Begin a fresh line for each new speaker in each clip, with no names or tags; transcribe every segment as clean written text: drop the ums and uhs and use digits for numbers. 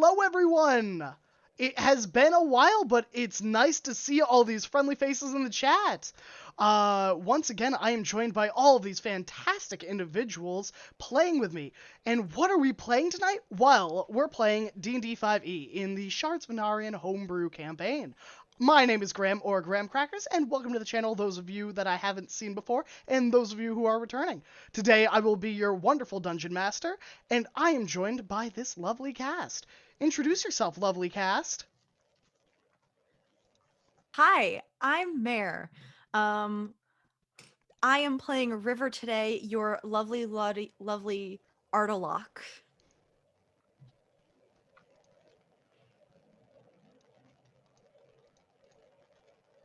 Hello, everyone! It has been a while, but it's nice to see all these friendly faces in the chat. Once again, I am joined by all of these fantastic individuals playing with me. And what are we playing tonight? Well, we're playing D&D 5e in the Shards of Anarion homebrew campaign. My name is Graham, or Graham Crackers, and welcome to the channel, those of you that I haven't seen before, and those of you who are returning. Today, I will be your wonderful Dungeon Master, and I am joined by this lovely cast. Introduce yourself, lovely cast.
Hi, I'm Mare. I am playing River today, your lovely Artalock.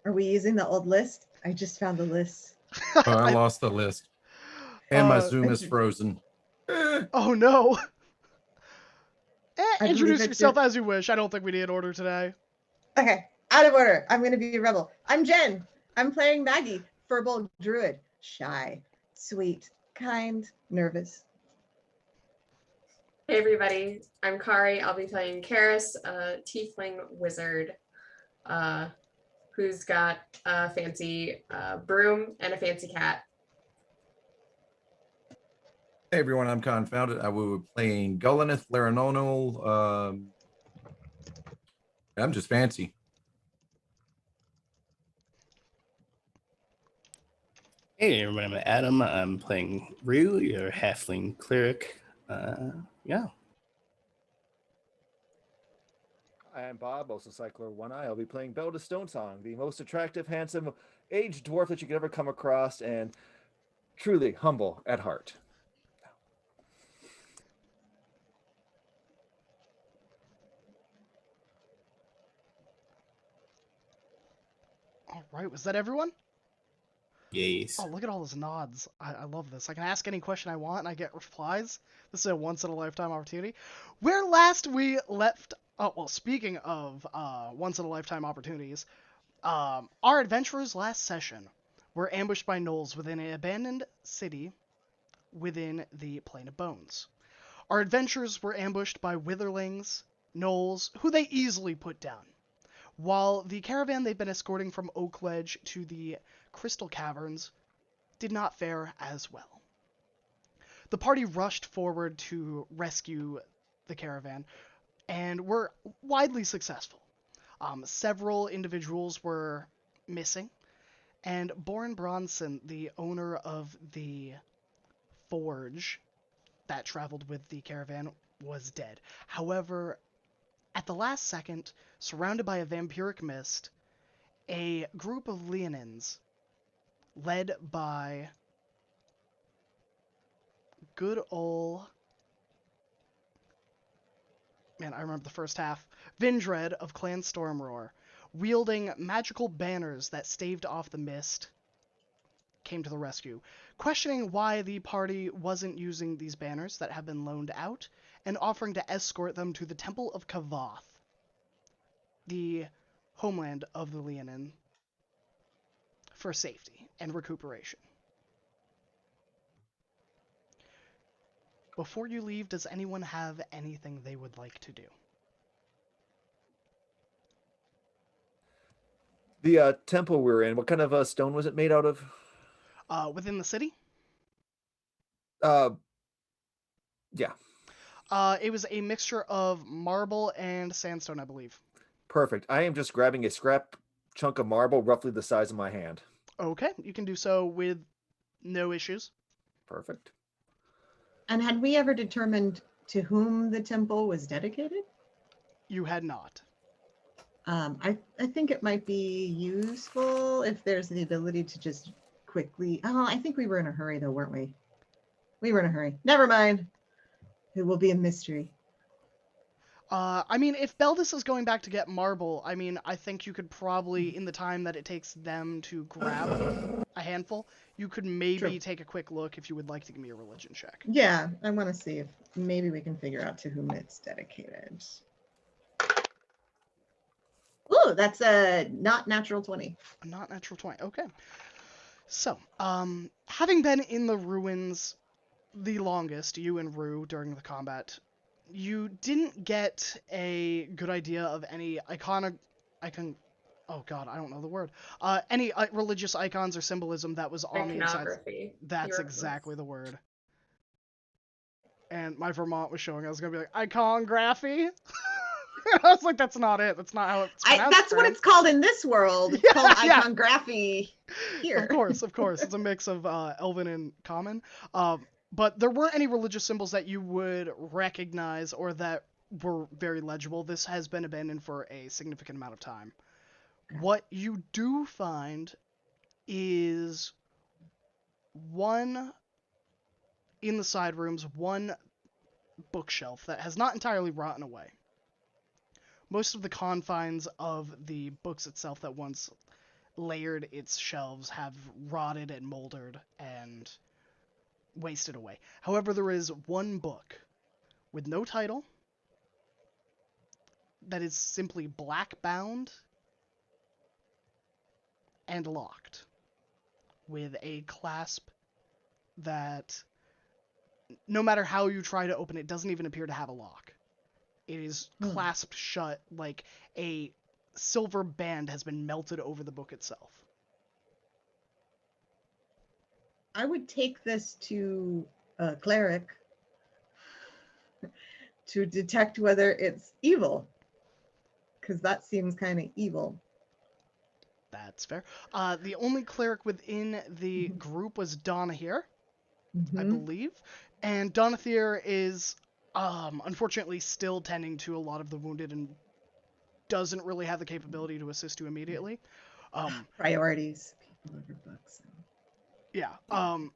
Are we using the old list? I just found the list.
I lost the list. And my Zoom is
it's-
frozen.
Oh no.
I believe
Introduce
it's
yourself
your-
as you wish. I don't think we need order today.
Okay, out of order. I'm going to be a rebel. I'm Jen. I'm playing Maggie, Furball Druid. Shy, sweet, kind, nervous.
Hey everybody, I'm Kari. I'll be playing Karis, a tiefling wizard who's got a fancy broom and a fancy cat.
Hey everyone, I'm Confounded. I will be playing Gullineth Laranonal. I'm just fancy.
Hey everybody, I'm Adam. I'm playing Rue, your halfling cleric. Yeah.
I am Bob, also Cycler One Eye. I'll be playing Belda Stonesong, the most attractive, handsome, aged dwarf that you could ever come across, and truly humble at heart.
Alright, was that everyone?
Yes.
Oh, look at all those nods. I love this. I can ask any question I want and I get replies. This is a once-in-a-lifetime opportunity. Where last we left... Oh, well, speaking of once-in-a-lifetime opportunities, our adventurers last session were ambushed by gnolls within an abandoned city within the Plane of Bones. Our adventurers were ambushed by witherlings, gnolls, who they easily put down. While the caravan they've been escorting from Oakledge to the Crystal Caverns did not fare as well. The party rushed forward to rescue the caravan and were widely successful. Several individuals were missing, and Boren Bronson, the owner of the forge that traveled with the caravan, was dead. However, at the last second, surrounded by a vampiric mist, a group of Leonins, led by good ol'... Man, I remember the first half. Vindred of Clan Stormroar, wielding magical banners that staved off the mist, came to the rescue, questioning why the party wasn't using these banners that have been loaned out, and offering to escort them to the Temple of Kavoth, the homeland of the Leonin, for safety and recuperation. Before you leave, does anyone have anything they would like to do?
The temple we're in, what kind of stone was it made out of?
Within the city?
Yeah.
It was a mixture of marble and sandstone, I believe.
Perfect. I am just grabbing a scrap chunk of marble roughly the size of my hand.
Okay, you can do so with no issues.
Perfect.
And had we ever determined to whom the temple was dedicated?
You had not.
I think it might be useful if there's the ability to just quickly... Oh, I think we were in a hurry though, weren't we? We were in a hurry. Never mind. It will be a mystery.
I mean, if Beldis is going back to get marble, I mean, I think you could probably, in the time that it takes them to grab a handful, you could maybe take a quick look if you would like to give me a religion check.
Yeah, I want to see if maybe we can figure out to whom it's dedicated. Ooh, that's a not natural 20.
Not natural 20. Okay. So, having been in the ruins the longest, you and Rue, during the combat, you didn't get a good idea of any icon. Oh God, I don't know the word. Any religious icons or symbolism that was on the inside.
Iconography.
That's
You're
exactly the word. And my Vermont was showing. I was gonna be like iconography. I was like, that's not it. That's not how it's pronounced.
That's what it's called in this world. It's
Yeah,
called
yeah.
iconography here.
Of course. It's a mix of Elven and Common. But there weren't any religious symbols that you would recognize or that were very legible. This has been abandoned for a significant amount of time. What you do find is one in the side rooms, one bookshelf that has not entirely rotten away. Most of the confines of the books itself that once layered its shelves have rotted and moldered and wasted away. However, there is one book with no title that is simply black bound and locked with a clasp that no matter how you try to open it, doesn't even appear to have a lock. It is clasped shut like a silver band has been melted over the book itself.
I would take this to a cleric to detect whether it's evil, because that seems kind of evil.
That's fair. The only cleric within the group was Donna here, I believe. And Donathier is unfortunately still tending to a lot of the wounded and doesn't really have the capability to assist you immediately.
Priorities. People over books.
Yeah. I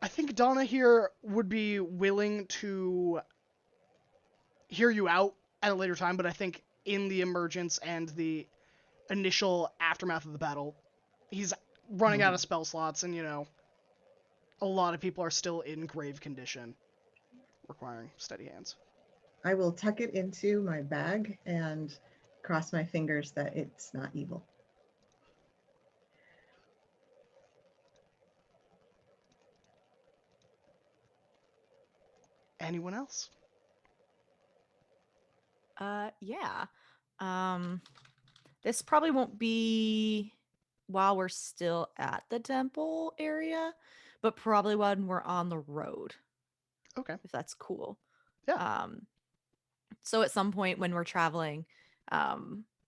think Donna here would be willing to hear you out at a later time, but I think in the emergence and the initial aftermath of the battle, he's running out of spell slots, and, you know, a lot of people are still in grave condition, requiring steady hands.
I will tuck it into my bag and cross my fingers that it's not evil.
Anyone else?
Yeah. This probably won't be while we're still at the temple area, but probably when we're on the road.
Okay.
If that's cool.
Yeah.
So at some point when we're traveling,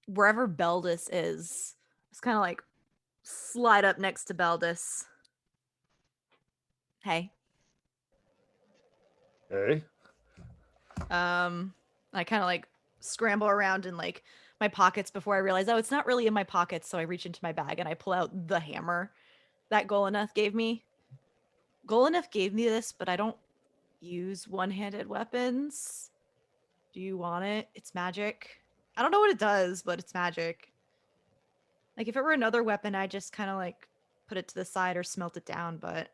wherever Beldis is, it's kind of like slide up next to Beldis. Hey.
Hey.
I kind of like scramble around in like my pockets before I realize, oh, it's not really in my pockets. So I reach into my bag and I pull out the hammer that Golanath gave me. Golanath gave me this, but I don't use one-handed weapons. Do you want it? It's magic. I don't know what it does, but it's magic. Like if it were another weapon, I just kind of like put it to the side or smelt it down, but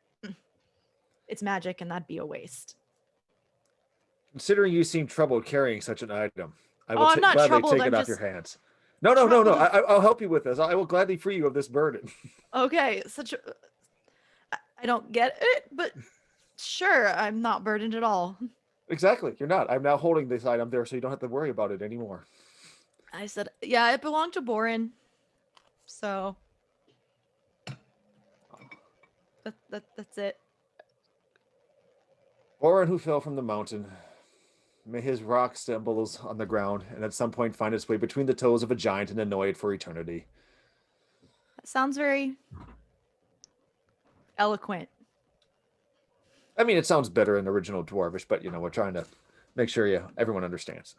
it's magic and that'd be a waste.
Considering you seem troubled carrying such an item, I will
I'm not
gladly
troubled,
take
I'm
it off
just
your hands. No. I'll help you with this. I will gladly free you of this burden.
Okay, I don't get it, but sure, I'm not burdened at all.
Exactly, you're not. I'm now holding this item there, so you don't have to worry about it anymore.
I said, yeah, it belonged to Borin, so that's it.
Orin who fell from the mountain. May his rock stumbles on the ground and at some point find its way between the toes of a giant and annoy it for eternity.
That sounds very eloquent.
I mean, it sounds better in original Dwarvish, but, you know, we're trying to make sure everyone understands.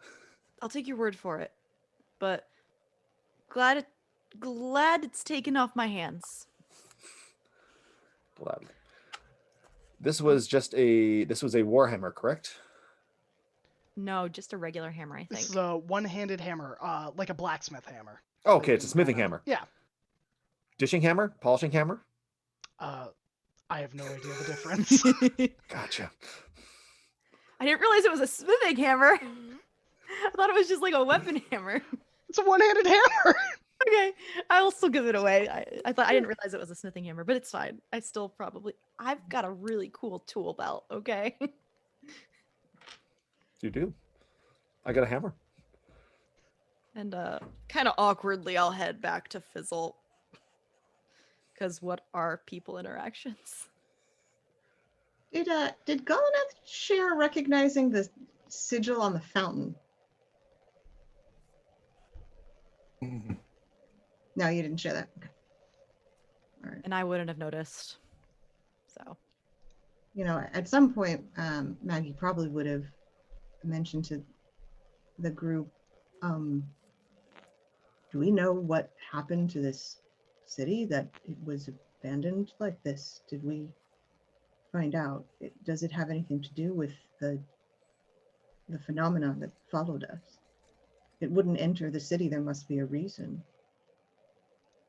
I'll take your word for it, but glad it's taken off my hands.
Gladly. This was a warhammer, correct?
No, just a regular hammer, I think.
This is a one-handed hammer, like a blacksmith hammer.
Oh, okay, it's a smithing hammer.
Yeah.
Dishing hammer? Polishing hammer?
I have no idea the difference.
Gotcha.
I didn't realize it was a smithing hammer. I thought it was just like a weapon hammer.
It's a one-handed hammer.
Okay, I'll still give it away. I didn't realize it was a smithing hammer, but it's fine. I've got a really cool tool belt, okay?
You do. I got a hammer.
And kind of awkwardly, I'll head back to Fizzle. Because what are people interactions?
Did Golanath share recognizing the sigil on the fountain?
Mhm.
No, you didn't share that. Okay. All right.
And I wouldn't have noticed. So.
You know, at some point, Maggie probably would have mentioned to the group, do we know what happened to this city that it was abandoned like this? Did we find out? Does it have anything to do with the phenomenon that followed us? It wouldn't enter the city. There must be a reason.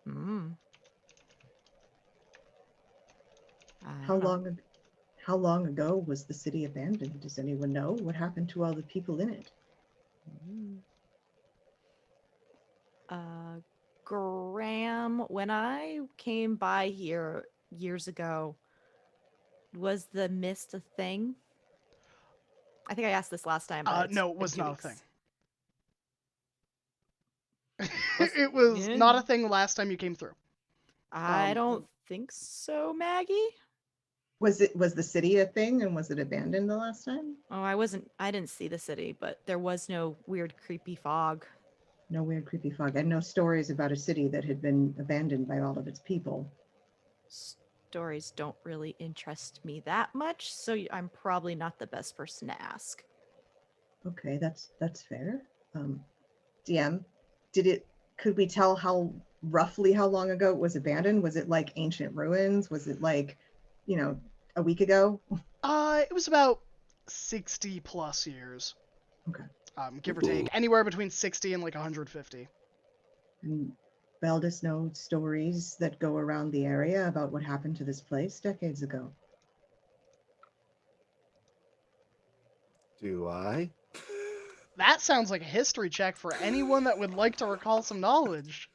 Mm. I
How
don't know.
long ago was the city abandoned? Does anyone know what happened to all the people in it?
Mm. Graham, when I came by here years ago, was the mist a thing? I think I asked this last time, but it's
No, it
been
was
2
not a
weeks.
thing.
Was-
It was
yeah.
not a thing last time you came through.
I don't think so, Maggie.
Was the city a thing, and was it abandoned the last time?
Oh, I didn't see the city, but there was no weird, creepy fog.
No weird creepy fog. And no stories about a city that had been abandoned by all of its people.
Stories don't really interest me that much, so I'm probably not the best person to ask.
Okay, that's fair. DM, could we tell roughly how long ago it was abandoned? Was it like ancient ruins? Was it like, a week ago?
It was about 60 plus years.
Okay.
Give or take. Anywhere between 60 and like 150.
And Beldis knows stories that go around the area about what happened to this place decades ago.
Do I?
That sounds like a history check for anyone that would like to recall some knowledge.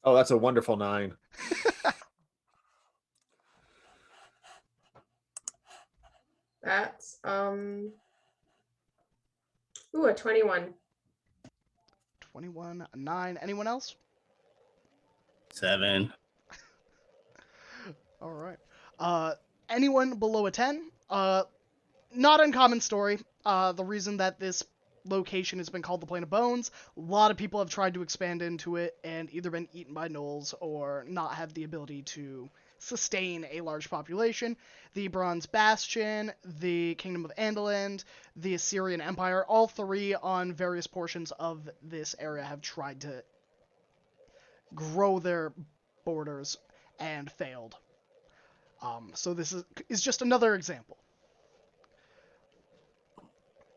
Oh, that's a wonderful 9.
That's ooh, a 21.
21, a 9. Anyone else?
7.
All right. Anyone below a 10? Not uncommon story. The reason that this location has been called the Plane of Bones, a lot of people have tried to expand into it and either been eaten by gnolls or not have the ability to sustain a large population. The Bronze Bastion, the Kingdom of Andaland, the Assyrian Empire, all three on various portions of this area have tried to grow their borders and failed. So this is just another example.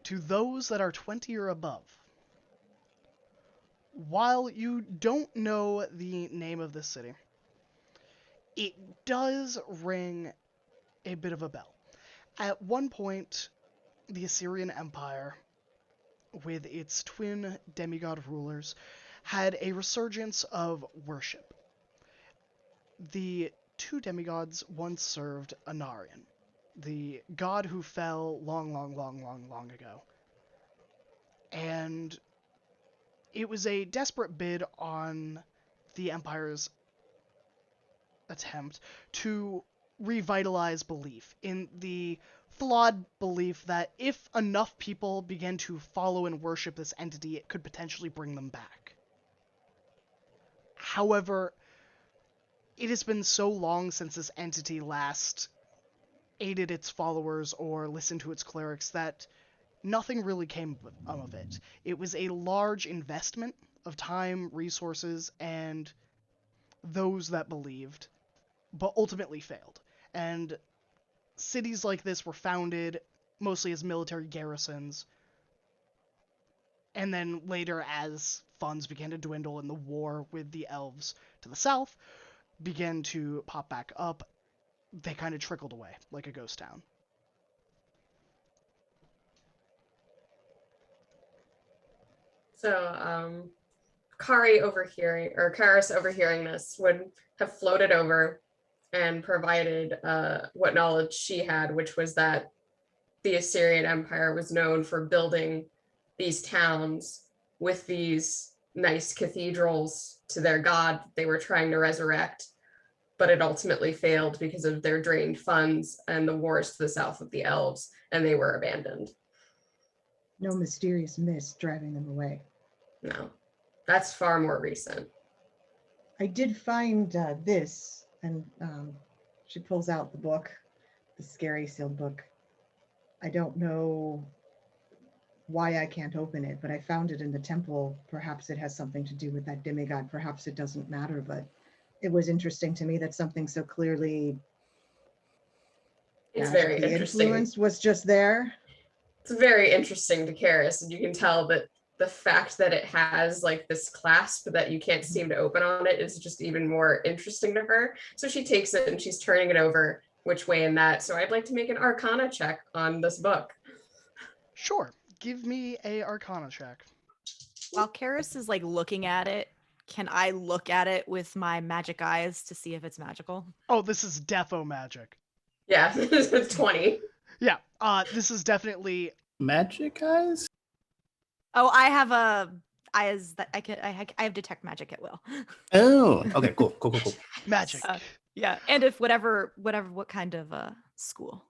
To those that are 20 or above, while you don't know the name of this city, it does ring a bit of a bell. At one point, the Assyrian Empire, with its twin demigod rulers, had a resurgence of worship. The two demigods once served Anarion, the god who fell long ago. And it was a desperate bid on the Empire's attempt to revitalize belief in the flawed belief that if enough people began to follow and worship this entity, it could potentially bring them back. However, it has been so long since this entity last aided its followers or listened to its clerics that nothing really came of it. It was a large investment of time, resources, and those that believed, but ultimately failed. And cities like this were founded mostly as military garrisons, and then later, as funds began to dwindle and the war with the elves to the south began to pop back up, they kind of trickled away like a ghost town.
So Karis overhearing this would have floated over and provided what knowledge she had, which was that the Assyrian Empire was known for building these towns with these nice cathedrals to their god they were trying to resurrect, but it ultimately failed because of their drained funds and the wars to the south of the elves, and they were abandoned.
No mysterious mist driving them away.
No, that's far more recent.
I did find this, and she pulls out the book, the scary sealed book. I don't know why I can't open it, but I found it in the temple. Perhaps it has something to do with that demigod. Perhaps it doesn't matter, but it was interesting to me that something so clearly
It's very
magically
interesting.
influenced was just there.
It's very interesting to Karis, and you can tell that the fact that it has like this clasp that you can't seem to open on it is just even more interesting to her. So she takes it and she's turning it over which way and that. So I'd like to make an Arcana check on this book.
Sure. Give me a Arcana check.
While Karis is like looking at it, can I look at it with my magic eyes to see if it's magical?
Oh, this is defo magic.
Yeah, it's 20.
Yeah. This is definitely
Magic eyes?
Oh, I have a eyes that I have detect magic at will.
Oh, okay, cool.
magic.
Yeah, and if what kind of school?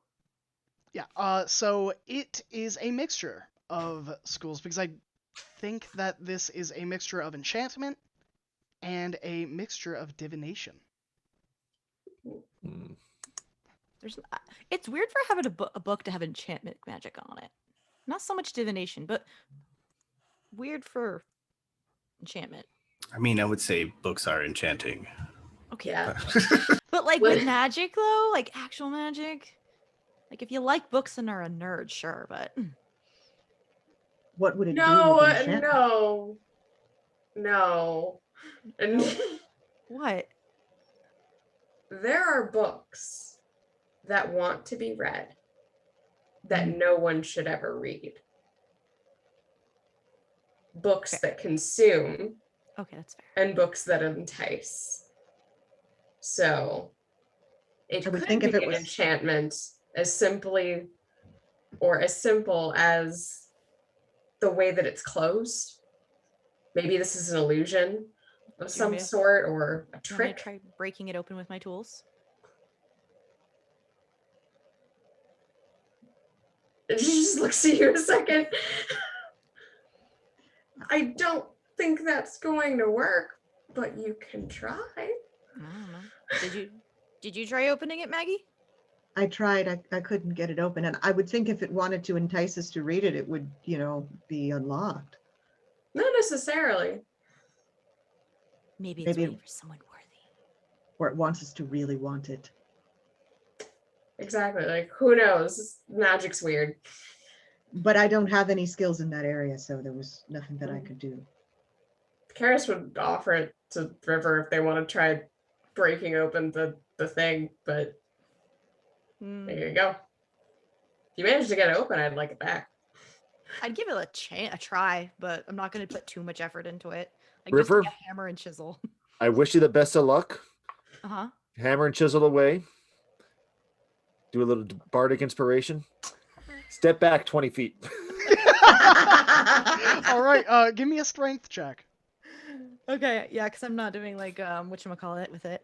Yeah. So it is a mixture of schools because I think that this is a mixture of enchantment and a mixture of divination.
There's it's weird for having a book to have enchantment magic on it. Not so much divination, but weird for enchantment.
I mean, I would say books are enchanting.
Okay.
Yeah.
But like with magic though, like actual magic, like if you like books and are a nerd, sure, but
What would it do
No,
with enchantment?
no. And
what?
there are books that want to be read that no one should ever read. Books that consume.
Okay, that's fair.
And books that entice. So it
I would
could
think
be
if it
an
was
enchantment as simply or as simple as the way that it's closed. Maybe this is an illusion of some sort or a
Do you want me to
trick.
try breaking it open with my tools?
And she just looks at you a second. I don't think that's going to work, but you can try.
I don't know. Did you try opening it, Maggie?
I tried, I couldn't get it open. And I would think if it wanted to entice us to read it, it would, be unlocked.
Not necessarily.
Maybe it's waiting for someone worthy.
Or it wants us to really want it.
Exactly. Like, who knows? Magic's weird.
But I don't have any skills in that area, so there was nothing that I could do.
Karis would offer it to River if they want to try breaking open the thing, but there you go. If you manage to get it open, I'd like it back.
I'd give it a try, but I'm not going to put too much effort into it. Like
River?
just like a hammer and chisel.
I wish you the best of luck.
Uh-huh.
Hammer and chisel away. Do a little bardic inspiration. Step back 20 feet.
All right. Give me a strength check.
Okay, yeah, because I'm not doing like whatchamacallit with it.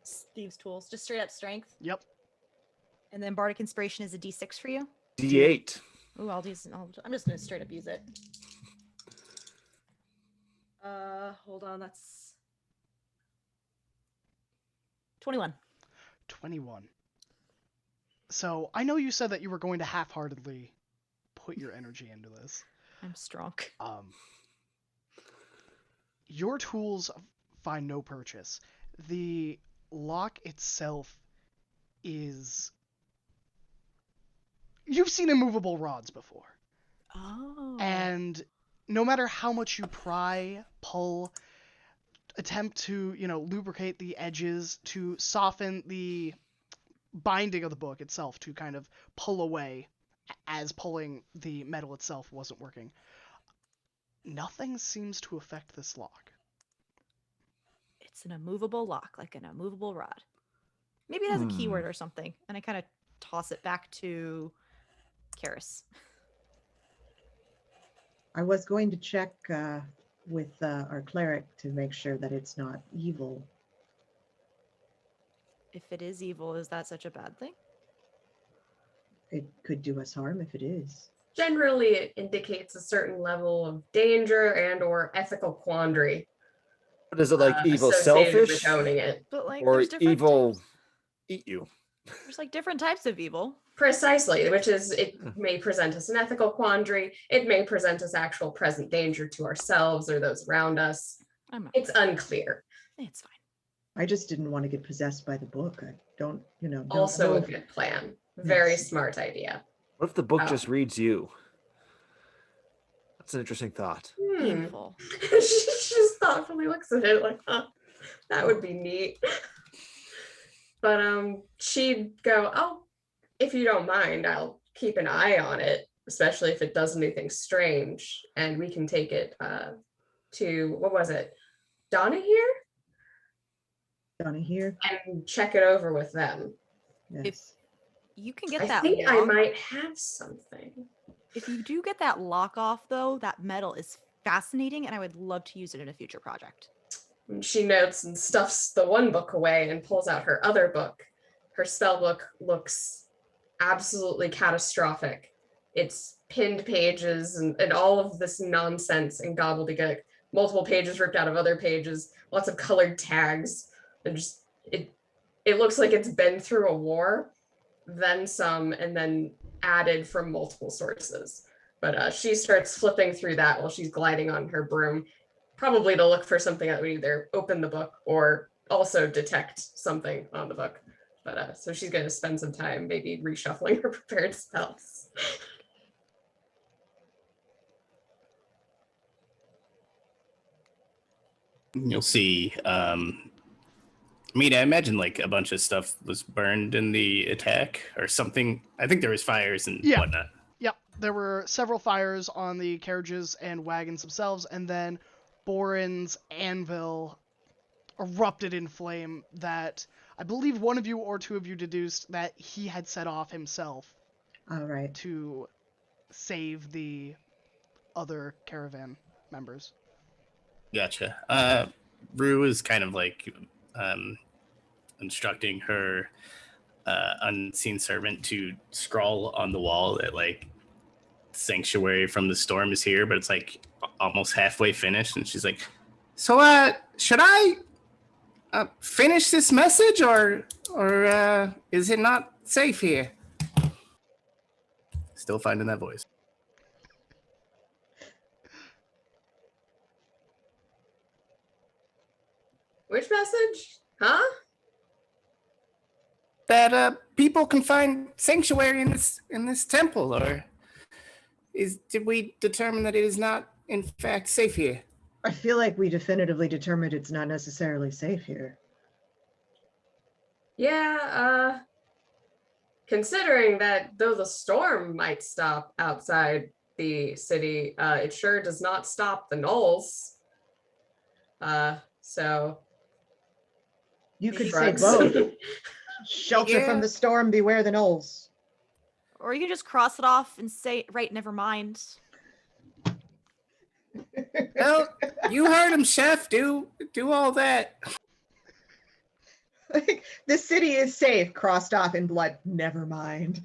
Steve's tools, just straight up strength.
Yep.
And then bardic inspiration is a D6 for you.
D8.
Ooh, I'm just gonna straight up use it. Hold on, that's 21.
21. So I know you said that you were going to half-heartedly put your energy into this.
I'm strong.
Your tools find no purchase. The lock itself is... You've seen immovable rods before.
Oh.
And no matter how much you pry, pull, attempt to, lubricate the edges, to soften the binding of the book itself, to kind of pull away as pulling the metal itself wasn't working, nothing seems to affect this lock.
It's an immovable lock, like an immovable rod. Maybe it has a keyword or something. And I kind of toss it back to Karis.
I was going to check with our cleric to make sure that it's not evil.
If it is evil, is that such a bad thing?
It could do us harm if it is.
Generally, it indicates a certain level of danger and or ethical quandary
But is it like evil
associated with
selfish
owning it.
But like,
or
there's different
evil
types.
eat you?
There's like different types of evil.
Precisely, which is it may present us an ethical quandary. It may present us actual present danger to ourselves or those around us.
I'm not.
It's unclear.
It's fine.
I just didn't want to get possessed by the book. I don't
Also
know
a
if-
good plan. Very
Yes.
smart idea.
What if the book
Oh.
just reads you? That's an interesting thought.
Painful.
She just thoughtfully looks at it like, huh, that would be neat. But she'd go, oh, if you don't mind, I'll keep an eye on it, especially if it does anything strange, and we can take it to, what was it, Donna here,
Donna here.
and check it over with them.
Yes.
You can get
I
that
think
lock.
I might have something.
If you do get that lock off, though, that metal is fascinating, and I would love to use it in a future project.
And she notes and stuffs the one book away and pulls out her other book. Her spell book looks absolutely catastrophic. It's pinned pages and all of this nonsense and gobbledygook. Multiple pages ripped out of other pages, lots of colored tags, and just it looks like it's been through a war, then some, and then added from multiple sources. But she starts flipping through that while she's gliding on her broom, probably to look for something that would either open the book or also detect something on the book. But so she's going to spend some time maybe reshuffling her prepared spells.
You'll see. I mean, I imagine like a bunch of stuff was burned in the attack or something. I think there was fires and
Yeah.
whatnot.
Yep, there were several fires on the carriages and wagons themselves, and then Boren's anvil erupted in flame that I believe one of you or two of you deduced that he had set off himself
All right.
to save the other caravan members.
Gotcha. Rue is kind of like instructing her unseen servant to scrawl on the wall that like sanctuary from the storm is here, but it's like almost halfway finished, and she's like, so should I finish this message or is it not safe here? Still finding that voice.
Which message? Huh?
That people can find sanctuary in this temple, or did we determine that it is not in fact safe here?
I feel like we definitively determined it's not necessarily safe here.
Yeah, considering that though the storm might stop outside the city, it sure does not stop the gnolls. So
You could
shrugs.
say both. Shelter
Yeah.
from the storm, beware the gnolls.
Or you can just cross it off and say, right, never mind.
Well, you heard him, Chef. Do all that.
Like, the city is safe, crossed off in blood. Never mind.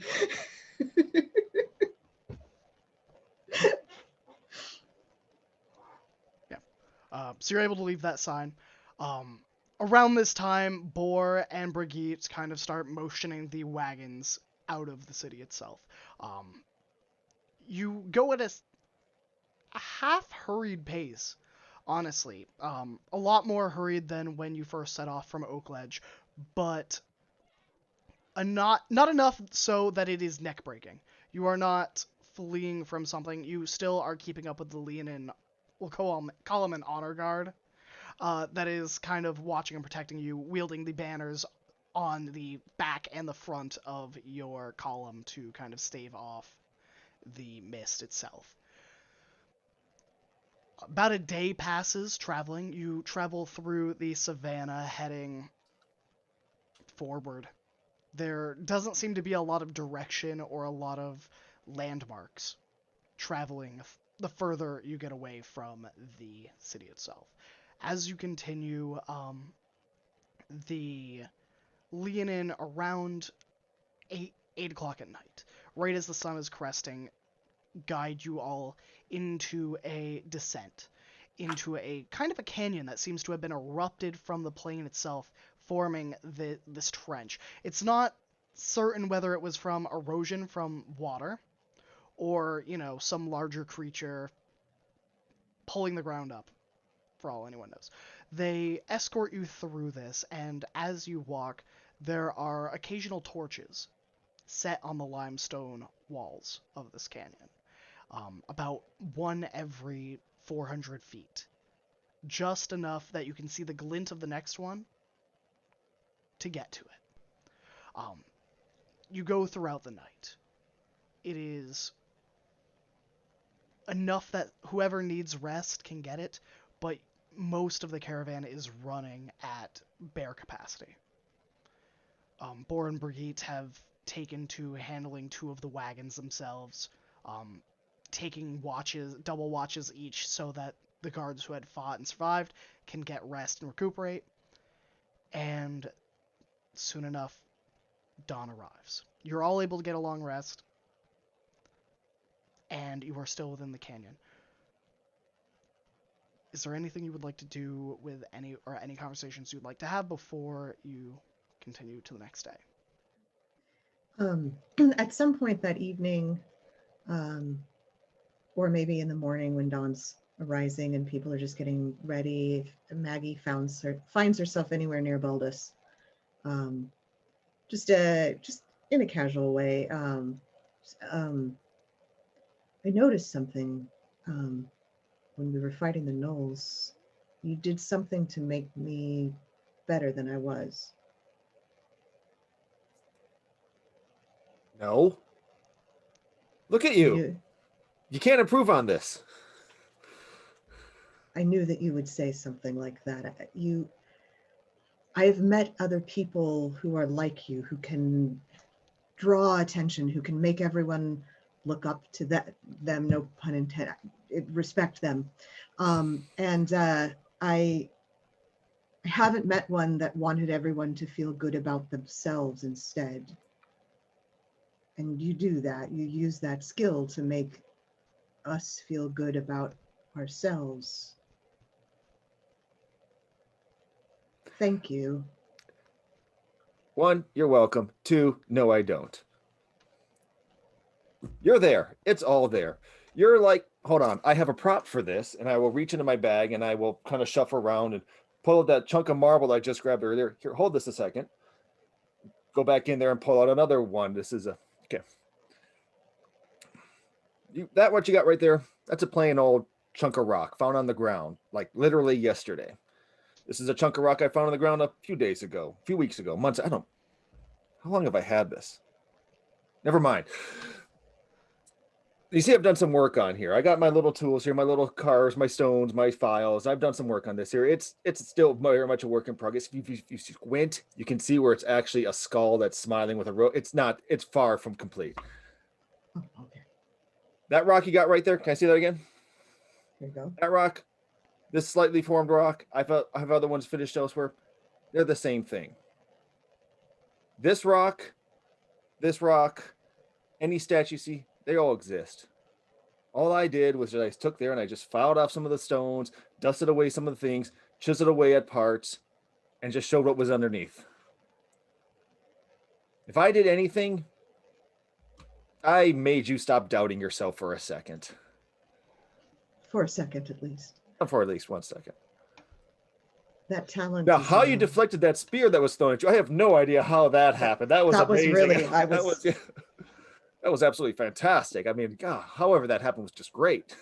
So you're able to leave that sign. Around this time, Boar and Brigitte kind of start motioning the wagons out of the city itself. You go at a half-hurried pace, honestly. A lot more hurried than when you first set off from Oakledge, but not enough so that it is neck-breaking. You are not fleeing from something. You still are keeping up with the Leonin, we'll call him an honor guard, that is kind of watching and protecting you, wielding the banners on the back and the front of your column to kind of stave off the mist itself. About a day passes traveling. You travel through the savannah heading forward. There doesn't seem to be a lot of direction or a lot of landmarks traveling the further you get away from the city itself. As you continue, the lean-in around 8 o'clock at night, right as the sun is cresting, guide you all into a descent, into a kind of a canyon that seems to have been erupted from the plain itself, forming this trench. It's not certain whether it was from erosion from water or, some larger creature pulling the ground up, for all anyone knows. They escort you through this, and as you walk, there are occasional torches set on the limestone walls of this canyon. About one every 400 feet. Just enough that you can see the glint of the next one to get to it. You go throughout the night. It is enough that whoever needs rest can get it, but most of the caravan is running at bare capacity. Bor and Brigitte have taken to handling 2 of the wagons themselves, taking double watches each, so that the guards who had fought and survived can get rest and recuperate. And soon enough, dawn arrives. You're all able to get a long rest, and you are still within the canyon. Is there anything you would like to do with any conversations you'd like to have before you continue to the next day?
At some point that evening, or maybe in the morning when dawn's arising and people are just getting ready, if Maggie finds herself anywhere near Baldus, just in a casual way, I noticed something when we were fighting the gnolls. You did something to make me better than I was.
No. Look at you. You can't improve on this.
I knew that you would say something like that. I've met other people who are like you, who can draw attention, who can make everyone look up to them, no pun intended, respect them. And I haven't met one that wanted everyone to feel good about themselves instead. And you do that. You use that skill to make us feel good about ourselves. Thank you.
1, you're welcome. 2, no, I don't. You're there. It's all there. You're like, hold on, I have a prop for this, and I will reach into my bag and I will kind of shuffle around and pull out that chunk of marble I just grabbed earlier. Here, hold this a second. Go back in there and pull out another one. This is okay. What you got right there, that's a plain old chunk of rock found on the ground, like literally yesterday. This is a chunk of rock I found on the ground a few weeks ago, months. How long have I had this? Never mind. You see, I've done some work on here. I got my little tools here, my little cars, my stones, my files. I've done some work on this here. It's still very much a work in progress. If you squint, you can see where it's actually a skull that's smiling with a rope. It's far from complete.
Oh, okay.
That rock you got right there, can I see that again?
Here you go.
That rock, this slightly formed rock, I have other ones finished elsewhere. They're the same thing. This rock, any statue you see, they all exist. All I did was I took there and I just filed off some of the stones, dusted away some of the things, chiseled away at parts, and just showed what was underneath. If I did anything, I made you stop doubting yourself for a second.
For a second, at least.
For at least 1 second.
That talent.
Now, how you deflected that spear that was thrown at you, I have no idea how that happened. That was amazing. That was absolutely fantastic. I mean, God, however that happened was just great.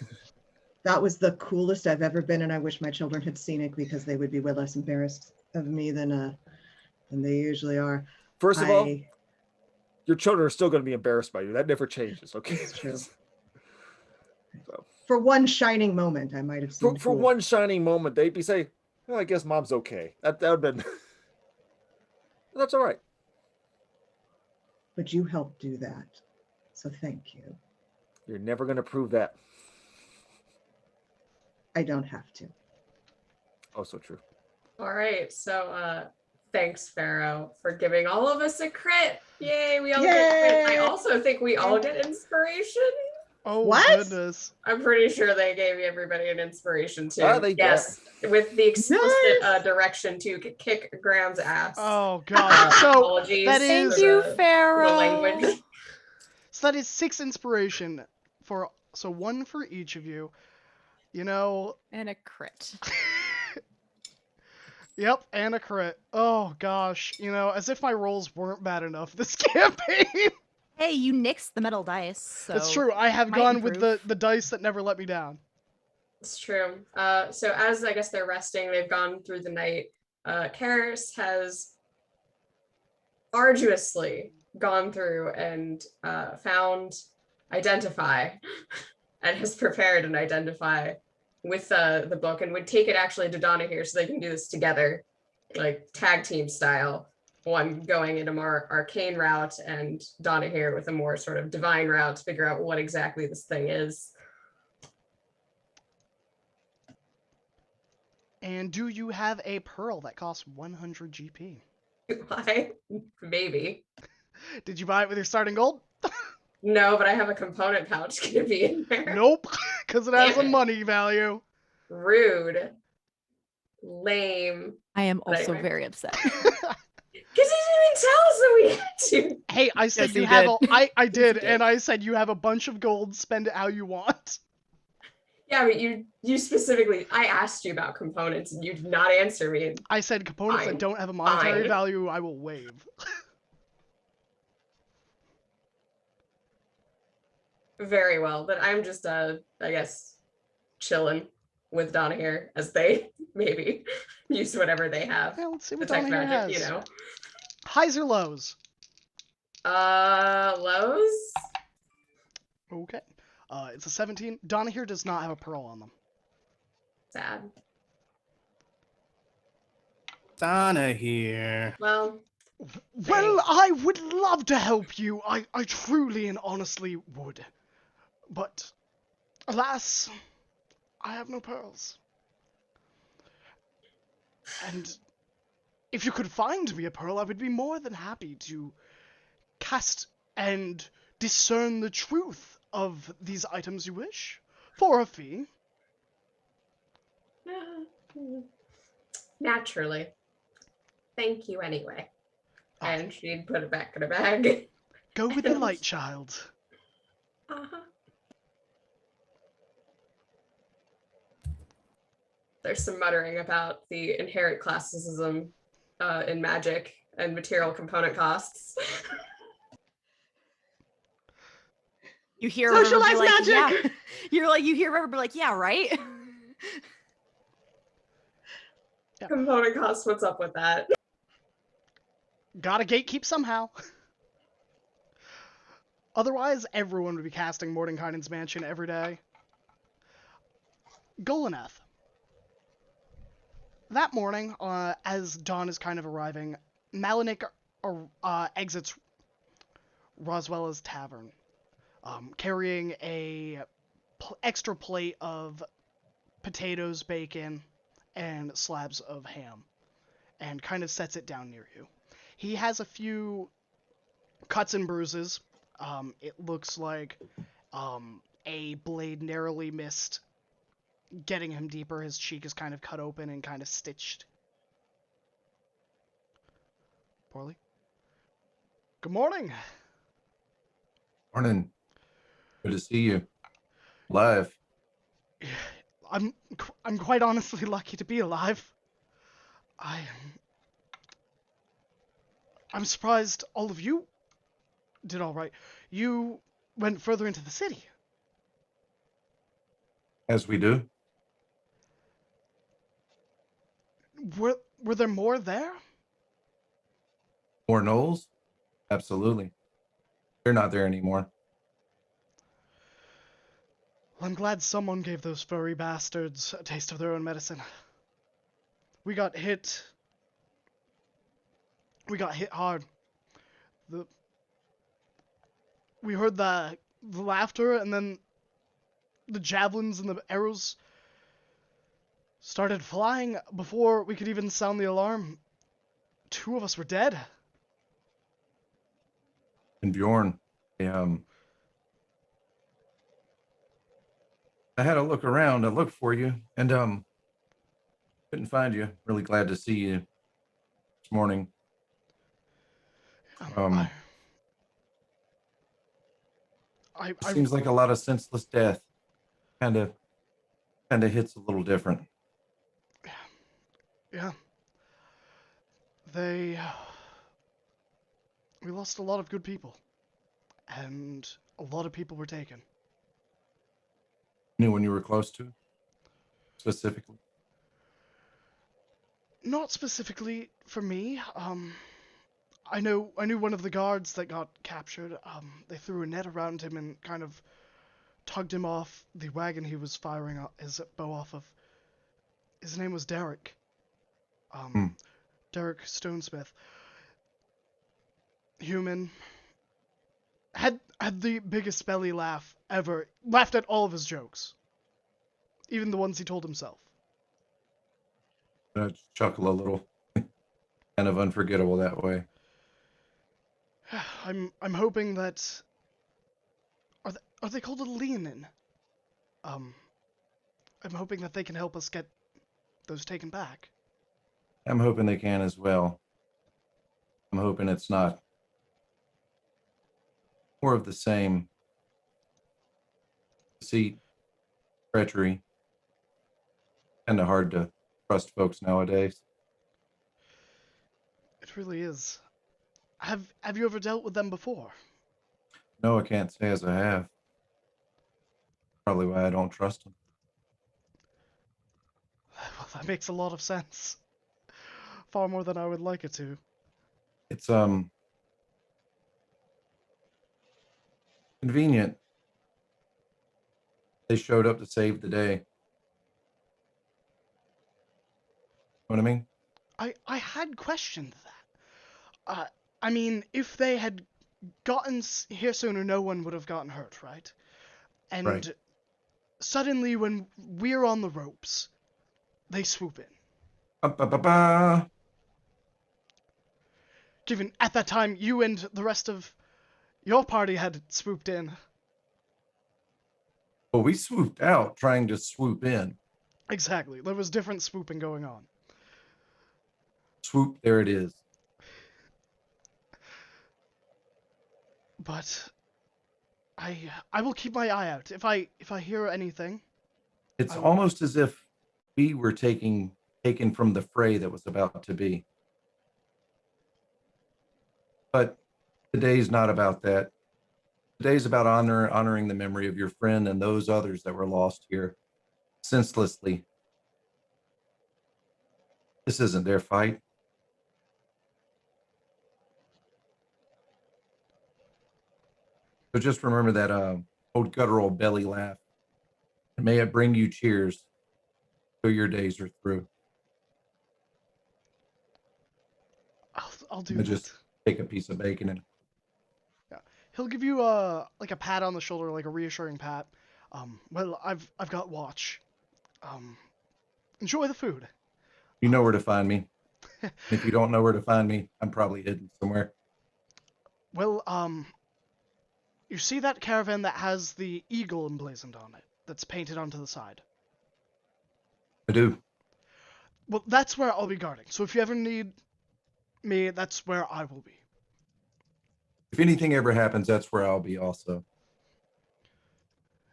That was the coolest I've ever been, and I wish my children had seen it because they would be way less embarrassed of me than they usually are.
First of all, your children are still going to be embarrassed by you. That never changes. Okay,
it's true.
So,
for one shining moment, I might have seen.
For one shining moment, they'd be saying, "Oh, I guess mom's okay." That would have been. That's all right.
but you helped do that. So thank you.
You're never going to prove that.
I don't have to.
Also true.
All right. So thanks, Pharaoh, for giving all of us a crit. Yay, we all get crits. I
Yay!
also think we all get inspiration.
Oh
What?
goodness.
I'm pretty sure they gave everybody an inspiration too.
Ah, they did.
Yes, with the explicit
Nice.
direction to kick Graham's ass.
Oh god. So
Apologies
that
Thank
is
for
you,
the
Pharaoh.
language.
so that is 6 inspiration for so 1 for each of you. You know,
And a crit.
yep, and a crit. Oh gosh, you know, as if my rolls weren't bad enough this campaign.
Hey, you nixed the metal dice. So
That's true. I have
might
gone with
improve.
the dice that never let me down.
It's true. So as I guess they're resting, they've gone through the night. Karis has arduously gone through and identify, and has prepared an identify with the book, and would take it actually to Donna here so they can do this together, like tag team style. One going in a more arcane route, and Donna here with a more sort of divine route to figure out what exactly this thing is.
And do you have a pearl that costs 100 GP?
Why? Maybe.
Did you buy it with your starting gold?
No, but I have a component pouch gonna be in there.
Nope, because it has a
Damn it.
money value.
Rude. Lame.
I am
But
also
anyway.
very upset.
Because he didn't even tell us that we had to.
Hey, I said
Yes,
you
you
have
did.
I did,
you did.
and I said you have a bunch of gold, spend it how you want.
Yeah, but you specifically, I asked you about components and you did not answer me.
I said components
Fine.
that don't have a monetary
Fine.
value, I will waive.
Very well, but I'm just I guess chilling with Donna here as they maybe use whatever they have.
Yeah, let's see what
Detect
Donna here
magic,
has.
you know.
Highs or lows?
Lows?
Okay. It's a 17. Donna here does not have a pearl on them.
Sad.
Donna here.
Well,
Well, I would love to help you. I truly and honestly would. But, alas, I have no pearls. And if you could find me a pearl, I would be more than happy to cast and discern the truth of these items you wish for a fee.
naturally. Thank you anyway.
Oh.
And she'd put it back in her bag.
Go with the light, child.
Uh-huh. There's some muttering about the inherent classicism in magic and material component costs.
You hear River be
Socialized
like,
magic.
yeah. You hear River be like, yeah, right?
Component costs, what's up with that?
Gotta gatekeep somehow. Otherwise, everyone would be casting Mordenkainen's Mansion every day. Golaneth. That morning, as dawn is kind of arriving, Malinik exits Roswella's tavern, carrying a extra plate of potatoes, bacon, and slabs of ham, and kind of sets it down near you. He has a few cuts and bruises. It looks like a blade narrowly missed getting him deeper. His cheek is kind of cut open and kind of stitched. Poorly. Good morning.
Morning. Good to see you. Live.
I'm quite honestly lucky to be alive. I'm surprised all of you did all right. You went further into the city.
As we do.
Were there more there?
More Knowles? Absolutely. They're not there anymore.
Well, I'm glad someone gave those furry bastards a taste of their own medicine. We got hit hard. we heard the laughter, and then the javelins and the arrows started flying before we could even sound the alarm. 2 of us were dead.
And Bjorn, I had a look around. I looked for you, and couldn't find you. Really glad to see you this morning.
I,
Seems like a lot of senseless death. Kind of hits a little different.
yeah. We lost a lot of good people, and a lot of people were taken.
Anyone you were close to, specifically?
Not specifically for me. I knew one of the guards that got captured. They threw a net around him and kind of tugged him off the wagon he was firing his bow off of. His name was Derek.
Hmm.
Derek Stonesmith. Human. Had the biggest belly laugh ever. Laughed at all of his jokes. Even the ones he told himself.
I chuckle a little. Kind of unforgettable that way.
I'm hoping that are they called a Leonin? I'm hoping that they can help us get those taken back.
I'm hoping they can as well. I'm hoping it's not more of the same. Deceit, treachery. Kind of hard to trust folks nowadays.
It really is. Have you ever dealt with them before?
No, I can't say as I have. Probably why I don't trust them.
Well, that makes a lot of sense. Far more than I would like it to.
It's convenient. They showed up to save the day. Know what I mean?
I had questioned that. I mean, if they had gotten here sooner, no one would have gotten hurt, right? And
Right.
suddenly, when we're on the ropes, they swoop in.
Ba-ba-ba-ba.
Given at that time you and the rest of your party had swooped in.
Well, we swooped out trying to swoop in.
Exactly. There was different swooping going on.
Swoop, there it is.
But I will keep my eye out. If I hear anything.
It's
I will.
almost as if we were taken from the fray that was about to be. But today's not about that. Today's about honoring the memory of your friend and those others that were lost here senselessly. This isn't their fight. So just remember that old guttural belly laugh. And may it bring you cheers till your days are through.
I'll do
I
that.
just take a piece of bacon and
Yeah. He'll give you like a pat on the shoulder, like a reassuring pat. Well, I've got watch. Enjoy the food.
you know where to find me. And if you don't know where to find me, I'm probably hidden somewhere.
Well, you see that caravan that has the eagle emblazoned on it, that's painted onto the side?
I do.
Well, that's where I'll be guarding. So if you ever need me, that's where I will be.
If anything ever happens, that's where I'll be also.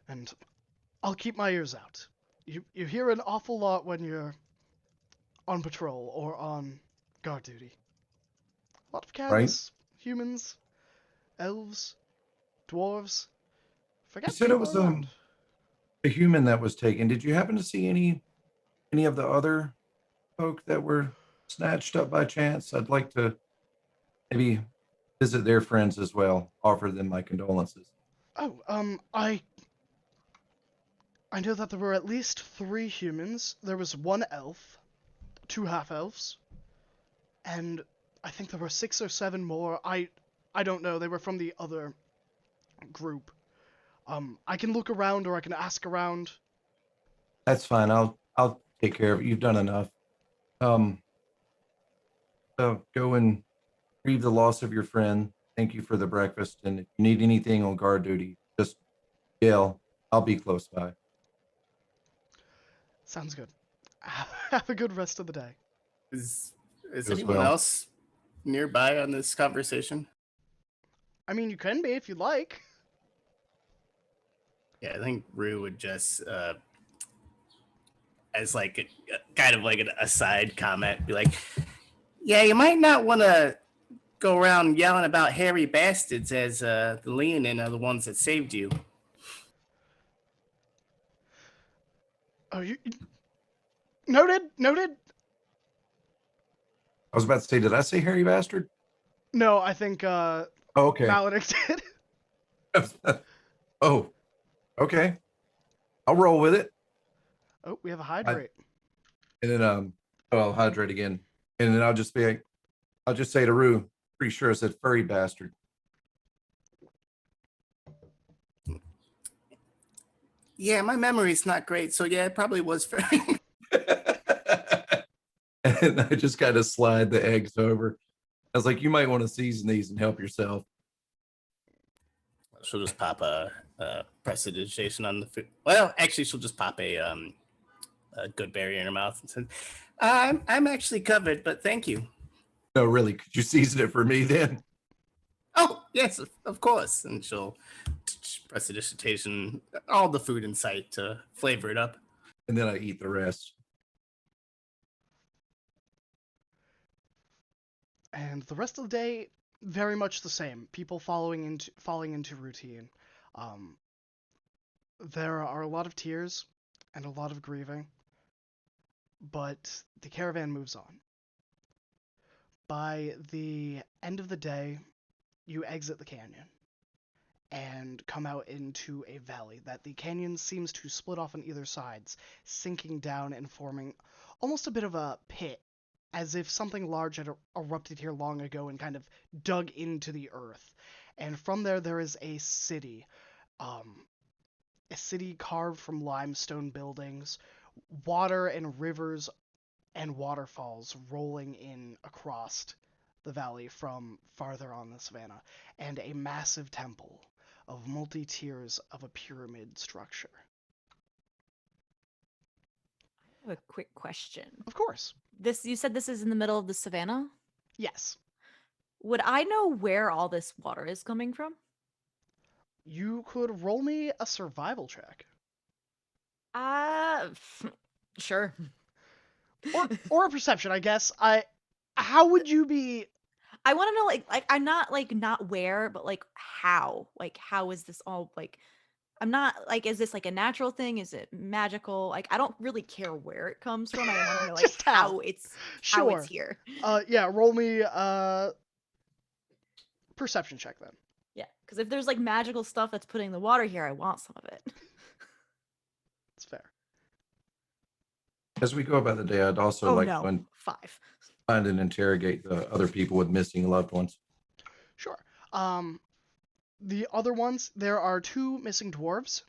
And I'll keep my ears out. You hear an awful lot when you're on patrol or on guard duty. A lot of
Right?
careless humans, elves, dwarves.
You
Forget
said it
people
was
around.
a human that was taken. Did you happen to see any of the other folk that were snatched up by chance? I'd like to maybe visit their friends as well, offer them my condolences.
Oh, I know that there were at least 3 humans. There was 1 elf, 2 half-elves, and I think there were 6 or 7 more. I don't know. They were from the other group. I can look around or I can ask around.
That's fine. I'll take care of it. You've done enough. Um, so go and grieve the loss of your friend. Thank you for the breakfast. And if you need anything on guard duty, just yell. I'll be close by.
Sounds good. Have a good rest of the day.
Is
As
anyone
well.
else nearby on this conversation?
I mean, you can be if you'd like.
Yeah, I think Rue would just, as like kind of like an aside comment, be like, "Yeah, you might not want to go around yelling about hairy bastards as the Leonin are the ones that saved you."
Oh, you noted, noted.
I was about to say, did I say hairy bastard?
No, I think
Oh, okay.
Maledict did.
Oh, okay. I'll roll with it.
Oh, we have a hydrate.
And then I'll hydrate again. And then I'll just say to Rue, pretty sure I said furry bastard.
Yeah, my memory's not great, so yeah, it probably was furry.
And I just kind of slide the eggs over. I was like, you might want to season these and help yourself.
She'll just pop a prestidigitation on the food. Well, actually, she'll just pop a good berry in her mouth and say, I'm actually covered, but thank you."
No, really, could you season it for me then?
"Oh, yes, of course." And she'll prestidigitation all the food in sight to flavor it up.
And then I eat the rest.
And the rest of the day, very much the same. People falling into routine. Um, there are a lot of tears and a lot of grieving, but the caravan moves on. By the end of the day, you exit the canyon and come out into a valley that the canyon seems to split off on either sides, sinking down and forming almost a bit of a pit, as if something large had erupted here long ago and kind of dug into the earth. And from there is a city carved from limestone buildings, water and rivers and waterfalls rolling in across the valley from farther on the savannah, and a massive temple of multi-tiers of a pyramid structure.
I have a quick question.
Of course.
You said this is in the middle of the savannah?
Yes.
Would I know where all this water is coming from?
You could roll me a survival check.
Uh, sure.
Or a perception, I guess. How would you be
I want to know like I'm not like not where, but like how? Like how is this all like I'm not like is this like a natural thing? Is it magical? Like I don't really care where it comes from. I want to know like
just how?
how it's
Sure.
here.
Yeah, roll me perception check then.
Yeah, because if there's like magical stuff that's putting the water here, I want some of it.
It's fair.
As we go about the day, I'd also
Oh
like
no,
to
5.
find and interrogate the other people with missing loved ones.
Sure. The other ones, there are 2 missing dwarves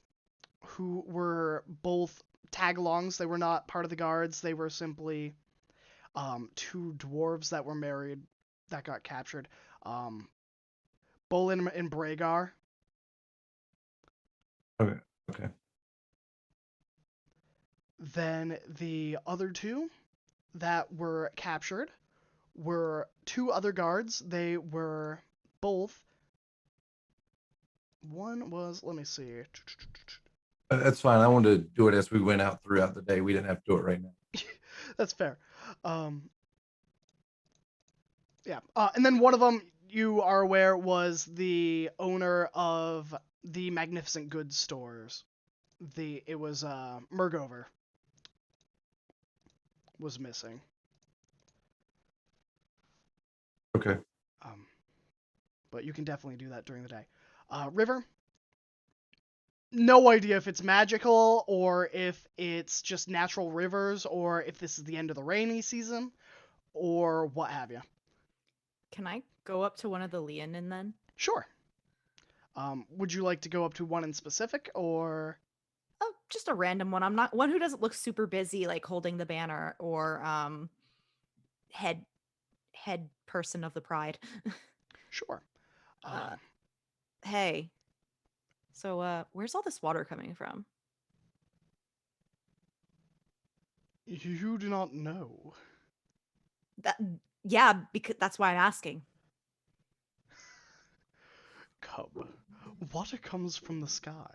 who were both tag-alongs. They were not part of the guards. They were simply 2 dwarves that were married that got captured. Bolin and Bragar.
Okay.
Then the other 2 that were captured were 2 other guards. They were both. One was, let me see.
That's fine. I wanted to do it as we went out throughout the day. We didn't have to do it right now.
That's fair. Yeah. And then one of them, you are aware, was the owner of the Magnificent Goods stores. It was Murgover was missing.
Okay.
But you can definitely do that during the day. River, no idea if it's magical or if it's just natural rivers or if this is the end of the rainy season or what have you.
Can I go up to one of the Leonin then?
Sure. Would you like to go up to one in specific, or
Oh, just a random one. I'm not one who doesn't look super busy, like holding the banner or head person of the pride.
sure?
Uh, hey, so where's all this water coming from?
You do not know.
That yeah, because that's why I'm asking.
Cub, water comes from the sky.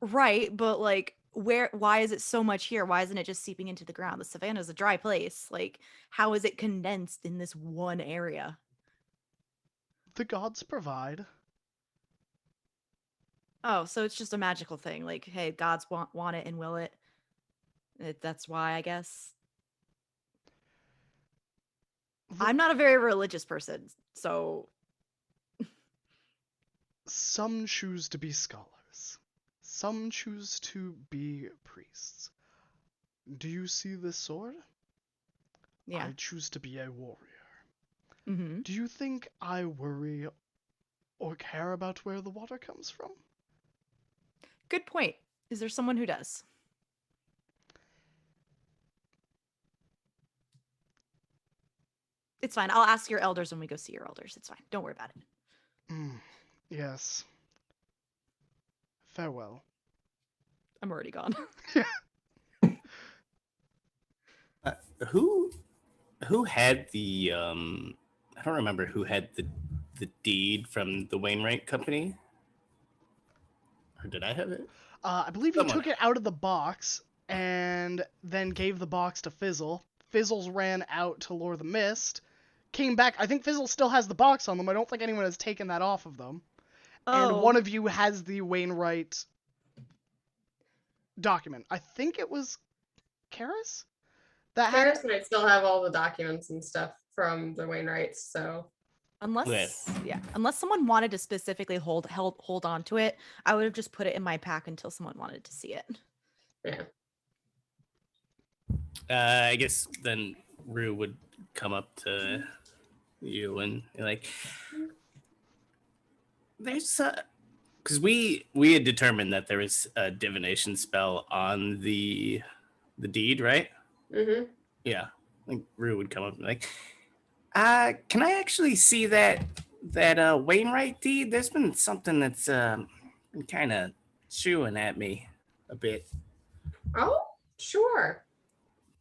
Right, but like why is it so much here? Why isn't it just seeping into the ground? The savannah is a dry place. Like, how is it condensed in this one area?
The gods provide.
Oh, so it's just a magical thing. Like, hey, gods want it and will it. That's why, I guess. I'm not a very religious person, so
Some choose to be scholars. Some choose to be priests. Do you see this sword?
yeah.
I choose to be a warrior.
Mm-hmm.
Do you think I worry or care about where the water comes from?
Good point. Is there someone who does? It's fine. I'll ask your elders when we go see your elders. It's fine. Don't worry about it.
Yes. Farewell.
I'm already gone.
Who had the I don't remember who had the deed from the Wainwright Company, or did I have it?
I believe you
Someone.
took it out of the box and then gave the box to Fizzle. Fizzles ran out to lure the mist, came back. I think Fizzle still has the box on them. I don't think anyone has taken that off of them. And one of you has the Wainwright document. I think it was Karis that had it.
Karis might still have all the documents and stuff from the Wainwrights, so
unless someone wanted to specifically hold on to it, I would have just put it in my pack until someone wanted to see it.
yeah.
I guess then Rue would come up to you and be like, there's because we had determined that there was a divination spell on the deed, right?
Mm-hmm.
Yeah. I think Rue would come up and be like, can I actually see that Wainwright deed? There's been something that's been kind of chewing at me a bit.
Oh, sure.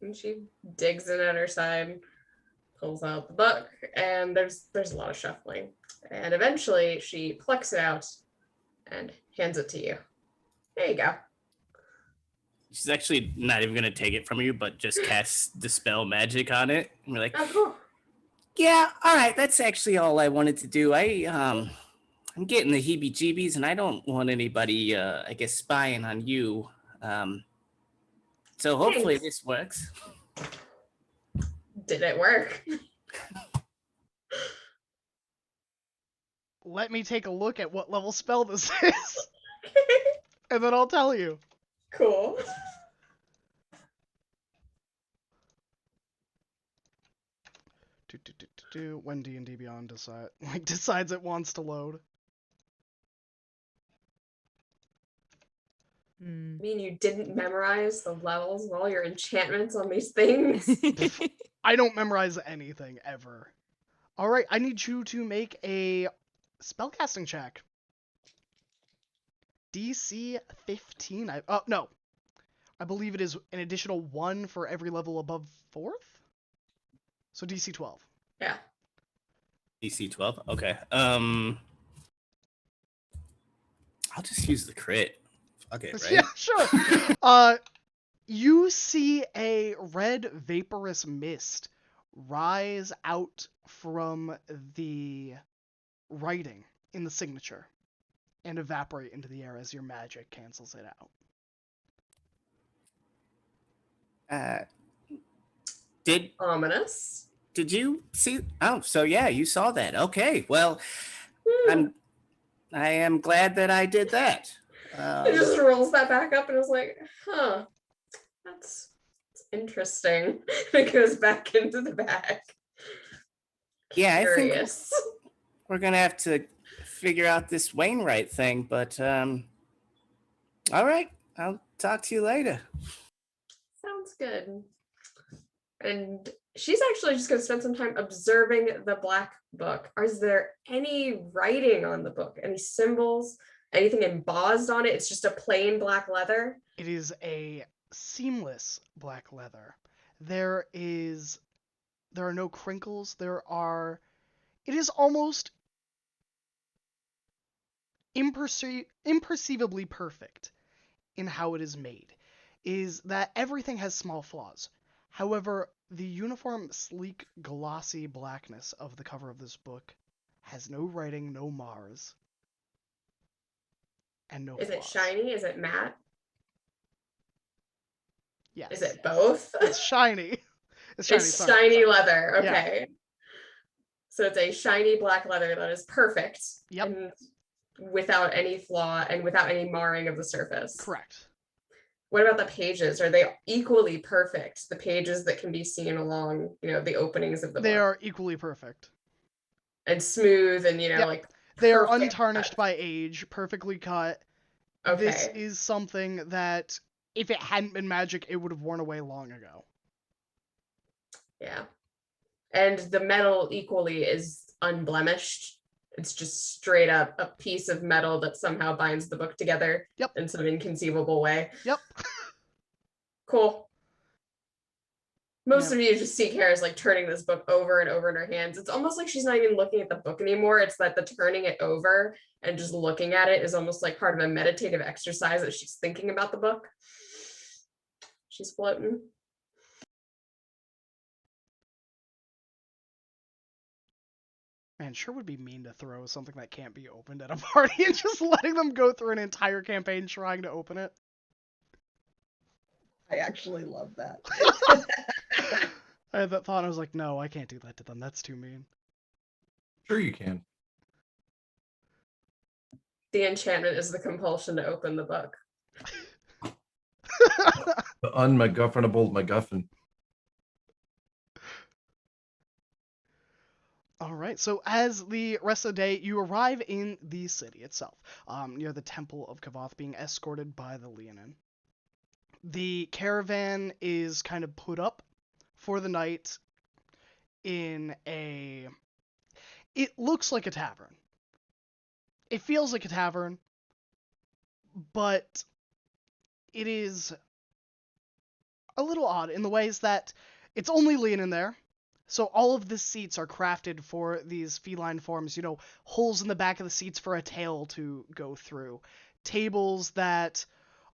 And she digs in at her side, pulls out the book, and there's a lot of shuffling. And eventually she plucks it out and hands it to you. There you go.
She's actually not even gonna take it from you, but just cast dispel magic on it. And we're like,
Oh, cool.
yeah, all right, that's actually all I wanted to do. I'm getting the heebie-jeebies, and I don't want anybody, I guess, spying on you. So hopefully
Thanks.
this works.
Did it work?
Let me take a look at what level spell this is, and then I'll tell you.
Cool.
When D&D Beyond decides it wants to load.
I mean, you didn't memorize the levels of all your enchantments on these things?
I don't memorize anything ever. All right, I need you to make a spellcasting check. DC 15. No. I believe it is an additional 1 for every level above 4th. So DC 12.
Yeah.
DC 12. Okay. I'll just use the crit. Fuck it, right?
Yeah, sure. You see a red vaporous mist rise out from the writing in the signature and evaporate into the air as your magic cancels it out.
Did
Ominous.
you see? Oh, so yeah, you saw that. Okay, well, I am glad that I did that.
It just rolls that back up and is like, huh, that's interesting. It goes back into the bag.
Yeah, I think
Curious.
we're gonna have to figure out this Wainwright thing, but all right, I'll talk to you later.
Sounds good. And she's actually just going to spend some time observing the black book. Is there any writing on the book? Any symbols? Anything embossed on it? It's just a plain black leather.
It is a seamless black leather. There are no crinkles. It is almost imperceivably perfect in how it is made. Is that everything has small flaws. However, the uniform, sleek, glossy blackness of the cover of this book has no writing, no mars, and no
Is it
flaws.
shiny? Is it matte?
Yes.
Is it both?
It's shiny. It's shiny.
It's
sorry,
shiny
sorry.
leather.
Yeah.
Okay. So it's a shiny black leather that is perfect.
Yep.
And without any flaw and without any marring of the surface.
Correct.
What about the pages? Are they equally perfect? The pages that can be seen along, the openings of the
They
book.
are equally perfect.
And smooth and,
Yep.
like
They are
perfect
untarnished
cut.
by age, perfectly cut.
Okay.
This is something that, if it hadn't been magic, it would have worn away long ago.
Yeah. And the metal equally is unblemished. It's just straight up a piece of metal that somehow binds the book together in some inconceivable way.
Yep.
Cool. Most of you just see Kara's like turning this book over and over in her hands. It's almost like she's not even looking at the book anymore. It's that the turning it over and just looking at it is almost like part of a meditative exercise that she's thinking about the book. She's floating.
Man, sure would be mean to throw something that can't be opened at a party and just letting them go through an entire campaign trying to open it.
I actually love that.
I had that thought and I was like, no, I can't do that to them. That's too mean.
Sure you can.
The enchantment is the compulsion to open the book.
The unMacGuffinable MacGuffin.
All right, so as the rest of the day, you arrive in the city itself, near the Temple of Kavoth, being escorted by the Leonin. The caravan is kind of put up for the night in a... It looks like a tavern. It feels like a tavern, but it is a little odd in the ways that it's only Leonin there. So all of the seats are crafted for these feline forms, holes in the back of the seats for a tail to go through. Tables that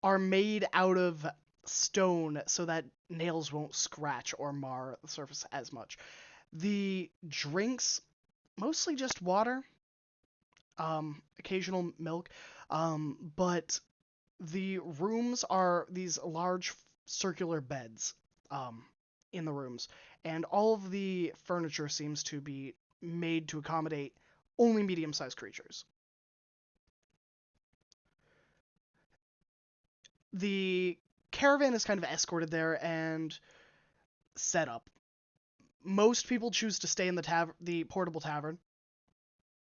are made out of stone so that nails won't scratch or mar the surface as much. The drinks, mostly just water, occasional milk, but the rooms are these large circular beds in the rooms. And all of the furniture seems to be made to accommodate only medium-sized creatures. The caravan is kind of escorted there and set up. Most people choose to stay in the portable tavern,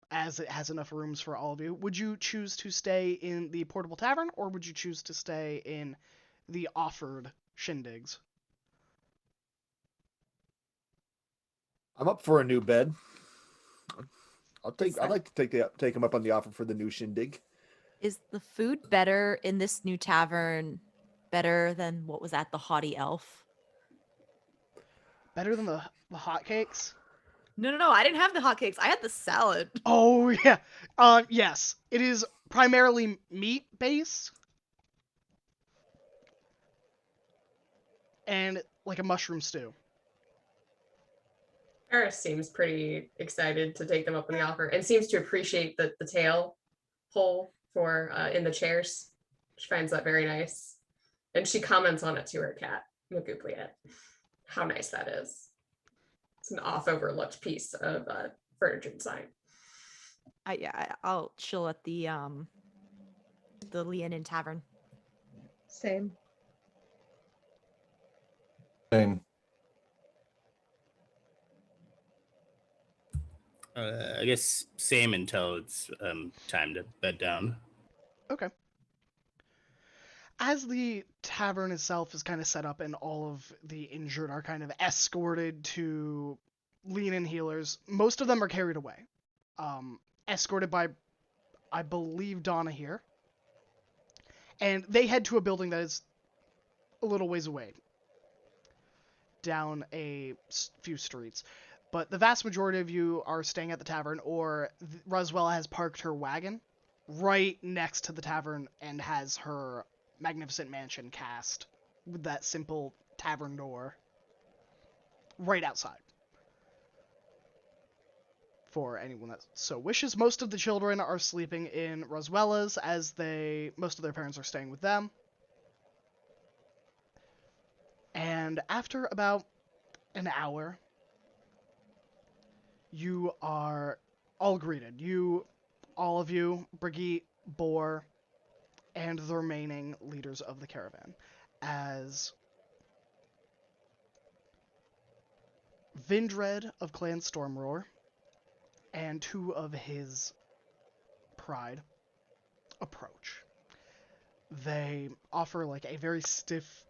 as it has enough rooms for all of you. Would you choose to stay in the portable tavern, or would you choose to stay in the offered shindigs?
I'm up for a new bed.
Is
I'd like to take him up on the offer for the new shindig.
Is the food better in this new tavern better than what was at the Haughty Elf?
Better than the hotcakes?
No. I didn't have the hotcakes. I had the salad.
Oh, yeah. Yes. It is primarily meat-based. And like a mushroom stew.
Eris seems pretty excited to take them up on the offer and seems to appreciate the tail hole for in the chairs. She finds that very nice. And she comments on it to her cat, Magupliet. How nice that is. It's an off overlooked piece of furniture design.
I'll chill at the Leonin Tavern.
Same.
Same.
I guess same until it's time to bed down.
Okay. As the tavern itself is kind of set up and all of the injured are kind of escorted to lean-in healers, most of them are carried away. Escorted by, I believe, Donna here. And they head to a building that is a little ways away, down a few streets. But the vast majority of you are staying at the tavern, or Roswella has parked her wagon right next to the tavern and has her magnificent mansion cast with that simple tavern door right outside. For anyone that so wishes, most of the children are sleeping in Roswella's as most of their parents are staying with them. And after about an hour, you are all greeted. All of you, Brigitte, Boar, and the remaining leaders of the caravan, as Vindred of Clan Stormroar and 2 of his pride approach. They offer like a very stiff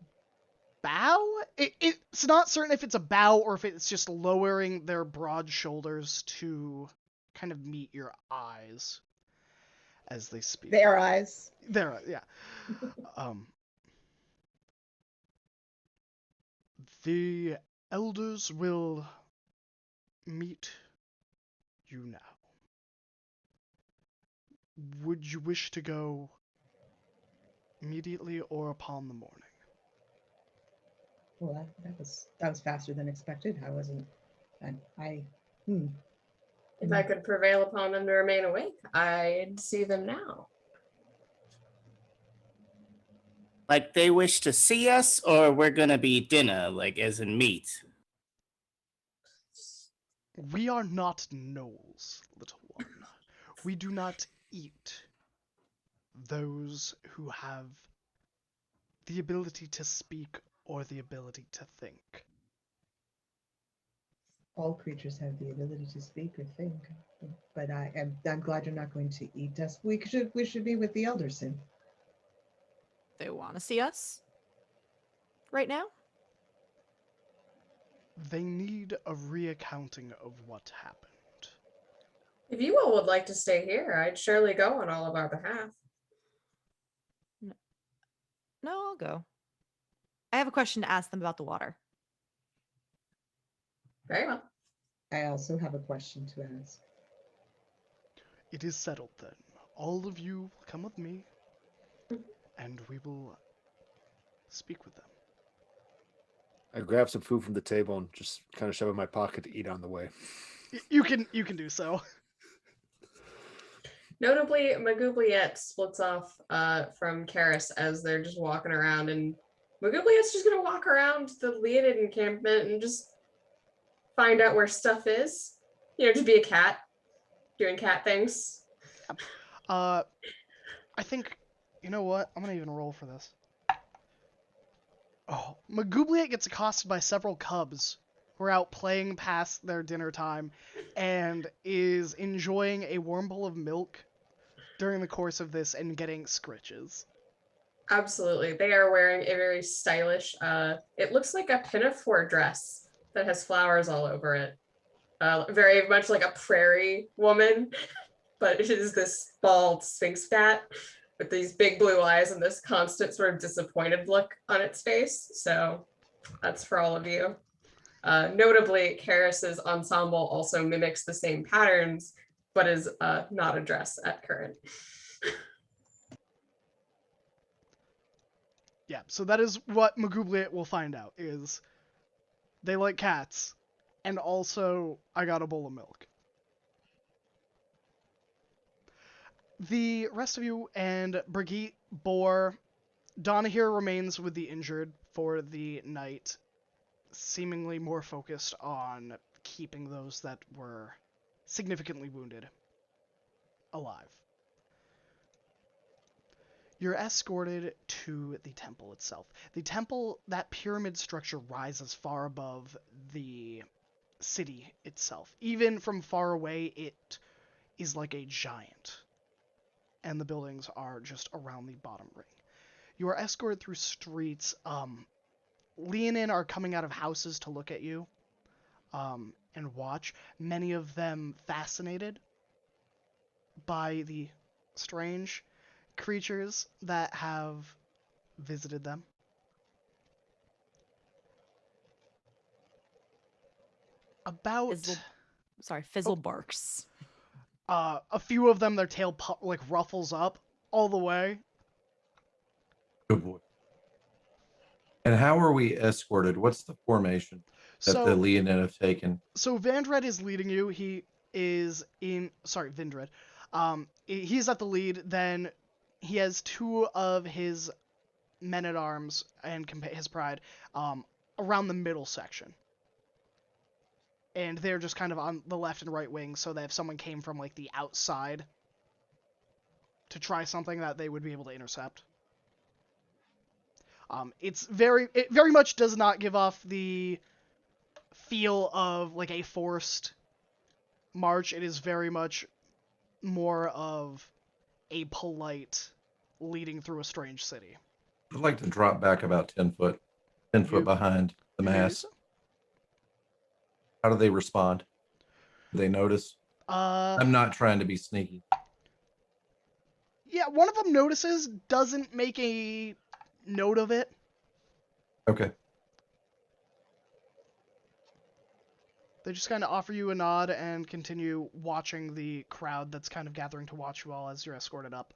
bow. It's not certain if it's a bow or if it's just lowering their broad shoulders to kind of meet your eyes as they speak.
Their eyes.
Yeah. The elders will meet you now. Would you wish to go immediately or upon the morning?
Well, that was faster than expected. I wasn't. I.
If I could prevail upon them to remain awake, I'd see them now.
Like they wish to see us, or we're gonna be dinner, like as in meat.
We are not gnolls, little one. We do not eat those who have the ability to speak or the ability to think.
All creatures have the ability to speak or think, but I'm glad you're not going to eat us. We should be with the elders soon.
They want to see us right now?
They need a reaccounting of what happened.
If you all would like to stay here, I'd surely go on all of our behalf.
No, I'll go. I have a question to ask them about the water.
Very well.
I also have a question to ask.
It is settled then. All of you will come with me, and we will speak with them.
I grab some food from the table and just kind of shove it in my pocket to eat on the way.
You can do so.
Notably, Magoubliette splits off from Karis as they're just walking around, and Magoubliette's just gonna walk around the Leonid encampment and just find out where stuff is. Just be a cat, doing cat things.
I think, you know what? I'm gonna even roll for this. Oh, Magoubliette gets accosted by several cubs who are out playing past their dinner time and is enjoying a warm bowl of milk during the course of this and getting scritches.
Absolutely. They are wearing a very stylish, it looks like a pinafore dress that has flowers all over it. Very much like a prairie woman, but it is this bald sphinx cat with these big blue eyes and this constant sort of disappointed look on its face. So that's for all of you. Notably, Karis's ensemble also mimics the same patterns, but is not a dress at current.
Yeah, so that is what Magoubliette will find out, is they like cats, and also I got a bowl of milk. The rest of you and Brigitte, Boar, Donna here remains with the injured for the night, seemingly more focused on keeping those that were significantly wounded alive. You're escorted to the temple itself. The temple, that pyramid structure, rises far above the city itself. Even from far away, it is like a giant, and the buildings are just around the bottom ring. You are escorted through streets. Leonin are coming out of houses to look at you and watch. Many of them fascinated by the strange creatures that have visited them. About
Fizzle barks.
a few of them, their tail like ruffles up all the way.
Good boy. And how are we escorted? What's the formation that the
So
Leonin have taken?
So Vandred is leading you. He is in. Sorry, Vindred. He's at the lead. Then he has two of his men at arms and his pride around the middle section, and they're just kind of on the left and right wing. So that if someone came from like the outside to try something, that they would be able to intercept. It very much does not give off the feel of like a forced march. It is very much more of a polite leading through a strange city.
I'd like to drop back about 10 foot, 10 foot behind the mass. How do they respond? Do they notice? I'm not trying to be sneaky.
Yeah, one of them notices, doesn't make a note of it.
Okay.
They just kind of offer you a nod and continue watching the crowd that's kind of gathering to watch you all as you're escorted up.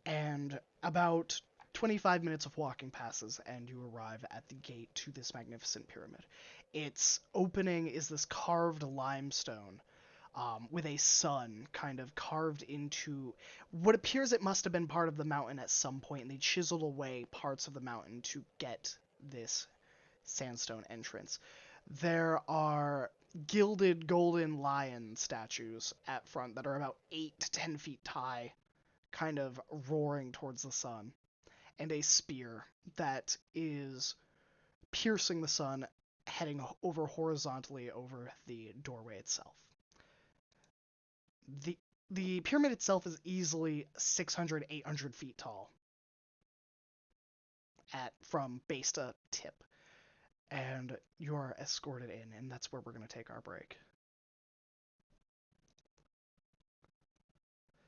And about 25 minutes of walking passes, and you arrive at the gate to this magnificent pyramid. Its opening is this carved limestone with a sun kind of carved into what appears it must have been part of the mountain at some point, and they chiseled away parts of the mountain to get this sandstone entrance. There are gilded golden lion statues at front that are about 8 to 10 feet high, kind of roaring towards the sun, and a spear that is piercing the sun, heading over horizontally over the doorway itself. The pyramid itself is easily 600, 800 feet tall from base to tip. And you're escorted in, and that's where we're going to take our break.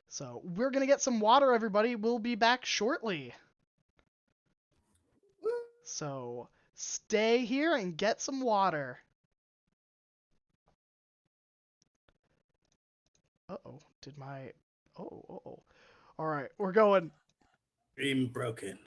So we're going to get some water, everybody. We'll be back shortly. So stay here and get some water. Uh-oh. Oh. All right, we're going.
Dream broken.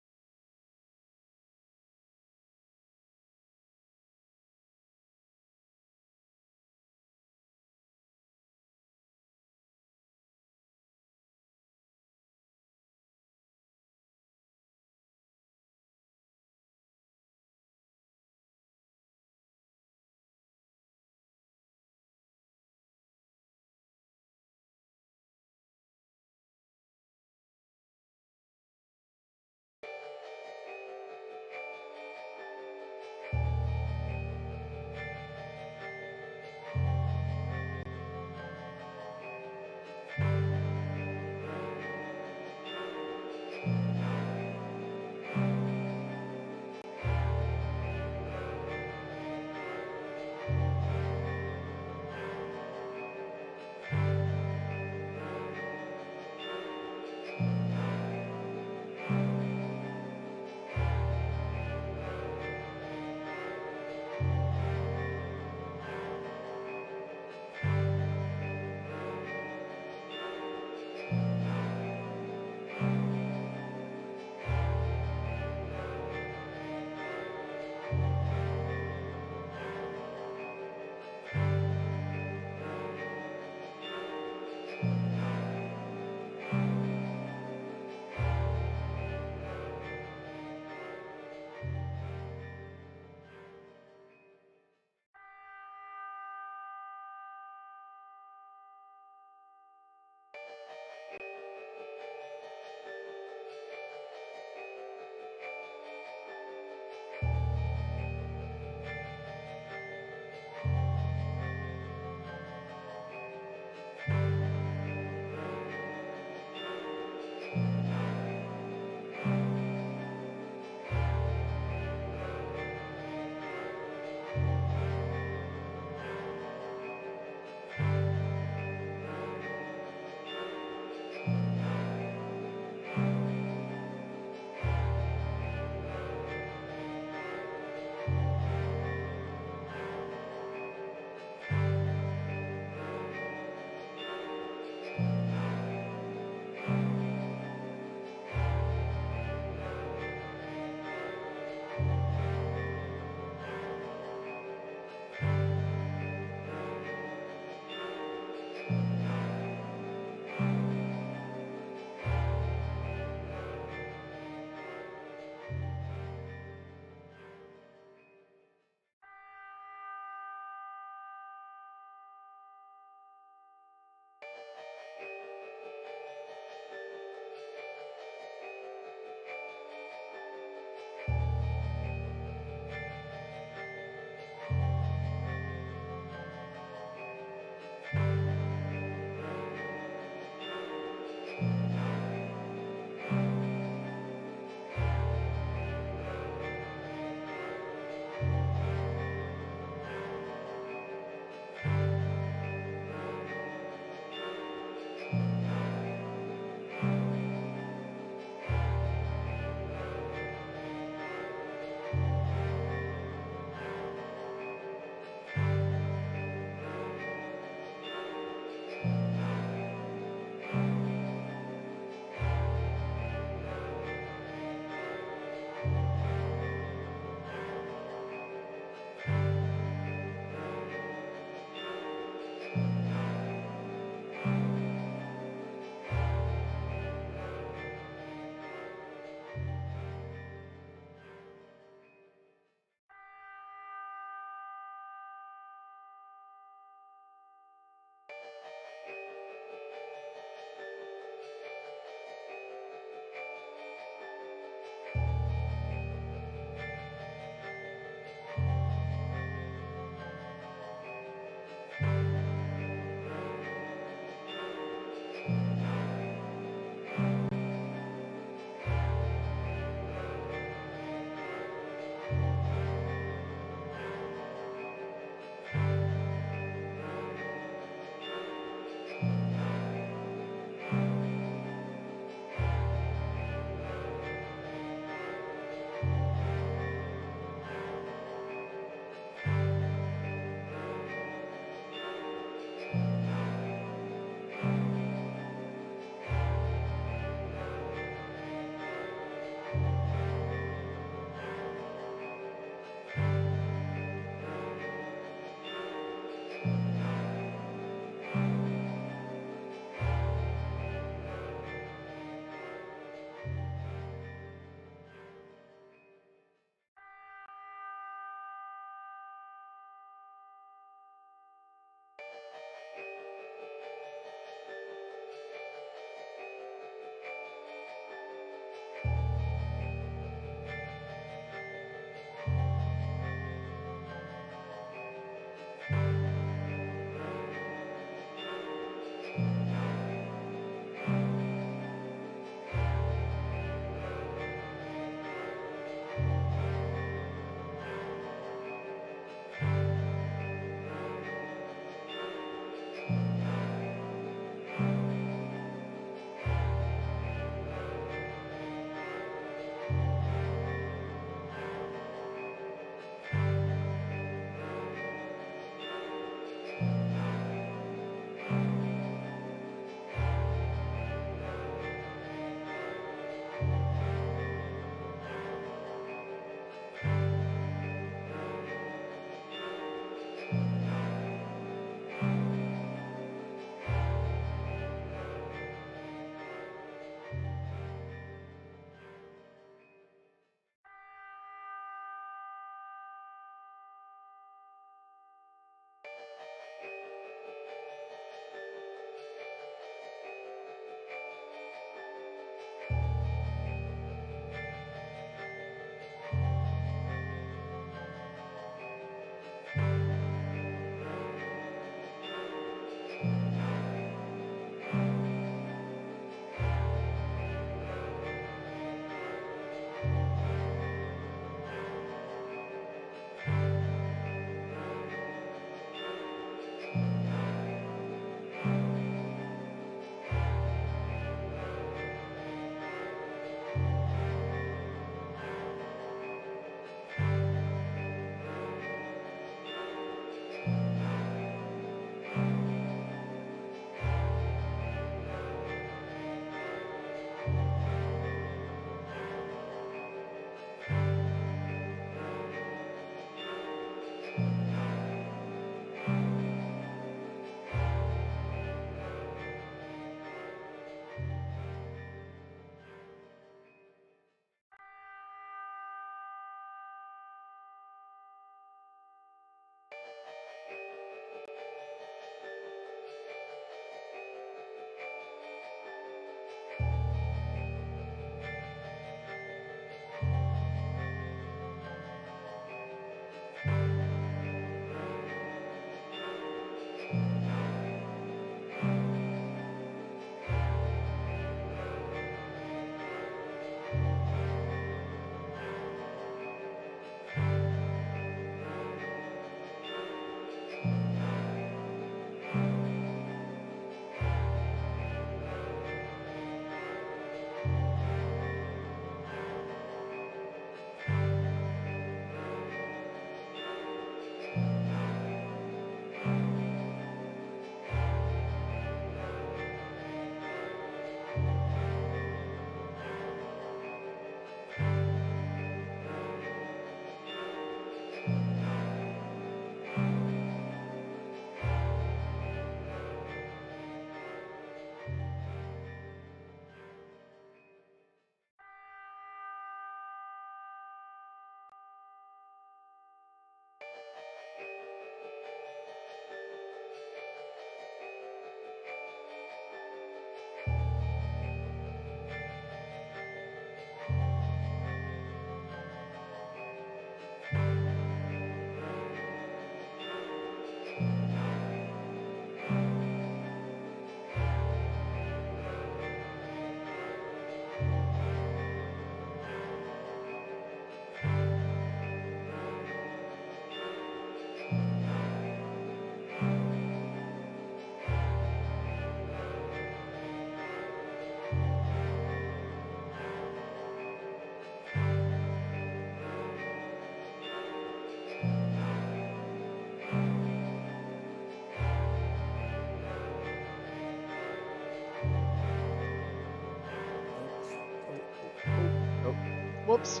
Whoops.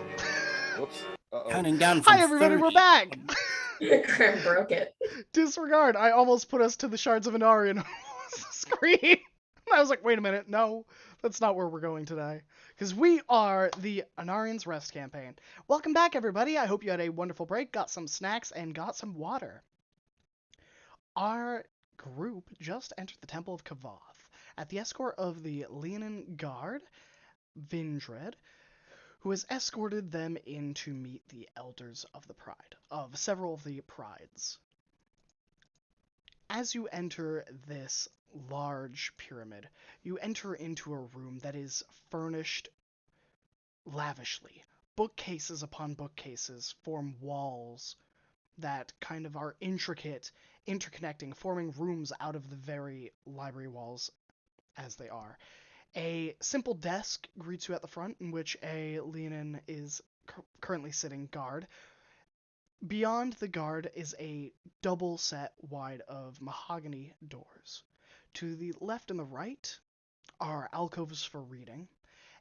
Whoops. Uh-oh.
Counting down from
Hi, everybody,
30.
we're back!
Graham broke it.
Disregard. I almost put us to the shards of Anarion screen. I was like, wait a minute, no, that's not where we're going today. Because we are the Anarion's Rest campaign. Welcome back, everybody. I hope you had a wonderful break, got some snacks, and got some water. Our group just entered the Temple of Kavoth at the escort of the Leonin Guard, Vindred, who has escorted them in to meet the elders of the Pride, of several of the Prides. As you enter this large pyramid, you enter into a room that is furnished lavishly. Bookcases upon bookcases form walls that kind of are intricate, interconnecting, forming rooms out of the very library walls as they are. A simple desk greets you at the front, in which a Leonin is currently sitting guard. Beyond the guard is a double set wide of mahogany doors. To the left and the right are alcoves for reading,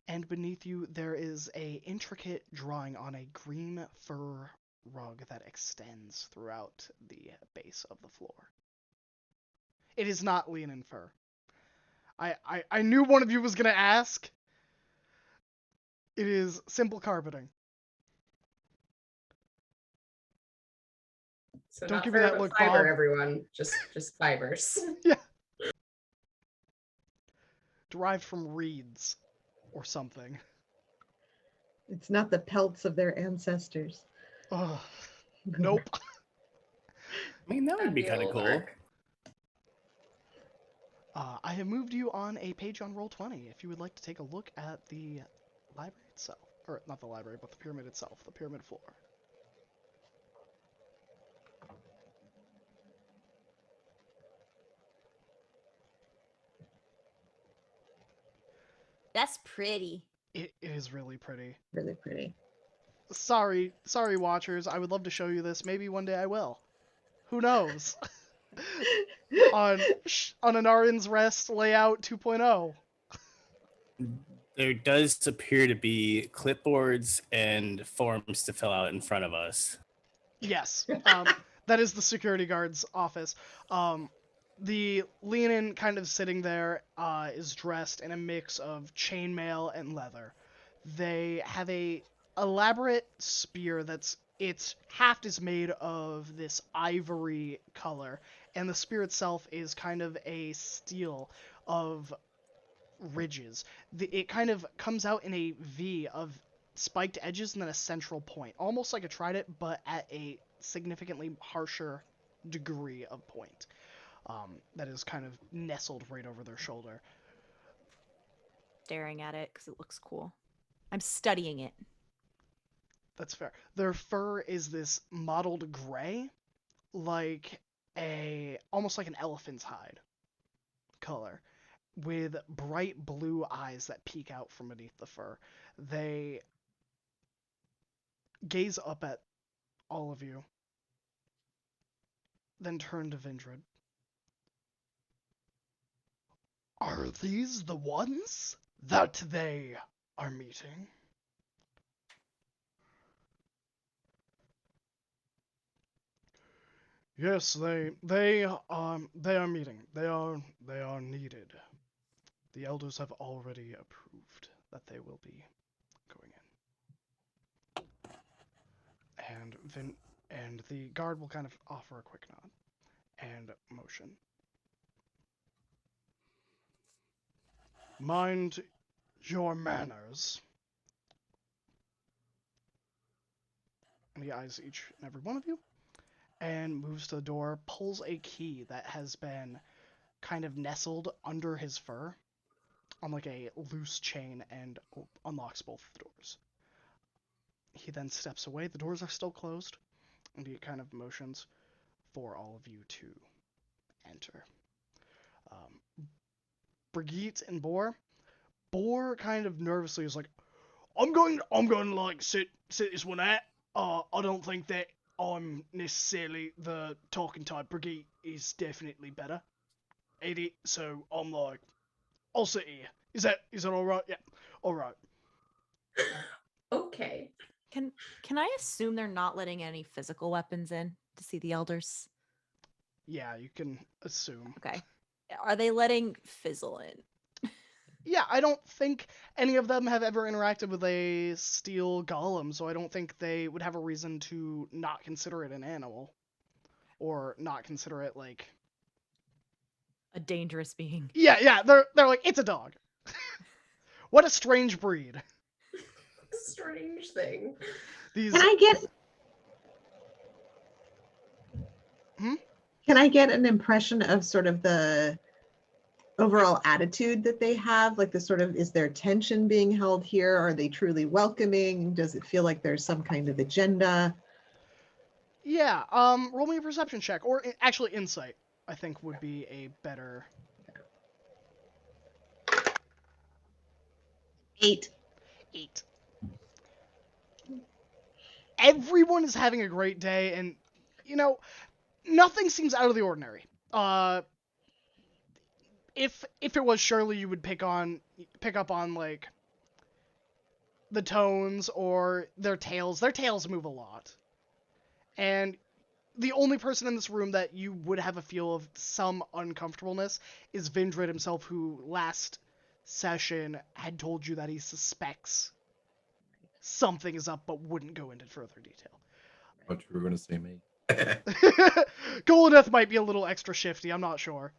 and beneath you there is a intricate drawing on a green fur rug that extends throughout the base of the floor. It is not Leonin fur. I knew one of you was going to ask. It is simple carpeting.
So
Don't
not
give me
fur,
that
but
look,
fiber,
Bob.
everyone. Just fibers.
Yeah. Derived from reeds or something.
It's not the pelts of their ancestors.
Ugh. Nope.
I mean, that would
That'd
be
be a
kind of
little
cool.
dark.
I have moved you on a page on Roll20 if you would like to take a look at the library itself. Or, not the library, but the pyramid itself, the pyramid floor.
That's pretty.
It is really pretty.
Really pretty.
Sorry, watchers. I would love to show you this. Maybe one day I will. Who knows? on Anarion's Rest layout 2.0.
There does appear to be clipboards and forms to fill out in front of us.
Yes, that is the security guard's office. The Leonin kind of sitting there is dressed in a mix of chainmail and leather. They have a elaborate spear that's its haft is made of this ivory color, and the spear itself is kind of a steel of ridges. It kind of comes out in a V of spiked edges and then a central point, almost like a trident, but at a significantly harsher degree of point. That is kind of nestled right over their shoulder.
Staring at it because it looks cool. I'm studying it.
That's fair. Their fur is this mottled gray, like almost like an elephant's hide color, with bright blue eyes that peek out from beneath the fur. They gaze up at all of you, then turn to Vindred. Are these the ones that they are meeting? Yes, they are meeting. They are needed. The elders have already approved that they will be going in. And the guard will kind of offer a quick nod and motion. Mind your manners. And he eyes each and every one of you and moves to the door, pulls a key that has been kind of nestled under his fur on like a loose chain and unlocks both the doors. He then steps away. The doors are still closed, and he kind of motions for all of you to enter. Brigitte and Boar kind of nervously is like, I'm going to like sit this one out. I don't think that I'm necessarily the talking type. Brigitte is definitely better at it, so I'm like, I'll sit here. Is that all right? Yeah, all right.
okay.
Can I assume they're not letting any physical weapons in to see the elders?
Yeah, you can assume.
Okay. Are they letting Fizzle in?
Yeah, I don't think any of them have ever interacted with a steel golem, so I don't think they would have a reason to not consider it an animal. Or not consider it like...
A dangerous being.
Yeah, they're like, it's a dog. What a strange breed.
Strange thing.
These...
Can I get
Hmm?
Can I get an impression of sort of the overall attitude that they have? Like the sort of, is there tension being held here? Are they truly welcoming? Does it feel like there's some kind of agenda?
Yeah, roll me a perception check, or actually insight, I think would be a better...
8.
8. Everyone is having a great day, and, you know, nothing seems out of the ordinary. If it was Shirley, you would pick up on, like, the tones or their tails. Their tails move a lot. And the only person in this room that you would have a feel of some uncomfortableness is Vindred himself, who last session had told you that he suspects something is up but wouldn't go into further detail.
What you were going to say, me?
Goldeneth might be a little extra shifty, I'm not sure.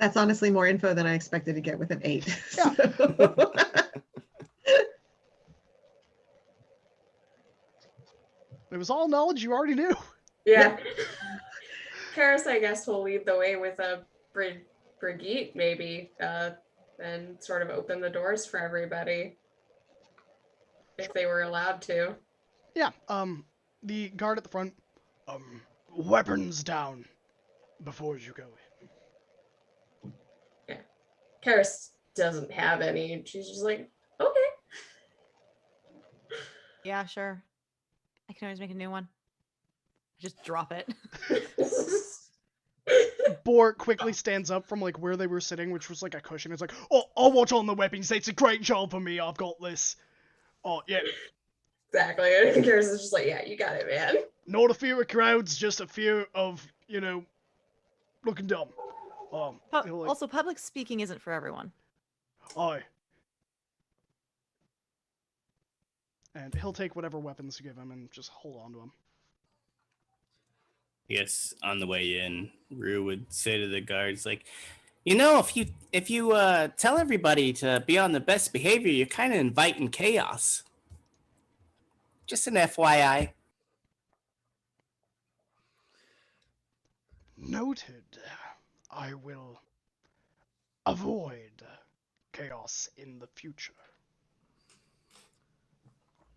That's honestly more info than I expected to get with an 8.
Yeah.
So-
It was all knowledge you already knew.
Yeah. Karis, I guess, will lead the way with a Brigitte, maybe, and sort of open the doors for everybody. If they were allowed to.
Yeah, the guard at the front, weapons down before you go in.
Yeah. Karis doesn't have any, and she's just like, okay.
Yeah, sure. I can always make a new one. Just drop it.
Bort quickly stands up from like where they were sitting, which was like a cushion. It's like, oh, I'll watch on the weapons. It's a great job for me. I've got this. Oh, yeah.
Exactly. And Karis is just like, yeah, you got it, man.
Not a fear of crowds, just a fear of, looking dumb. Like,
Also, public speaking isn't for everyone.
aye. And he'll take whatever weapons you give him and just hold on to them.
I guess on the way in, Rue would say to the guards, like, if you tell everybody to be on the best behavior, you're kind of inviting chaos. Just an FYI.
Noted. I will avoid chaos in the future.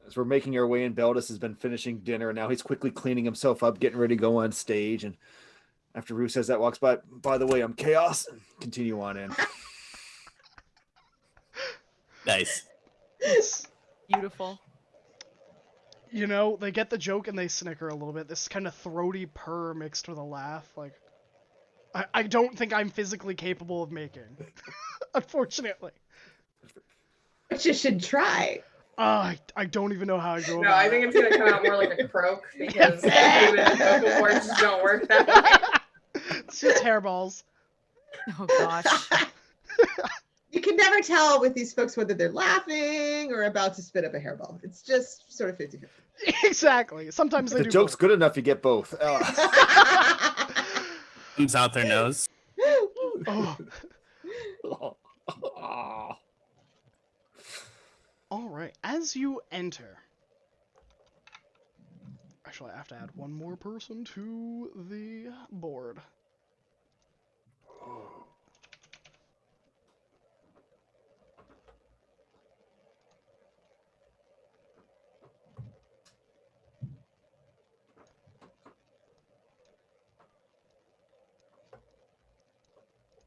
As we're making our way in, Beldis has been finishing dinner, and now he's quickly cleaning himself up, getting ready to go on stage. And after Rue says that, walks by the way, I'm Chaos, and continue on in.
Nice.
Beautiful.
They get the joke and they snicker a little bit. This kind of throaty purr mixed with a laugh. Like, I don't think I'm physically capable of making. Unfortunately.
But you should try.
I don't even know how I go
No,
about
I think
it.
it's going to come out more like a croak because even vocal cords just don't work that way.
It's just hairballs.
Oh gosh.
You can never tell with these folks whether they're laughing or about to spit up a hairball. It's just sort of 50-50.
Exactly. Sometimes they
The
do
joke's
both.
good enough, you get both.
Comes out their nose.
Oh. All right. As you enter, actually, I have to add one more person to the board.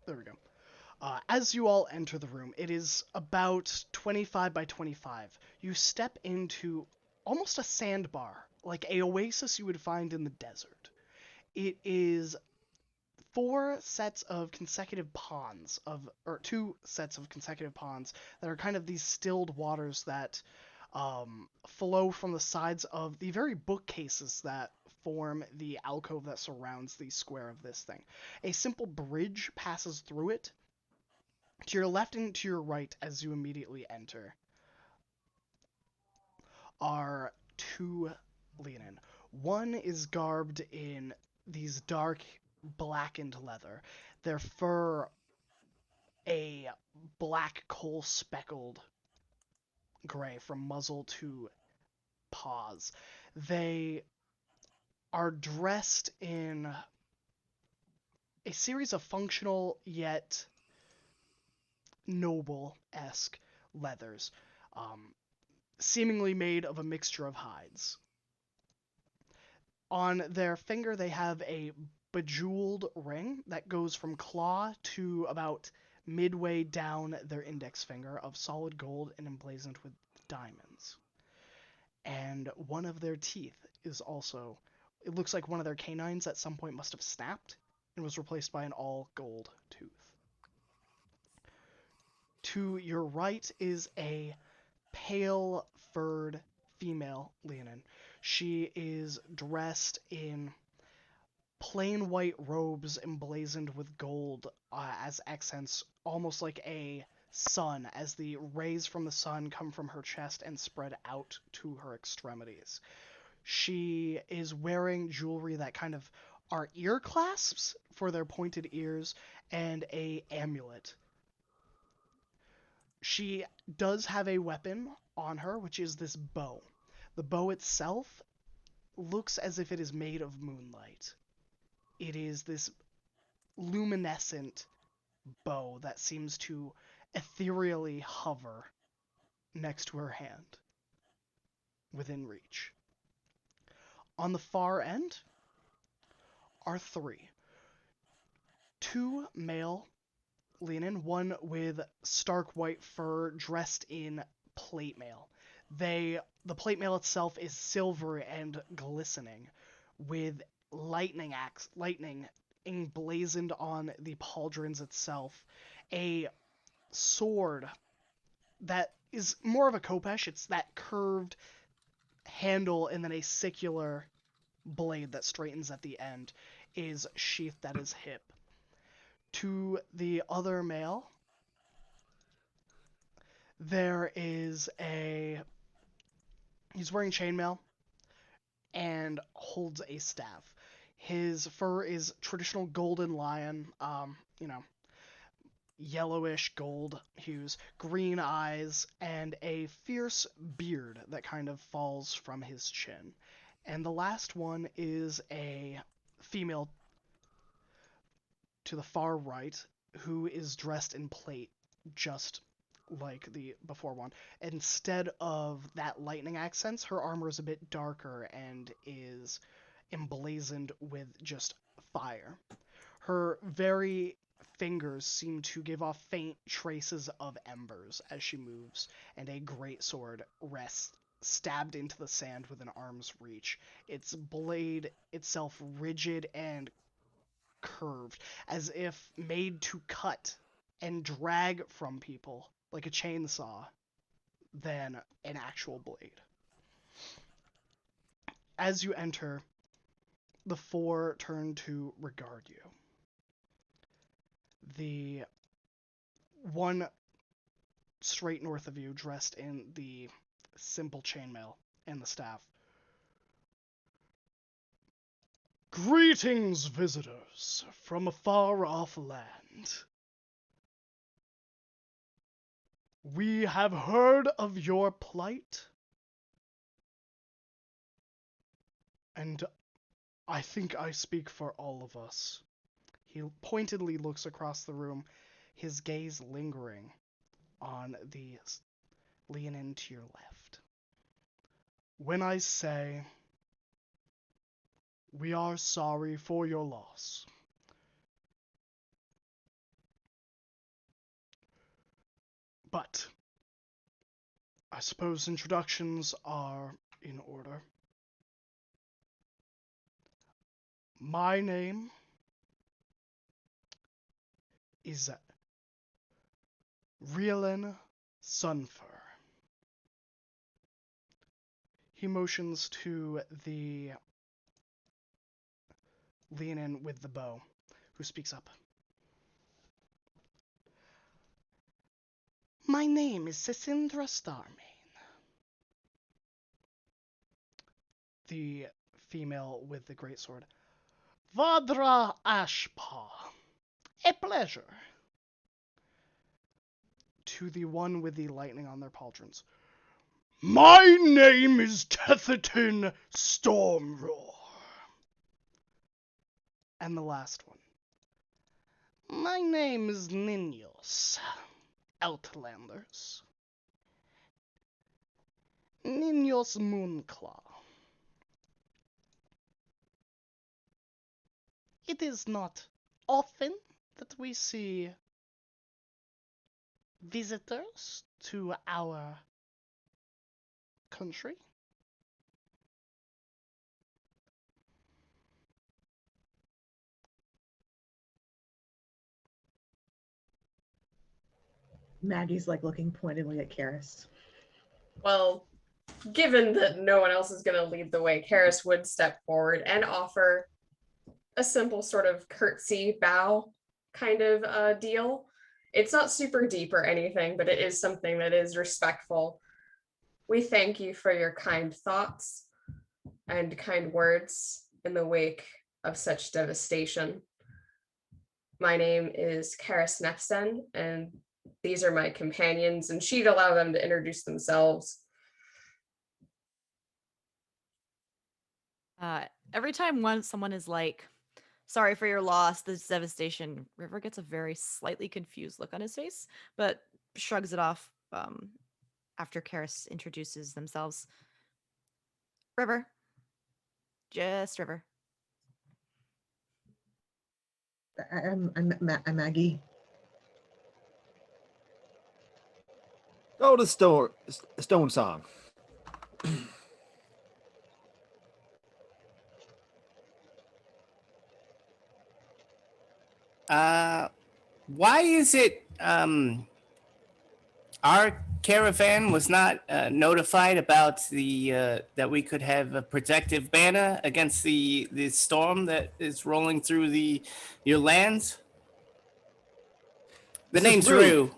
There we go. As you all enter the room, it is about 25 by 25. You step into almost a sandbar, like a oasis you would find in the desert. It is four sets of consecutive ponds or two sets of consecutive ponds that are kind of these stilled waters that flow from the sides of the very bookcases that form the alcove that surrounds the square of this thing. A simple bridge passes through it to your left and to your right as you immediately enter are two Leonin. One is garbed in these dark blackened leather, their fur a black coal speckled gray from muzzle to paws. They are dressed in a series of functional yet noble-esque leathers, seemingly made of a mixture of hides. On their finger, they have a bejeweled ring that goes from claw to about midway down their index finger of solid gold and emblazoned with diamonds. And one of their teeth is also, it looks like one of their canines at some point must have snapped and was replaced by an all gold tooth. To your right is a pale furred female Leonin. She is dressed in plain white robes emblazoned with gold as accents, almost like a sun, as the rays from the sun come from her chest and spread out to her extremities. She is wearing jewelry that kind of are ear clasps for their pointed ears and a amulet. She does have a weapon on her, which is this bow. The bow itself looks as if it is made of moonlight. It is this luminescent bow that seems to ethereally hover next to her hand, within reach. On the far end are three. Two male Leonin, one with stark white fur dressed in plate mail. The plate mail itself is silver and glistening, with lightning emblazoned on the pauldrons itself. A sword that is more of a khopesh. It's that curved handle and then a circular blade that straightens at the end is sheathed at his hip. To the other male, there is he's wearing chainmail and holds a staff. His fur is traditional golden lion, yellowish gold hues, green eyes, and a fierce beard that kind of falls from his chin. And the last one is a female to the far right who is dressed in plate, just like the before one. Instead of that lightning accents, her armor is a bit darker and is emblazoned with just fire. Her very fingers seem to give off faint traces of embers as she moves, and a great sword rests stabbed into the sand within arm's reach, its blade itself rigid and curved, as if made to cut and drag from people like a chainsaw than an actual blade. As you enter, the four turn to regard you. The one straight north of you, dressed in the simple chainmail and the staff. Greetings, visitors from a far-off land. We have heard of your plight, and I think I speak for all of us. He pointedly looks across the room, his gaze lingering on the Leonin to your left. When I say, we are sorry for your loss. But I suppose introductions are in order. My name is Rielin Sunfur. He motions to the lean in with the bow, who speaks up. My name is Cecindra Starmane. The female with the greatsword. Vadra Ashpaw. A pleasure. To the one with the lightning on their pauldrons. My name is Tetherton Stormroar. And the last one. My name is Ninos. Outlanders. Ninos Moonclaw. It is not often that we see visitors to our country.
Maggie's like looking pointedly at Karis.
Well, given that no one else is going to lead the way, Karis would step forward and offer a simple sort of curtsy bow kind of deal. It's not super deep or anything, but it is something that is respectful. We thank you for your kind thoughts and kind words in the wake of such devastation. My name is Karis Nefsen, and these are my companions, and she'd allow them to introduce themselves.
Every time someone is like, sorry for your loss, this devastation, River gets a very slightly confused look on his face, but shrugs it off after Karis introduces themselves. River. Just River.
I'm Maggie.
Oh, the stone song.
Why is it our caravan was not notified about the that we could have a protective banner against the storm that is rolling through your lands? The
This is
name's
Rue,
Rue.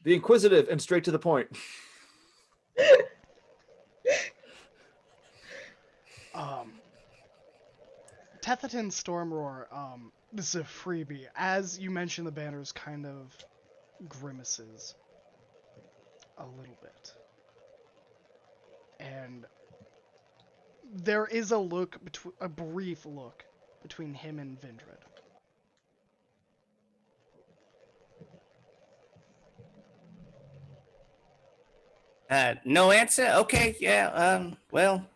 the inquisitive and straight to the point.
Tetherton Stormroar, this is a freebie. As you mentioned, the banner's kind of grimaces a little bit. And there is a look, a brief look, between him and Vindred.
No answer? Okay, yeah, well.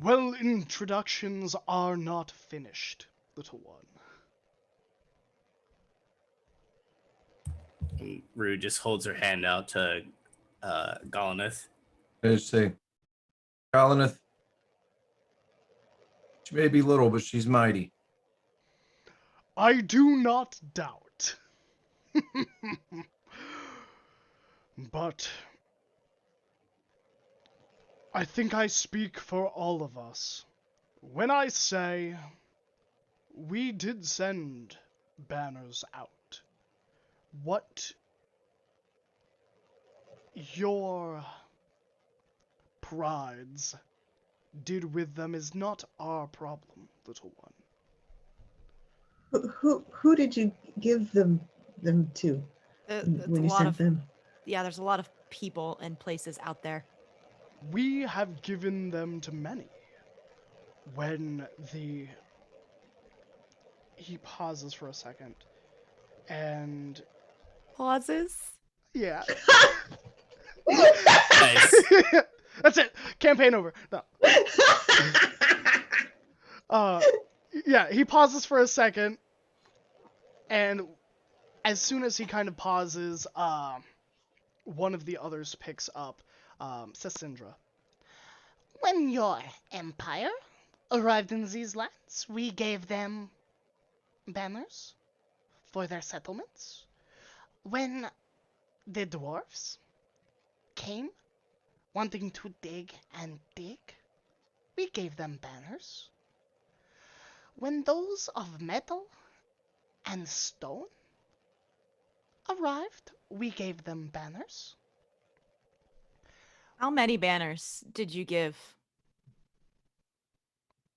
Well, introductions are not finished, little one.
And Rue just holds her hand out to Golineth.
I just say, Collineth, she may be little, but she's mighty.
I do not doubt. But I think I speak for all of us when I say we did send banners out. What your prides did with them is not our problem, little one.
Who did you give them to when you sent them?
Yeah, there's a lot of people and places out there.
We have given them to many. When he pauses for a second, and
Pauses.
yeah.
Nice.
That's it. Campaign over. No. Yeah, he pauses for a second, and as soon as he kind of pauses, one of the others picks up Cecindra. When your empire arrived in these lands, we gave them banners for their settlements. When the dwarves came wanting to dig and dig, we gave them banners. When those of metal and stone arrived, we gave them banners.
How many banners did you give?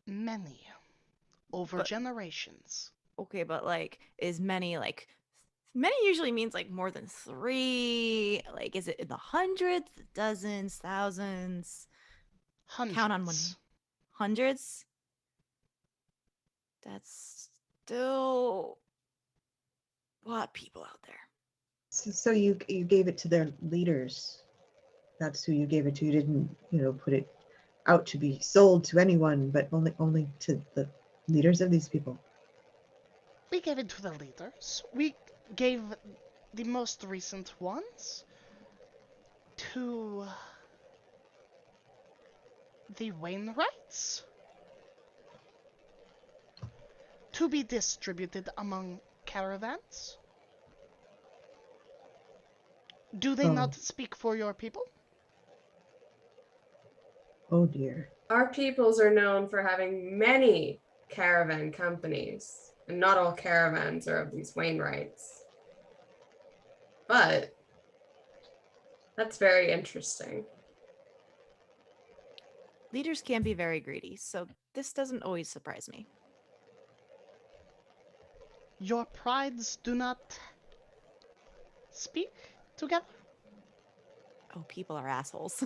Many, over
But-
generations.
Okay, but like, is many like many usually means like more than 3? Like, is it in the hundreds, dozens, thousands?
Hundreds.
Count on one hand. Hundreds? That's still a lot of people out there.
So you gave it to their leaders. That's who you gave it to. You didn't, put it out to be sold to anyone, but only to the leaders of these people.
We gave it to the leaders. We gave the most recent ones to the Wainwrights to be distributed among caravans. Do they
Oh.
not speak for your people?
Oh dear.
Our peoples are known for having many caravan companies, and not all caravans are of these Wainwrights. But that's very interesting.
Leaders can be very greedy, so this doesn't always surprise me.
Your prides do not speak together?
Oh, people are assholes.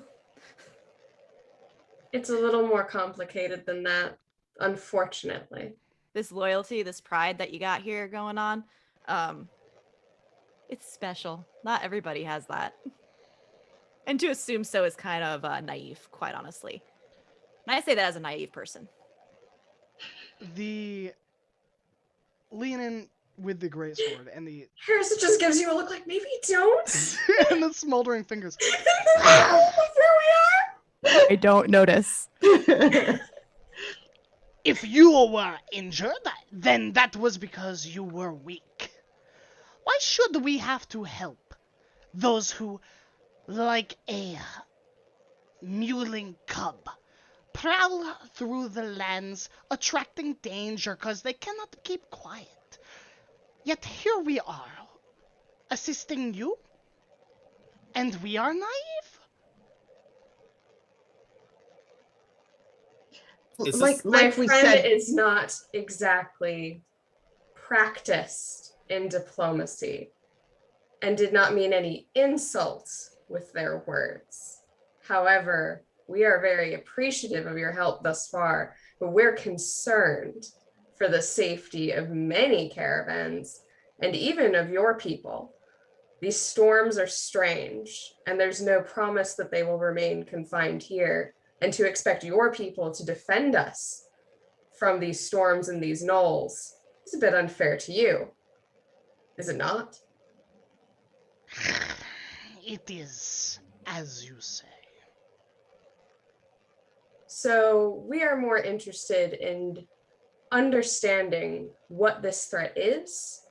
It's a little more complicated than that, unfortunately.
This loyalty, this pride that you got here going on, it's special. Not everybody has that. And to assume so is kind of naive, quite honestly. And I say that as a naive person.
The lean in with the great sword and the
Harrison just gives you a look like, maybe don't.
and the smoldering fingers.
There we are.
I don't notice.
If you were injured, then that was because you were weak. Why should we have to help those who, like a mewling cub, prowl through the lands, attracting danger because they cannot keep quiet? Yet here we are, assisting you, and we are naive?
Is
like
this-
My
we
friend
said,
is not exactly practiced in diplomacy and did not mean any insults with their words. However, we are very appreciative of your help thus far, but we're concerned for the safety of many caravans and even of your people. These storms are strange, and there's no promise that they will remain confined here. And to expect your people to defend us from these storms and these knolls is a bit unfair to you. Is it not?
It is as you say.
So we are more interested in understanding what this threat is,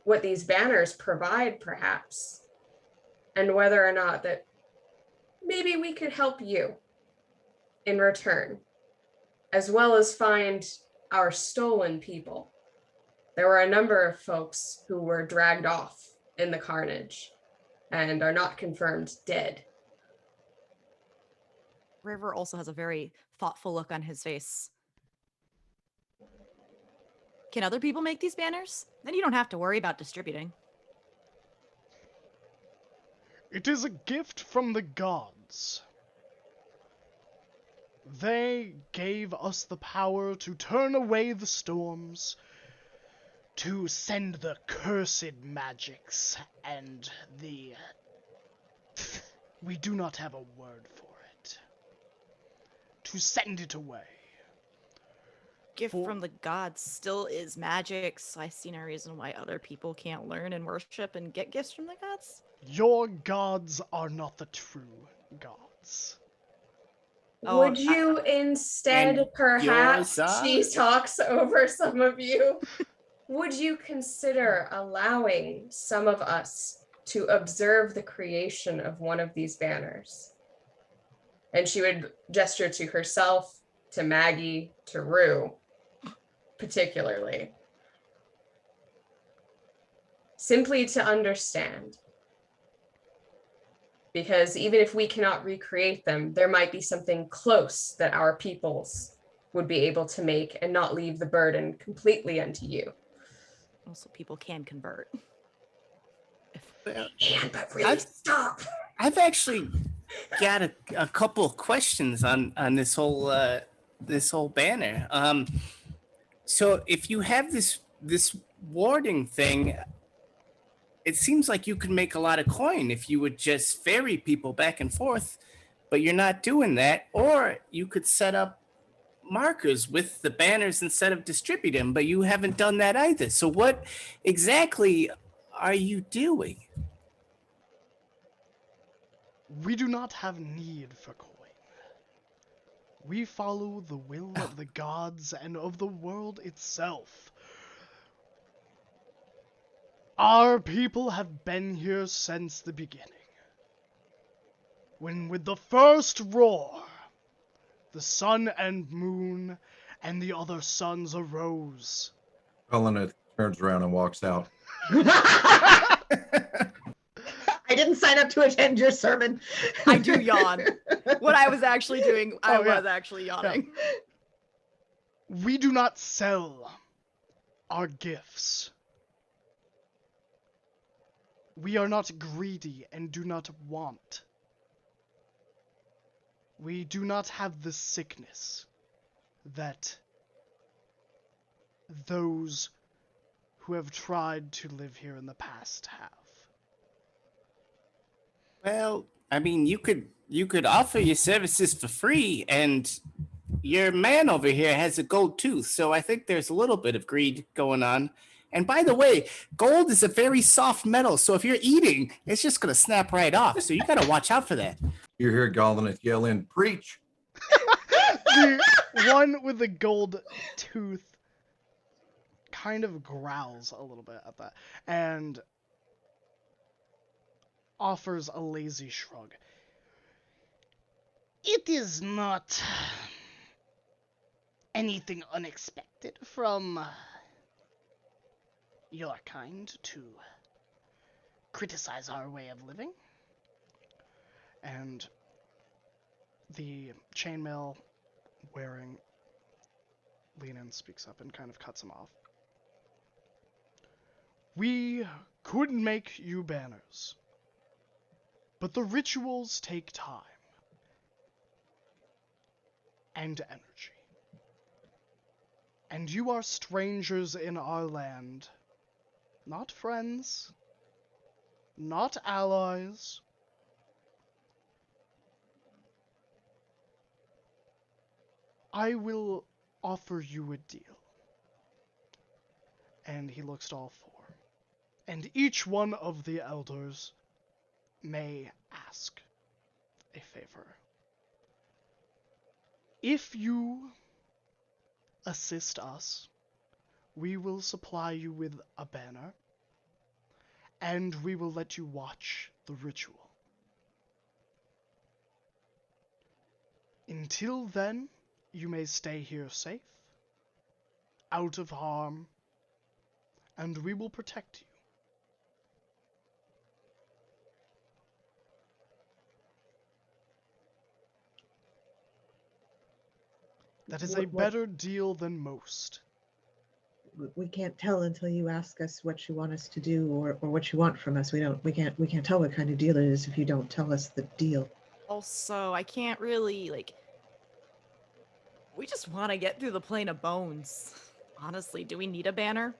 what these banners provide perhaps, and whether or not that maybe we could help you in return, as well as find our stolen people. There were a number of folks who were dragged off in the carnage and are not confirmed dead.
River also has a very thoughtful look on his face. Can other people make these banners? Then you don't have to worry about distributing.
It is a gift from the gods. They gave us the power to turn away the storms, to send the cursed magics, and the... We do not have a word for it. To send it away.
Gift
For-
from the gods still is magic, so I see no reason why other people can't learn and worship and get gifts from the gods.
Your gods are not the true gods.
Oh,
Would you instead
And
perhaps
yours are?
she talks over some of you? would you consider allowing some of us to observe the creation of one of these banners? And she would gesture to herself, to Maggie, to Rue, particularly. Simply to understand. Because even if we cannot recreate them, there might be something close that our peoples would be able to make and not leave the burden completely unto you.
Also, people can convert.
Well,
But really,
I've-
stop.
I've actually got a couple of questions on this whole banner. So if you have this warding thing, it seems like you could make a lot of coin if you would just ferry people back and forth, but you're not doing that. Or you could set up markers with the banners instead of distribute them, but you haven't done that either. So what exactly are you doing?
We do not have need for coin. We follow the will of the gods and of the world itself. Our people have been here since the beginning. When with the first roar, the sun and moon and the other suns arose.
Helena turns around and walks out.
I didn't sign up to attend your sermon.
I do yawn. What I was actually doing, I
Oh, yeah.
was actually yawning.
We do not sell our gifts. We are not greedy and do not want. We do not have the sickness that those who have tried to live here in the past have.
Well, I mean, you could offer your services for free, and your man over here has a gold tooth, so I think there's a little bit of greed going on. And by the way, gold is a very soft metal, so if you're eating, it's just gonna snap right off. So you gotta watch out for that.
You hear Galvaneth yell in, "Preach!"
The one with the gold tooth kind of growls a little bit at that and offers a lazy shrug. It is not anything unexpected from your kind to criticize our way of living. And the chainmail wearing Lenin speaks up and kind of cuts him off. We could make you banners, but the rituals take time and energy. And you are strangers in our land, not friends, not allies. I will offer you a deal. And he looks to all four. And each one of the elders may ask a favor. If you assist us, we will supply you with a banner, and we will let you watch the ritual. Until then, you may stay here safe, out of harm, and we will protect you. That is a
What-
better deal than most.
We can't tell until you ask us what you want us to do or what you want from us. We can't tell what kind of deal it is if you don't tell us the deal.
Also, I can't really, we just want to get through the plane of bones. Honestly, do we need a banner?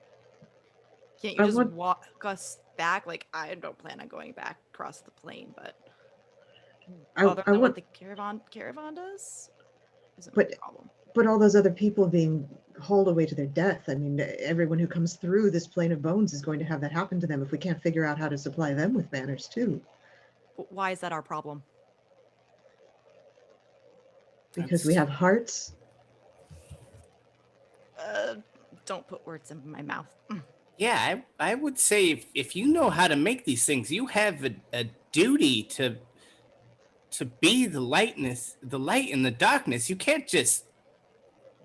Can't you
I
just
want-
walk us back? I don't plan on going back across the plane, but other than what the caravan does, isn't
But-
a problem.
But all those other people being hauled away to their death, I mean, everyone who comes through this plane of bones is going to have that happen to them if we can't figure out how to supply them with banners too.
Why is that our problem?
Because we have hearts.
Don't put words in my mouth.
Yeah, I would say if you know how to make these things, you have a duty to be the light in the darkness. You can't just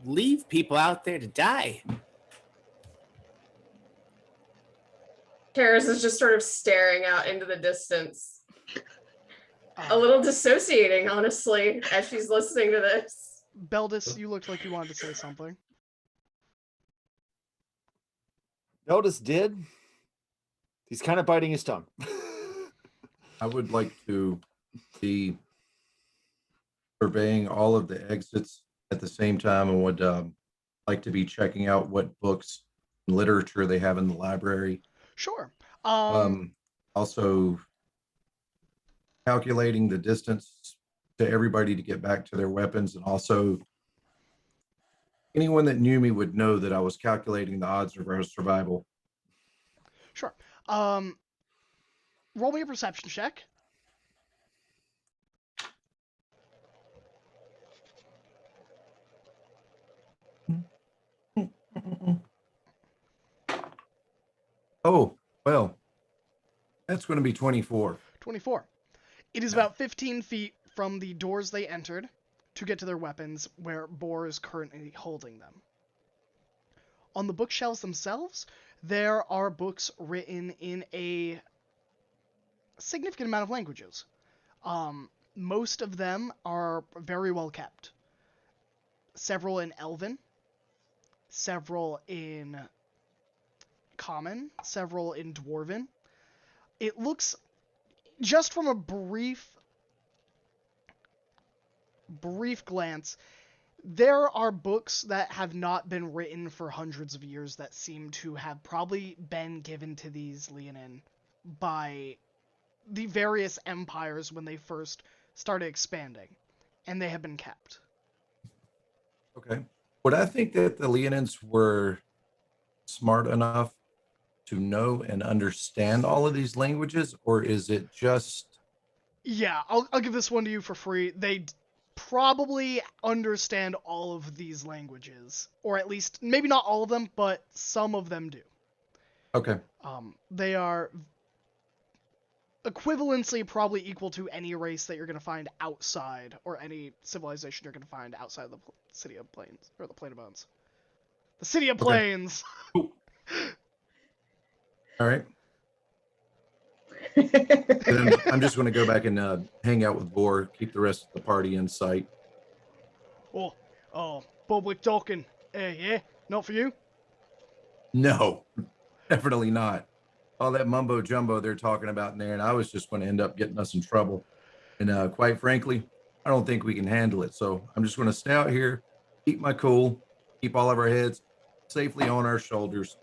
leave people out there to die.
Karis is just sort of staring out into the distance, a
Uh,
little dissociating, honestly, as she's listening to this.
Beldis, you looked like you wanted to say something.
Notice did. He's kind of biting his tongue.
I would like to be surveying all of the exits at the same time and would like to be checking out what books and literature they have in the library.
Sure.
Also calculating the distance to everybody to get back to their weapons, and also anyone that knew me would know that I was calculating the odds of our survival.
Sure. Roll me a perception check.
Oh, well, that's going to be 24.
24. It is about 15 feet from the doors they entered to get to their weapons, where Boar is currently holding them. On the bookshelves themselves, there are books written in a significant amount of languages. Most of them are very well kept. Several in Elven, several in Common, several in Dwarven. It looks, just from a brief glance, there are books that have not been written for hundreds of years that seem to have probably been given to these Leonin by the various empires when they first started expanding, and they have been kept.
Okay. Would I think that the Leonids were smart enough to know and understand all of these languages, or is it just...
Yeah, I'll give this one to you for free. They probably understand all of these languages, or at least maybe not all of them, but some of them do.
Okay.
They are equivalently probably equal to any race that you're going to find outside, or any civilization you're going to find outside of the City of Plains, or the Plain of Bones. The City of
Okay.
Plains!
Cool. All right. Then I'm just going to go back and hang out with Vor, keep the rest of the party in sight.
Public talking. Yeah? Not for you?
No, definitely not. All that mumbo jumbo they're talking about in there, and I was just going to end up getting us in trouble. And quite frankly, I don't think we can handle it. So I'm just going to stay out here, keep my cool, keep all of our heads safely on our shoulders.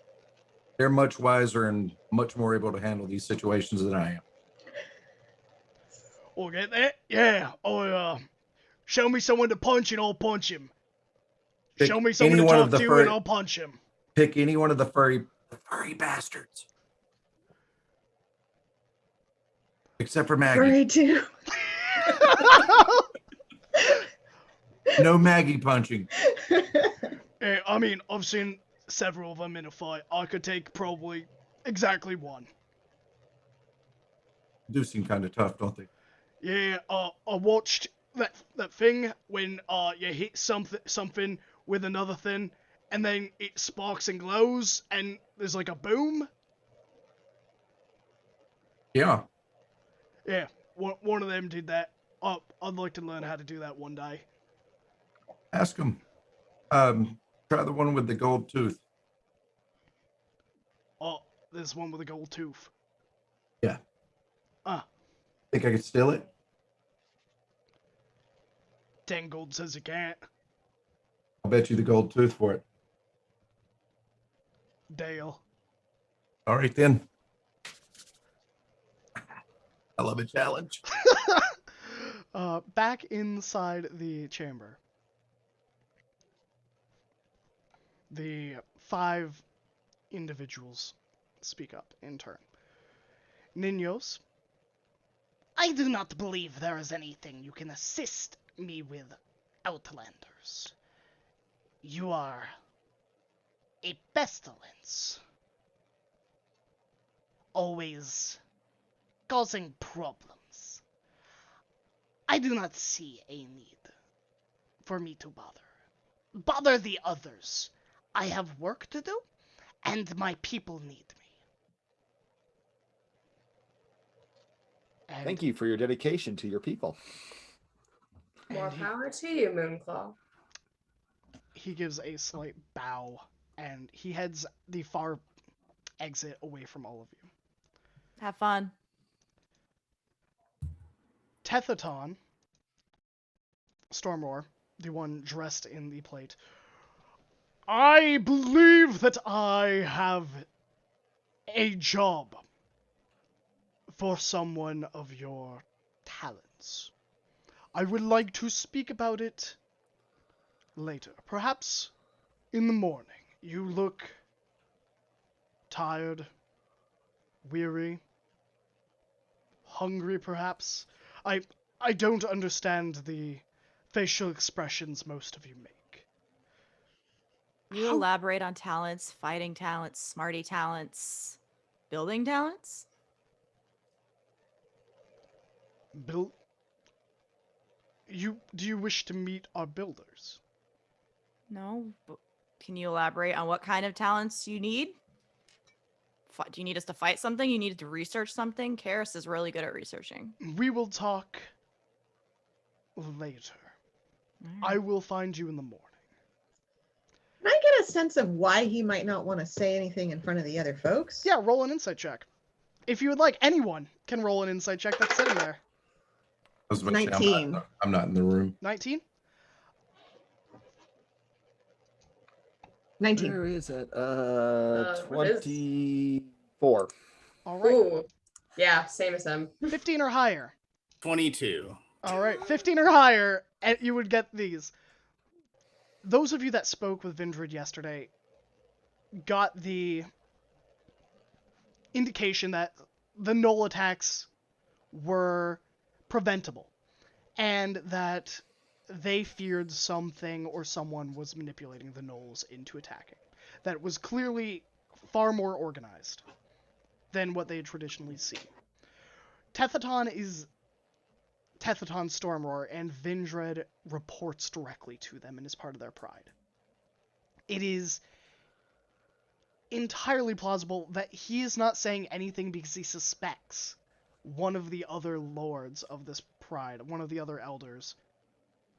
They're much wiser and much more able to handle these situations than I am.
Oh, get that? Yeah. Show me someone to punch and I'll punch him.
Pick
Show me someone
any
to
one
talk
of the
to
furry,
and I'll punch him.
pick any one of the furry bastards, except for Maggie.
Furry too.
No Maggie punching.
I mean, I've seen several of them in a fight. I could take probably exactly one.
Do seem kind of tough, don't they?
Yeah, I watched that thing when you hit something with another thing, and then it sparks and glows, and there's like a boom.
Yeah.
Yeah, one of them did that. I'd like to learn how to do that one day.
Ask them. Try the one with the gold tooth.
Oh, there's one with a gold tooth.
Yeah.
Ah,
Think I could steal it?
10 gold says you can't.
I'll bet you the gold tooth for it.
Dale.
All right, then. I love a challenge.
Back inside the chamber, the 5 individuals speak up in turn. Ninos. I do not believe there is anything you can assist me with, Outlanders. You are a pestilence. Always causing problems. I do not see a need for me to bother. Bother the others. I have work to do, and my people need me. And
Thank you for your dedication to your people.
More
he,
power to you, Moonclaw.
he gives a slight bow, and he heads the far exit away from all of you.
Have fun.
Tethaton, Stormroar, the one dressed in the plate. I believe that I have a job for someone of your talents. I would like to speak about it later. Perhaps in the morning. You look tired, weary, hungry perhaps. I don't understand the facial expressions most of you make.
You
How-
elaborate on talents, fighting talents, smarty talents, building talents?
Build. Do you wish to meet our builders?
No. But can you elaborate on what kind of talents you need? Do you need us to fight something? You need to research something? Karis is really good at researching.
We will talk later. I will find you in the morning.
Can I get a sense of why he might not want to say anything in front of the other folks?
Yeah, roll an insight check. If you would like, anyone can roll an insight check that's sitting there.
I was about to say,
19.
I'm not in the room.
19?
19.
Where is it?
What is-
24.
All right.
Ooh. Yeah, same as him.
15 or higher.
22.
All right, 15 or higher, and you would get these. Those of you that spoke with Vindred yesterday got the indication that the Knoll attacks were preventable, and that they feared something or someone was manipulating the Knolls into attacking. That was clearly far more organized than what they had traditionally seen. Tethaton is Tethaton Stormroar, and Vindred reports directly to them and is part of their pride. It is entirely plausible that he is not saying anything because he suspects one of the other lords of this pride, one of the other elders,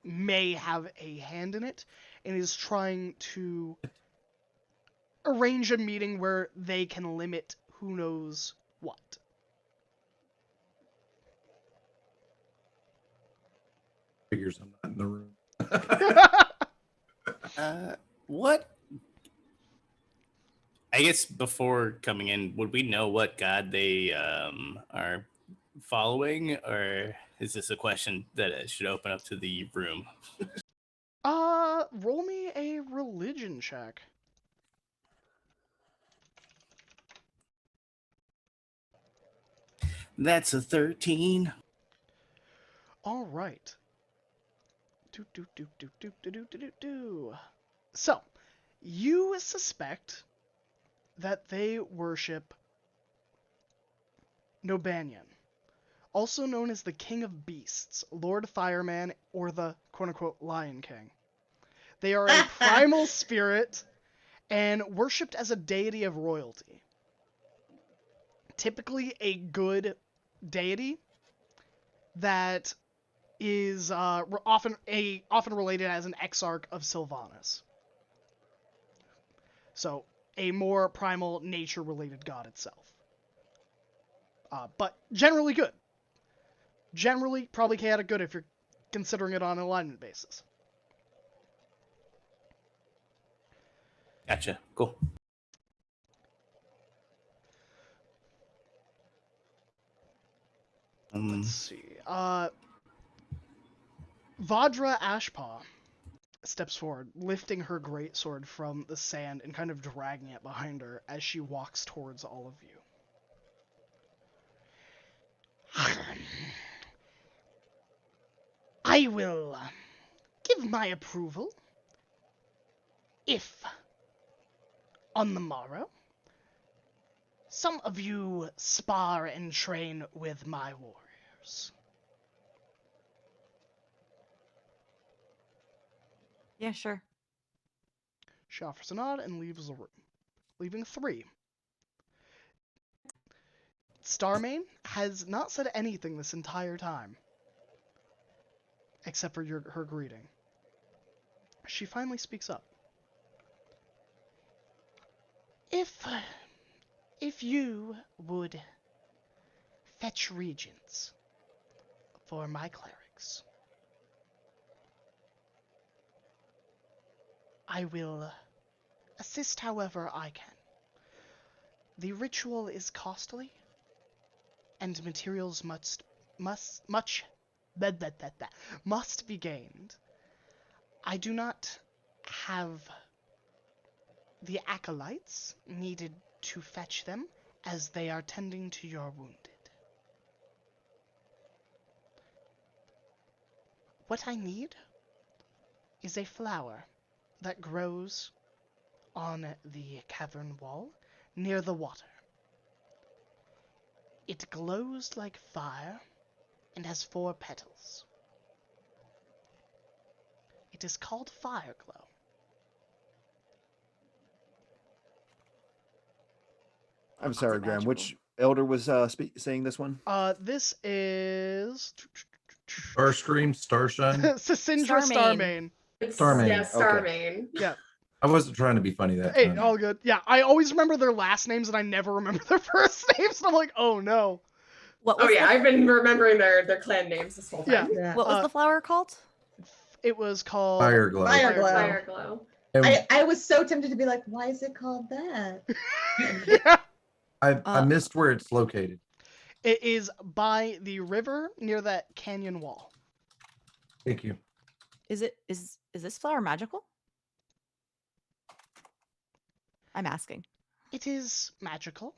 may have a hand in it, and is trying to arrange a meeting where they can limit who knows what.
Figures I'm not in the room.
What? I guess before coming in, would we know what god they are following, or is this a question that I should open up to the room?
Roll me a religion check.
That's a 13.
All right. So, you suspect that they worship Nobanian, also known as the King of Beasts, Lord Fireman, or the quote-unquote Lion King. They are a primal spirit and worshipped as a deity of royalty. Typically a good deity that is often related as an exarch of Sylvanas. So, a more primal nature-related god itself. But generally good. Generally, probably chaotic good if you're considering it on an alignment basis.
Gotcha. Cool.
Let's see. Vadra Ashpaw steps forward, lifting her greatsword from the sand and kind of dragging it behind her as she walks towards all of you. I will give my approval if On the morrow, some of you spar and train with my warriors.
Yeah, sure.
She offers a nod and leaves the room, leaving 3. Starmane has not said anything this entire time, except for her greeting. She finally speaks up. If you would fetch regents for my clerics, I will assist however I can. The ritual is costly, and materials must be gained. I do not have the acolytes needed to fetch them, as they are tending to your wounded. What I need is a flower that grows on the cavern wall near the water. It glows like fire and has 4 petals. It is called Fireglow.
I'm
Is
sorry,
it
Graham.
magical?
Which elder was saying this one?
This is
Starscream, Starshine.
Sissindra
Starmane.
Starmane.
It's
Starmane.
Starmane.
Yeah.
I wasn't trying to be funny that
Hey,
time.
all good. Yeah, I always remember their last names and I never remember their first names. And I'm like, oh no.
What
Oh
was
yeah, I've been remembering their clan names this whole
Yeah.
time.
Yeah.
what was the flower called?
It was called
Fire glow.
Fire glow.
Fire glow.
And
I was so tempted to be like, why is it called that?
Yeah.
I missed where it's located.
It is by the river near that canyon wall.
Thank you.
Is this flower magical? I'm asking.
It is magical.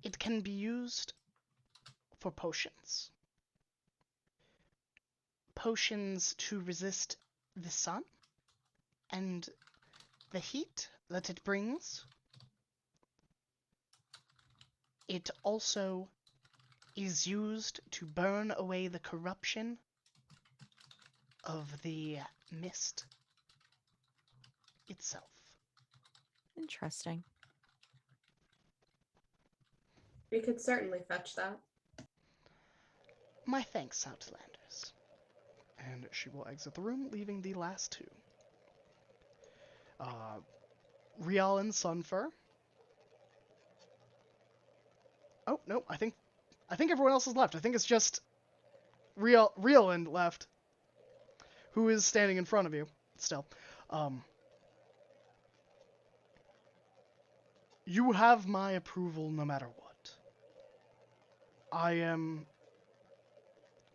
It can be used for potions. Potions to resist the sun and the heat that it brings. It also is used to burn away the corruption of the mist itself.
Interesting.
We could certainly fetch that.
My thanks, Outlanders. And she will exit the room, leaving the last 2. Rial and Sunfur. Oh, no, I think everyone else is left. I think it's just Rialand left, who is standing in front of you still. You have my approval no matter what. I am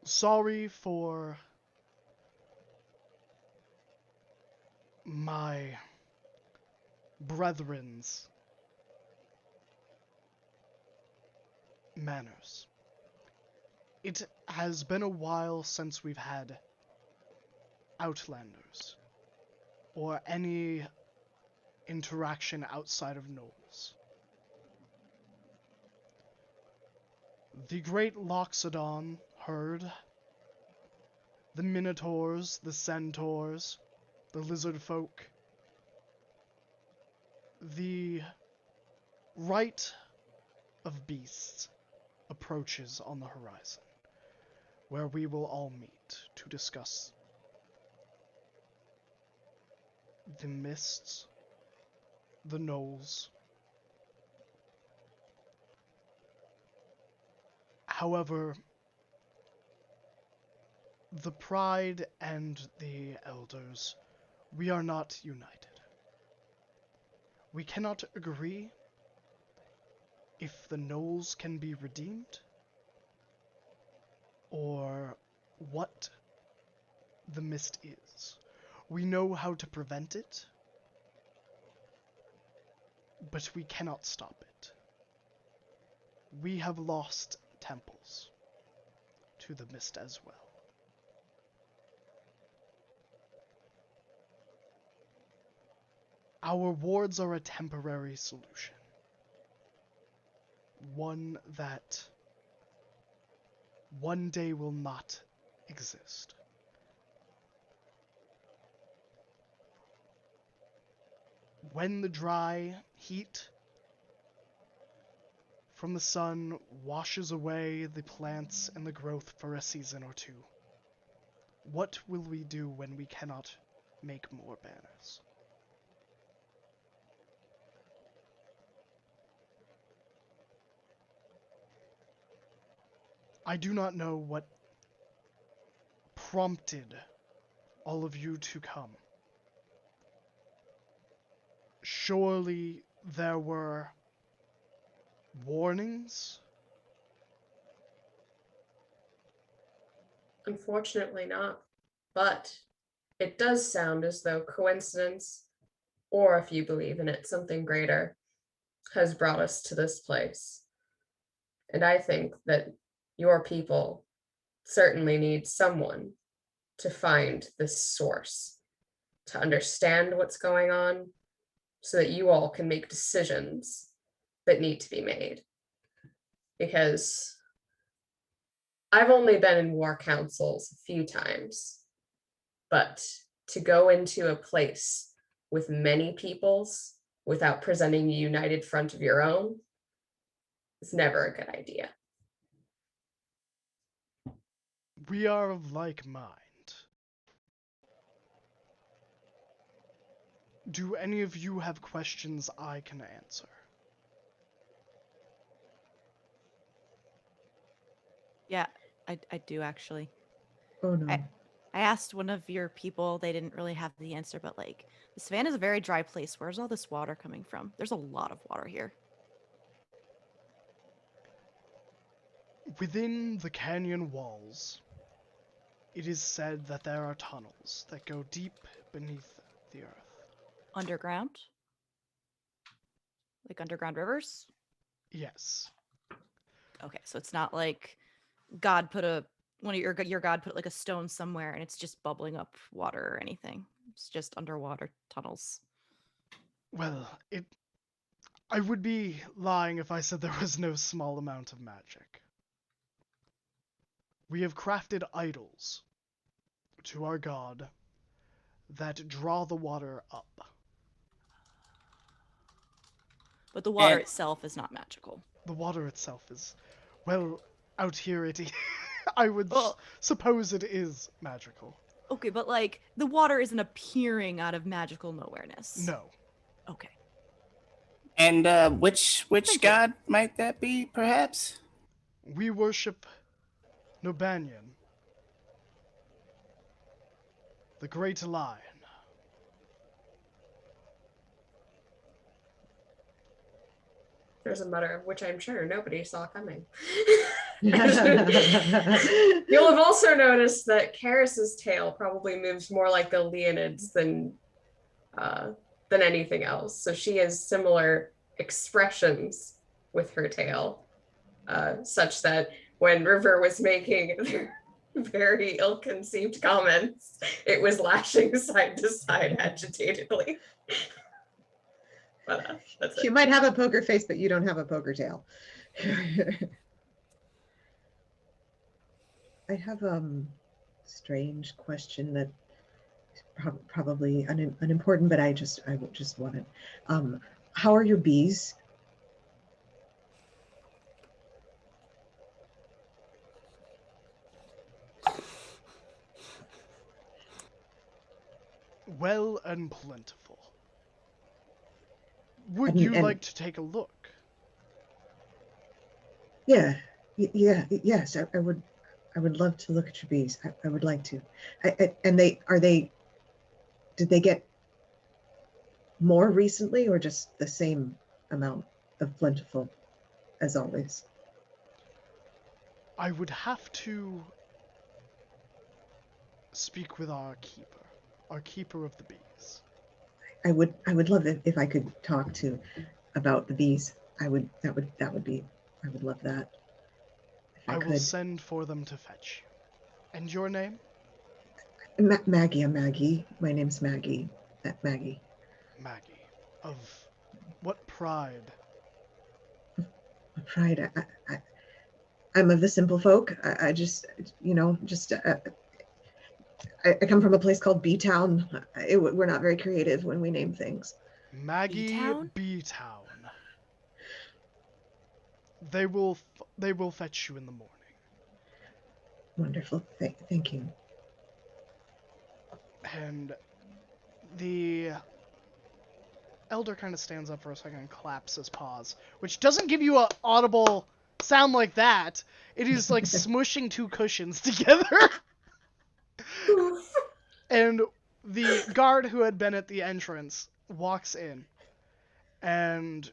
sorry for my brethren's manners. It has been a while since we've had Outlanders, or any interaction outside of Knowles. The great Loxodon herd, the Minotaurs, the Centaurs, the Lizard Folk, the Rite of Beasts approaches on the horizon, where we will all meet to discuss the mists, the knolls. However, the Pride and the Elders, we are not united. We cannot agree if the knolls can be redeemed, or what the mist is. We know how to prevent it, but we cannot stop it. We have lost temples to the mist as well. Our wards are a temporary solution. One that one day will not exist. When the dry heat from the sun washes away the plants and the growth for a season or two, what will we do when we cannot make more banners? I do not know what prompted all of you to come. Surely there were warnings?
Unfortunately not. But it does sound as though coincidence, or if you believe in it, something greater, has brought us to this place. And I think that your people certainly need someone to find this source, to understand what's going on, so that you all can make decisions that need to be made. Because I've only been in war councils a few times, but to go into a place with many peoples without presenting a united front of your own is never a good idea.
We are of like mind. Do any of you have questions I can answer?
Yeah, I do actually.
Oh no.
I asked one of your people, they didn't really have the answer, but like, the savannah is a very dry place. Where's all this water coming from? There's a lot of water here.
Within the canyon walls, it is said that there are tunnels that go deep beneath the earth.
Underground? Like underground rivers?
Yes.
Okay, so it's not like God put a one of your God put like a stone somewhere and it's just bubbling up water or anything. It's just underwater tunnels.
Well, I would be lying if I said there was no small amount of magic. We have crafted idols to our god that draw the water up.
But the water
And
itself is not magical.
The water itself is, well, out here I would
Oh,
suppose it is magical.
okay, but like the water isn't appearing out of magical nowhereness.
No.
Okay.
and which
Thank you.
god might that be, perhaps?
We worship Nobanian, the great lion.
There's a mutter of which I'm sure nobody saw coming.
Oh
You'll have also noticed that Karis's tail probably moves more like the Leonid's than anything else. So she has similar expressions with her tail, such that when River was making their very ill-conceived comments, it was lashing side to side agitatedly. But that's it.
You might have a poker face, but you don't have a poker tail. I have strange question that is probably unimportant, but I just want it. How are your bees?
Well and plentiful. Would you
And
like to take a look?
yeah, yes, I would. I would love to look at your bees. I would like to. And did they get more recently or just the same amount of plentiful as always?
I would have to speak with our keeper of the bees.
I would love it if I could talk to about the bees. I would love that. If I
I will
could.
send for them to fetch you. And your name?
Maggie, I'm Maggie. My name's Maggie. Maggie.
Maggie. Of what pride?
Pride. I'm of the simple folk. I just, I come from a place called B Town. We're not very creative when we name things.
Maggie
B-Town?
B-Town. They will fetch you in the morning.
Wonderful. Thank you.
And the elder kind of stands up for a second and claps his paws, which doesn't give you a audible sound like that. It is like smushing two cushions together. And the guard who had been at the entrance walks in, and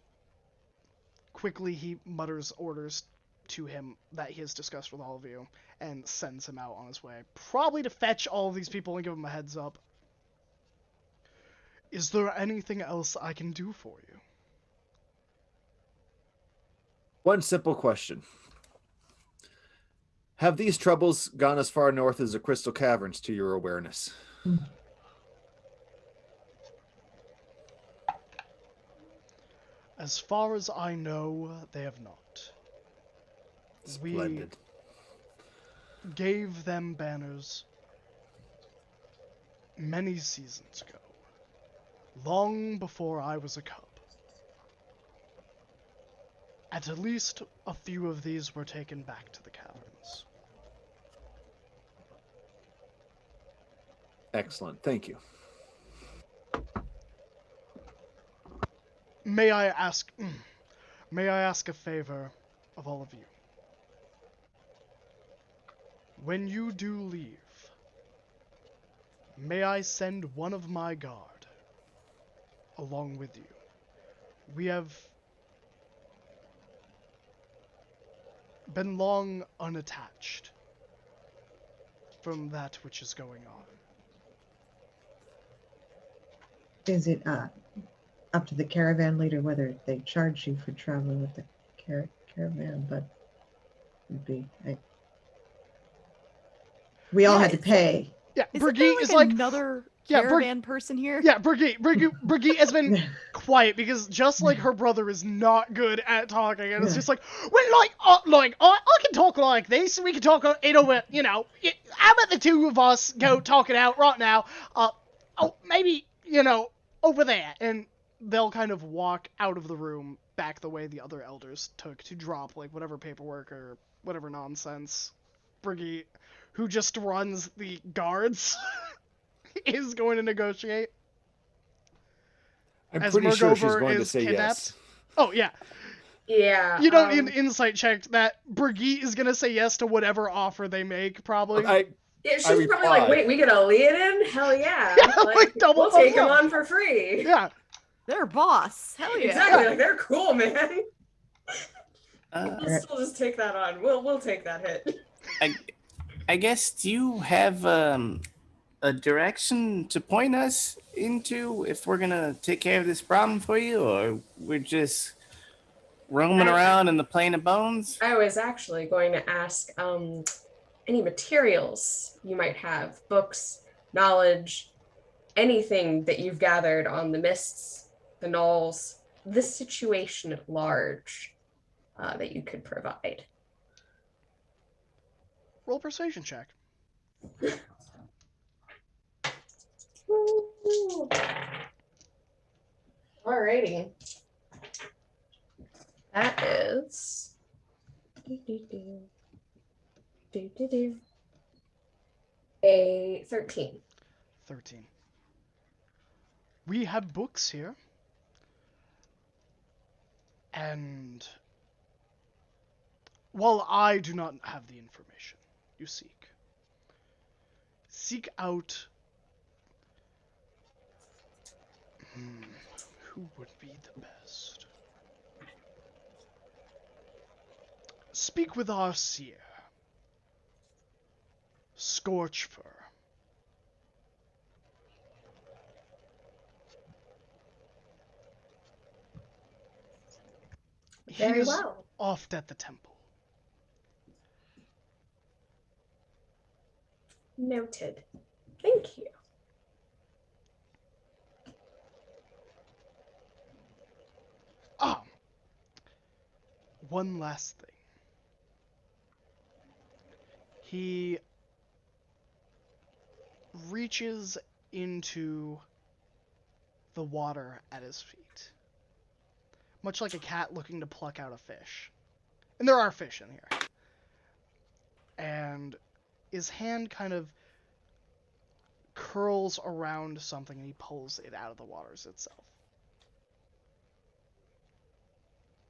quickly he mutters orders to him that he has discussed with all of you, and sends him out on his way, probably to fetch all of these people and give them a heads up. Is there anything else I can do for you?
One simple question. Have these troubles gone as far north as the Crystal Caverns to your awareness?
As far as I know, they have not.
Splendid.
We gave them banners many seasons ago, long before I was a cub. At least a few of these were taken back to the caverns.
Excellent. Thank you.
May I ask a favor of all of you? When you do leave, may I send one of my guard along with you? We have been long unattached from that which is going on.
Is it up to the caravan leader whether they charge you for traveling with the caravan? But it'd be we all had to pay.
Yeah,
Isn't there
Brigitte
like
is like,
another
yeah,
caravan person here?
yeah, Brigitte has been quiet because just like her brother is not good at talking, and it's just like, well, I can talk like this, and we can talk it over, how about the two of us go talk it out right now? Maybe, over there, and they'll kind of walk out of the room back the way the other elders took to drop like whatever paperwork or whatever nonsense Brigitte, who just runs the guards, is going to negotiate.
I'm
As
pretty sure she's
Murgover
going to
is
say
kidnapped.
yes.
Oh, yeah.
Yeah.
You don't need an insight check that Brigitte is going to say yes to whatever offer they make, probably.
Yeah, she's
I
probably like,
replied.
wait, we get a lead-in? Hell yeah.
Like double
we'll take
thumbs
him
up.
on for free.
Yeah.
They're boss. Hell yeah.
Exactly. Like, they're cool, man.
Uh,
We'll still just take that on. We'll take that hit.
I guess, do you have a direction to point us into if we're gonna take care of this problem for you, or we're just roaming around in the plane of bones?
I was actually going to ask any materials you might have, books, knowledge, anything that you've gathered on the mists, the gnolls, the situation at large that you could provide.
Roll persuasion check.
Alrighty. That is a 13.
13. We have books here. And while I do not have the information you seek out who would be the best? Speak with our seer, Scorchfur.
Very
He is
well.
oft at the temple.
Noted. Thank you.
one last thing. He reaches into the water at his feet, much like a cat looking to pluck out a fish. And there are fish in here. And his hand kind of curls around something and he pulls it out of the waters itself.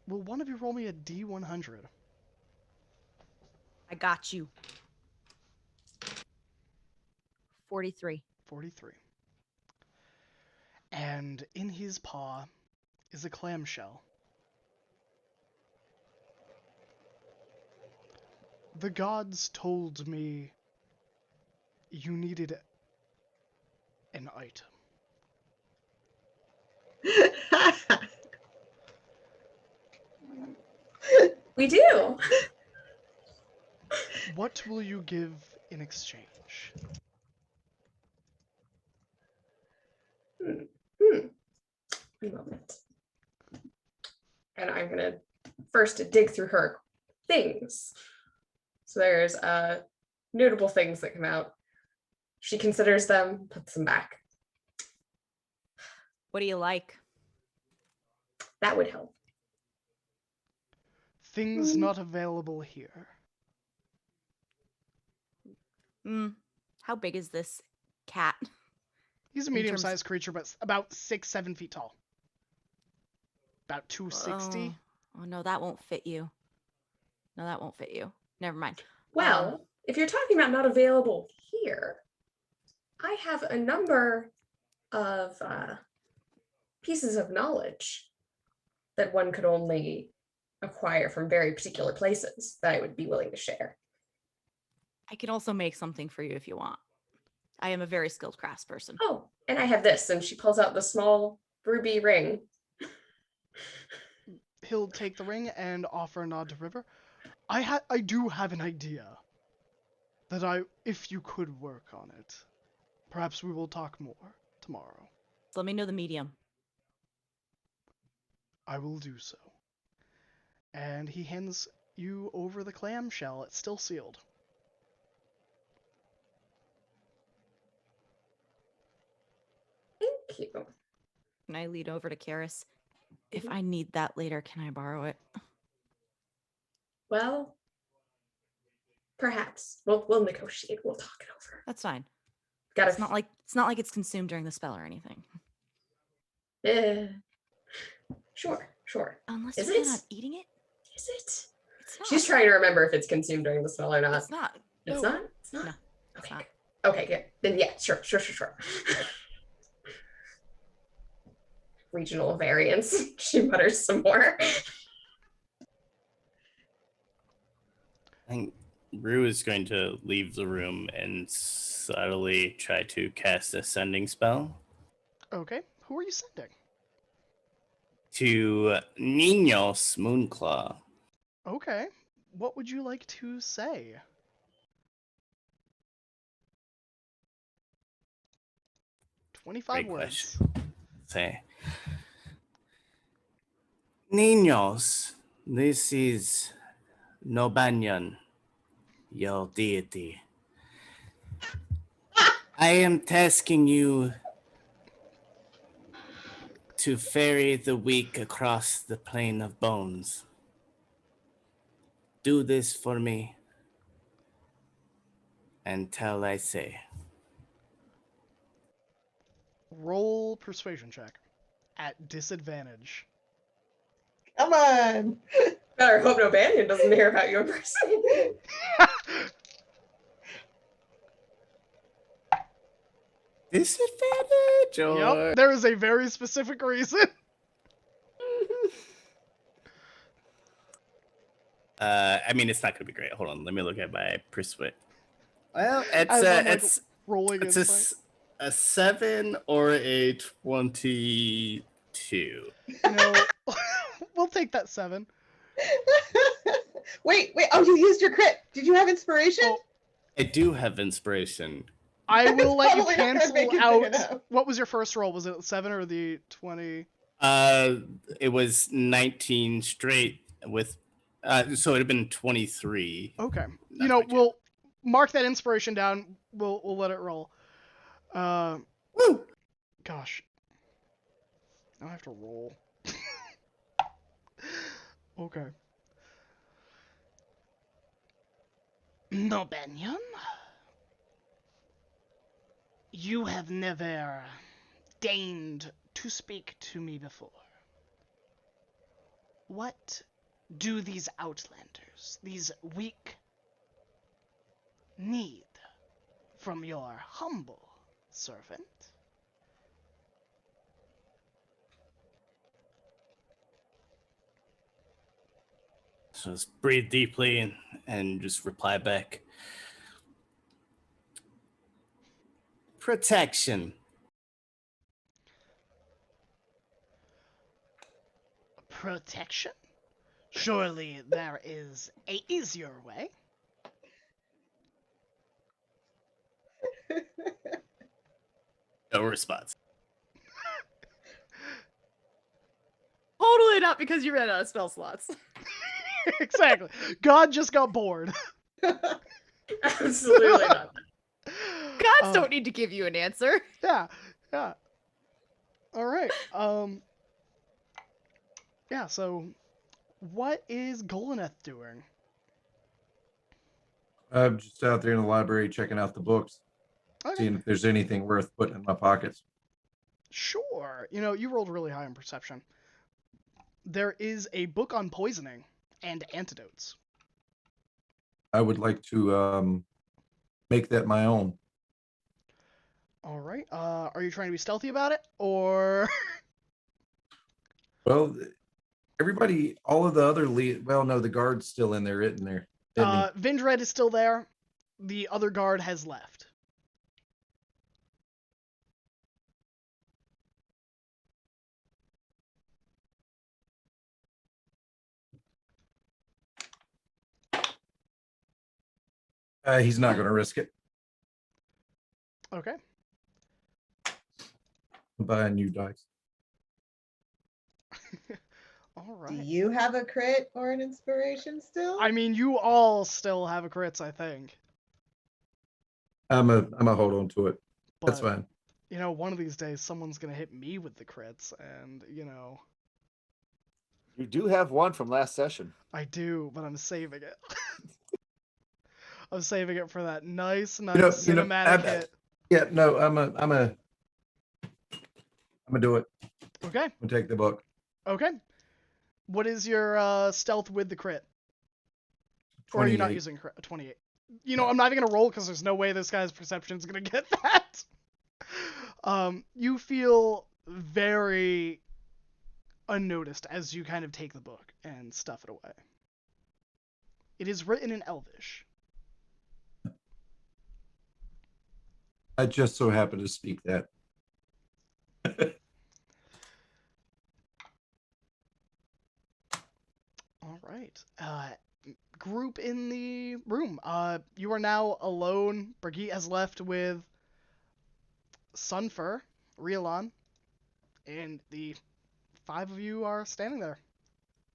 Will one of you roll me a D100?
I got you. 43.
43. And in his paw is a clamshell. The gods told me you needed an item.
We do.
What will you give in exchange?
A moment. And I'm gonna first dig through her things. So there's notable things that come out. She considers them, puts them back.
What do you like?
That would help.
Things not available here.
How big is this cat?
He's a
In terms-
medium-sized creature, but about 6-7 feet tall. About 260.
Oh, no, that won't fit you. No, that won't fit you. Never mind.
Well, if you're talking about not available here, I have a number of pieces of knowledge that one could only acquire from very particular places that I would be willing to share.
I can also make something for you if you want. I am a very skilled craftsperson.
Oh, and I have this, and she pulls out the small ruby ring.
He'll take the ring and offer a nod to River. I do have an idea that if you could work on it, perhaps we will talk more tomorrow.
So let me know the medium.
I will do so. And he hands you over the clamshell. It's still sealed.
Thank you.
And I lead over to Karis. If I need that later, can I borrow it?
Well, perhaps we'll negotiate. We'll talk it over.
That's fine.
Gotta
It's not like it's consumed during the spell or anything.
Sure.
Unless
Is
you plan
it?
on eating it.
Is it?
It's not.
She's trying to remember if it's consumed during the spell or not.
It's not.
It's
No.
not? It's not?
No, it's
Okay.
not.
Good. Okay, good. Then yeah, sure. Regional variance. She mutters some more.
I think Rue is going to leave the room and subtly try to cast a sending spell
Okay. Who are you sending?
to Ninos Moonclaw.
Okay. What would you like to say?
Great
25 words.
Say, Ninos, this is Nobanyan, your deity. I am tasking you to ferry the weak across the plane of bones. Do this for me until I say.
Roll persuasion check at disadvantage.
Come on.
Better hope no Banyan doesn't hear about you in person.
Disadvantage or
Yep, there is a very specific reason.
I mean, it's not gonna be great. Hold on, let me look at my persuade. Well,
As I'm, like, rolling
it's
insight.
a 7 or a 22.
You know, we'll take that 7.
Wait. Oh, you used your crit. Did you have inspiration?
Oh,
I do have inspiration.
I will let you
Probably not gonna
cancel
make it big
out.
enough.
What was your first roll? Was it 7 or the 20?
It was 19 straight with So it'd have been 23.
Okay.
That's my check.
We'll mark that inspiration down. We'll let it roll.
Woo!
Gosh. Now I have to roll. Okay. No, Benyon. You have never deigned to speak to me before. What do these outlanders, these weak, need from your humble servant?
So just breathe deeply and just reply back. Protection.
Protection? Surely there is a easier way.
No response.
Totally not because you ran out of spell slots.
Exactly. God just got bored.
Absolutely not.
Gods don't need to give you an answer.
Yeah, yeah. All right. Yeah. So, what is Goldeneth doing?
I'm just out there in the library checking out the books,
Okay.
seeing if there's anything worth putting in my pockets.
Sure. You rolled really high on perception. There is a book on poisoning and antidotes.
I would like to make that my own.
All right. Are you trying to be stealthy about it, or?
Well, everybody, all of the other well, no, the guard's still in there, isn't there? Isn't he?
Vindred is still there. The other guard has left.
He's not going to risk it.
Okay.
I'm buying new dice.
All
Do
right.
you have a crit or an inspiration still?
I mean, you all still have a crits, I think.
I'm a hold on to it. That's
But,
fine.
one of these days someone's gonna hit me with the crits, and
You do have one from last session.
I do, but I'm saving it. I'm saving it for that nice cinematic hit.
Yeah, no, I'm gonna do it.
Okay.
I'm gonna take the book.
Okay. What is your stealth with the crit? Or are you not
28.
using 28? I'm not even gonna roll because there's no way this guy's perception is gonna get that. You feel very unnoticed as you kind of take the book and stuff it away. It is written in Elvish.
I just so happen to speak that.
All right. Group in the room. You are now alone. Brigitte has left with Sunfur, Rielon, and the 5 of you are standing there.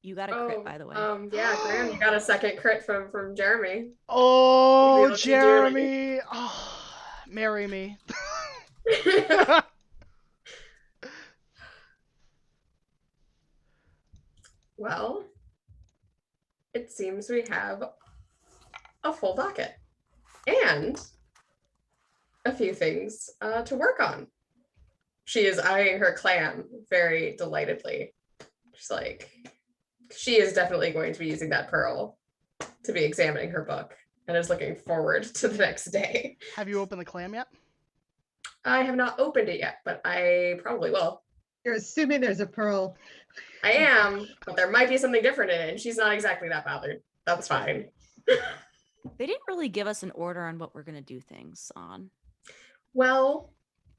You got a crit, by the way.
Yeah, Graham, you got a second crit from Jeremy.
Oh,
What's he
Jeremy! Oh, marry me.
Well, it seems we have a full docket and a few things to work on. She is eyeing her clan very delightedly. She's like, she is definitely going to be using that pearl to be examining her book and is looking forward to the next day.
Have you opened the clam yet?
I have not opened it yet, but I probably will.
You're assuming there's a pearl.
I am, but there might be something different in it, and she's not exactly that bothered. That's fine.
They didn't really give us an order on what we're going to do things on.
Well,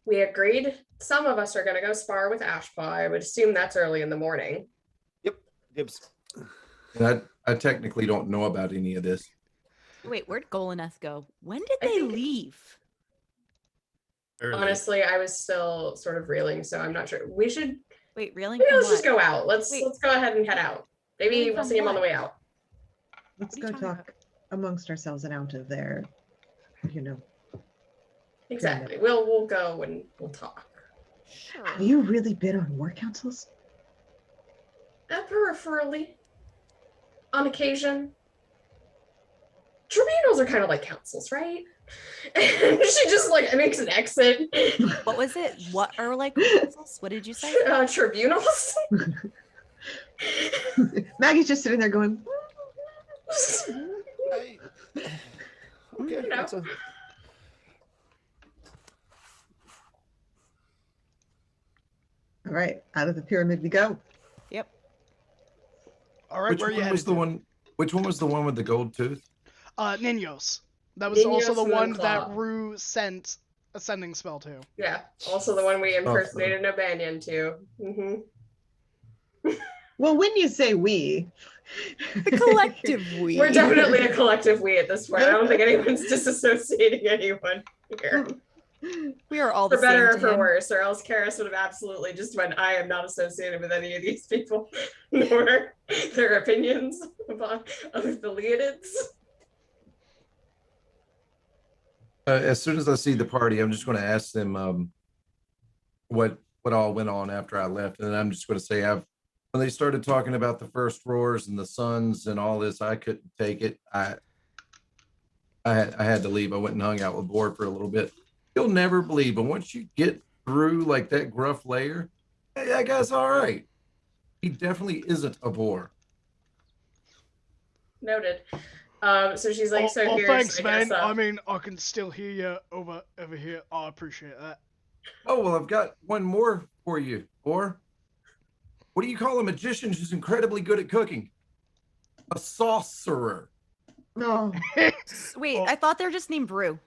we agreed some of us are going to go spar with Ashpaw. I would assume that's early in the morning.
Yep. Gibbs.
And I technically don't know about any of this.
Wait, where'd Goldeneth go? When did
I
they
think-
leave?
Early.
Honestly, I was still sort of reeling, so I'm not sure. We should
Wait, reeling
maybe
from
let's just
what?
go out. Let's
Wait.
go ahead and head out. Maybe
Reeling
we'll
from
see him on the
what?
way out.
Let's
What are
go
you talking
talk amongst ourselves and out of there. You know.
Exactly. We'll go and we'll talk.
Sure.
Have you really been on war councils?
Peripherally, on occasion. Tribunals are kind of like councils, right? And she just like makes an exit.
What was it? What are like councils? What did you say?
Tribunals.
Maggie's just sitting there going,
Okay,
You know.
that's a,
all right, out of the pyramid we go.
Yep.
All right,
Which
where are you
one
headed
was the
to?
one? Which one was the one with the gold tooth?
Ninos. That was also
Ninos
the
and then
one that
Claw.
Rue sent a sending spell to.
Yeah. Also the one we
Oh,
impersonated Nobanian to. Mm-hmm.
Well, when you say we,
The collective we.
We're definitely a collective we at this point. I don't think anyone's disassociating anyone here.
We are all the
For better or
same to
for
him.
worse, or else Karis would have absolutely just went, I am not associated with any of these people, nor their opinions of the Leonids.
As soon as I see the party, I'm just going to ask them what all went on after I left, and then I'm just going to say when they started talking about the first roars and the suns and all this, I couldn't take it. I had to leave. I went and hung out with Boar for a little bit. You'll never believe, but once you get through like that gruff layer, hey, that guy's all right. He definitely isn't a Boar.
Noted. So she's like, so here's,
thanks,
I
man.
guess,
I mean, I can still hear you over here. I appreciate that.
Oh, well, I've got one more for you, Boar. What do you call a magician who's incredibly good at cooking? A sorcerer.
no.
Wait,
Oh.
I thought they were just named Brew.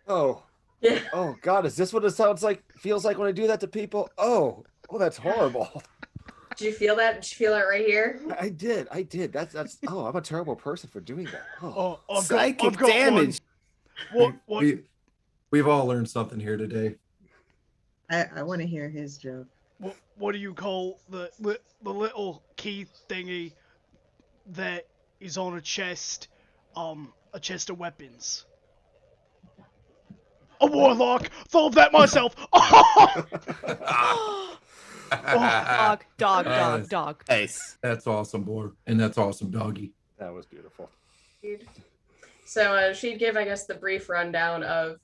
oh,
yeah.
oh God, is this what it sounds like? Feels like when I do that to people? Oh, that's horrible.
Did you feel that? Did you feel that right here?
I did. That's. Oh, I'm a terrible person for doing that. Oh,
Oh,
Psychic
I've got
damage.
One. What?
We've all learned something here today.
I want to hear his joke.
What do you call the little key thingy that is on a chest? A chest of weapons. A warlock. Thought of that myself.
Dog.
Nice.
That's awesome, Boar. And that's awesome, doggy.
that was beautiful.
So she'd give, I guess, the brief rundown of,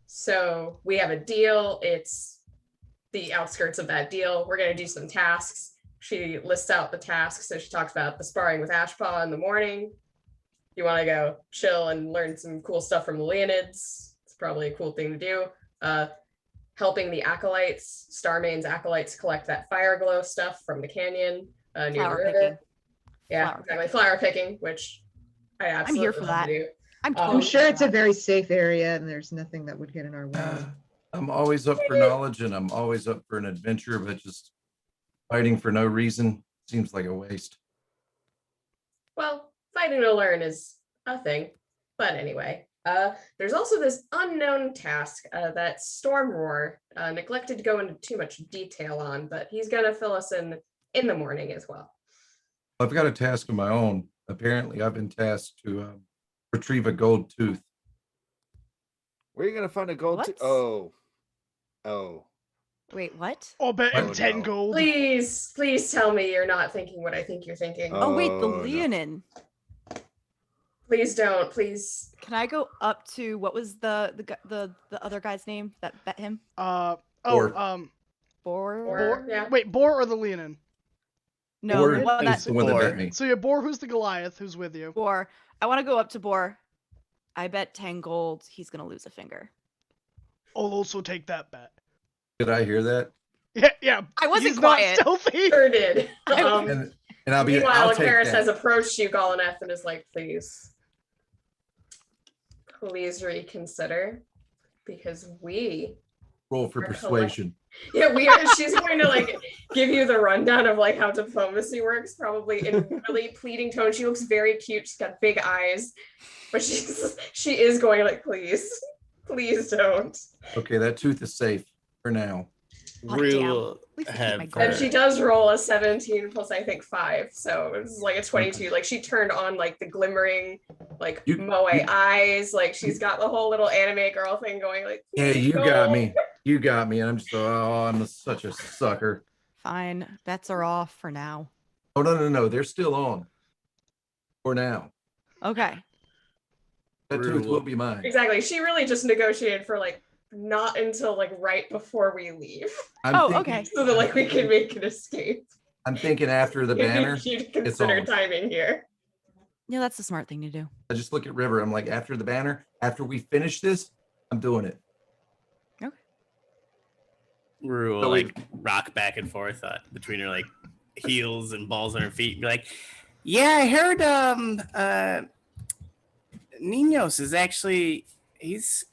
so we have a deal. It's the outskirts of that deal. We're going to do some tasks. She lists out the tasks. So she talks about the sparring with Ashpaw in the morning. You want to go chill and learn some cool stuff from the Leonids. It's probably a cool thing to do. Helping the acolytes, Starmane's acolytes, collect that fire glow stuff from the canyon near
Flower
the river.
picking.
Yeah,
Flower
exactly. Flower picking, which I absolutely
here for
love
that.
to do.
I'm
I'm
I'm
totally
sure it's a
not.
very safe area and there's nothing that would get in our way.
I'm always up for knowledge and I'm always up for an adventure, but just fighting for no reason seems like a waste.
Well, fighting to learn is a thing. But anyway, there's also this unknown task that Stormroar neglected to go into too much detail on, but he's going to fill us in the morning as well.
I've got a task of my own. Apparently, I've been tasked to retrieve a gold tooth.
Where are you gonna find a gold?
What?
Oh.
Wait, what?
I'll bet him
Oh,
10
no.
gold.
Please tell me you're not thinking what I think you're thinking.
Oh, wait, the
Oh, no.
Leonin.
Please don't. Please.
Can I go up to what was the other guy's name that bet him?
Boar.
Or, yeah.
Wait, Boar or the Leonin?
No,
Boar
the one
is
that
the one that
Boar.
bet me.
So yeah, Boar, who's the Goliath, who's with you?
Boar. I want to go up to Boar. I bet 10 gold he's gonna lose a finger.
I'll also take that bet.
Did I hear that?
Yeah.
I wasn't
he's
quiet.
not stealthy.
Sure did.
And I'll be.
Meanwhile,
I'll take
Karis
that.
has approached you, Golineth, and is like, please reconsider, because we
Roll for
Or
persuasion.
she's going to like give you the rundown of like how diplomacy works, probably in really pleading tone. She looks very cute. She's got big eyes, but she is going like, please don't.
Okay, that tooth is safe for now.
Oh, damn.
Rue
At least I keep
have
my
And
gold.
she does roll a 17 plus I think 5, so it's like a 22. Like she turned on like the glimmering, like moe eyes. Like she's got the whole little anime girl thing going. Like
Yeah, you got me. You got me. And I'm just, I'm such a sucker.
Fine. Bets are off for now.
Oh, no. They're still on. For now.
Okay.
That tooth will be mine.
Exactly. She really just negotiated for like not until like right before we leave,
Okay.
so that like we can make an escape.
I'm thinking after the banner.
You'd
it's
consider
on.
timing here.
Yeah, that's the smart thing to do.
I just look at River. I'm like, after the banner, after we finish this, I'm doing it.
Rue will
So we-
like rock back and forth between her like heels and balls on her feet and be like, yeah, I heard Ninos is actually he's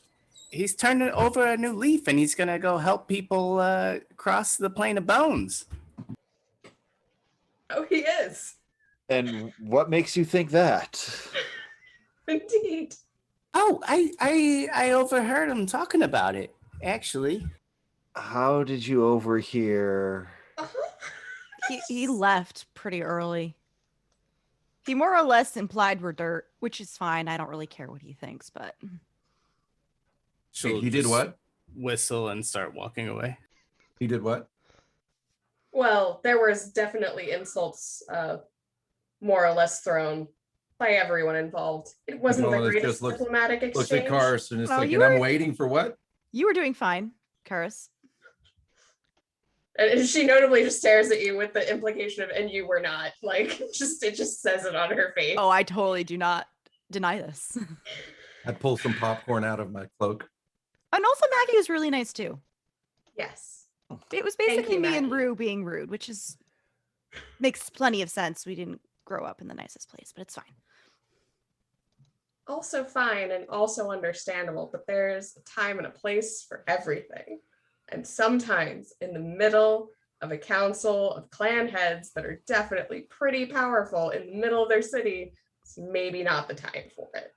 turning over a new leaf and he's gonna go help people cross the plane of bones.
Oh, he is.
And what makes you think that?
Indeed.
Oh, I overheard him talking about it, actually.
How did you overhear?
He left pretty early. He more or less implied we're dirt, which is fine. I don't really care what he thinks, but
She'll
He did
just
what?
Whistle and start walking away.
He did what?
Well, there was definitely insults, more or less thrown by everyone involved. It wasn't the
Nolan
greatest
just looks-
diplomatic
Looks at
exchange.
Karis and it's
Well,
like,
you
and I'm
were-
waiting for what?
you were doing fine, Karis.
And she notably just stares at you with the implication of, and you were not. Like, it just says it on her face.
Oh, I totally do not deny this.
I pull some popcorn out of my cloak.
And also Maggie was really nice too.
Yes.
It was
Thank
basically
you,
me and
Maggie.
Rue being rude, which is makes plenty of sense. We didn't grow up in the nicest place, but it's fine.
Also fine and also understandable, but there's a time and a place for everything. And sometimes in the middle of a council of clan heads that are definitely pretty powerful in the middle of their city, it's maybe not the time for it.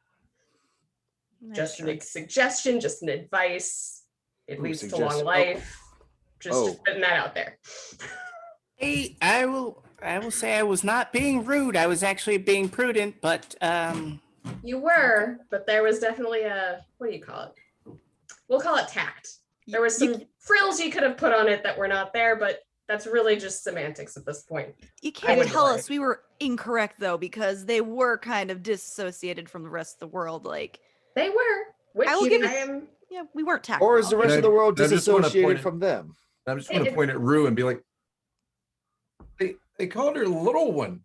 Just
Sure.
a suggestion, just an advice. It
Ooh,
leads to
suggest-
long life. Just putting that out there.
Hey, I will say I was not being rude. I was actually being prudent, but
You were, but there was definitely a, what do you call it? We'll call it tact. There was some frills you could have put on it that were not there, but that's really just semantics at this point.
You can't
wouldn't
tell
worry.
us we were incorrect though, because they were kind of disassociated from the rest of the world. Like,
They were, which
I will give
I
you-
am.
yeah, we weren't tactful.
Or is the rest
I-
of the world
I just wanna point
disassociated
it-
from them?
I'm just going to
It-
point at Rue and be like, they called her a little one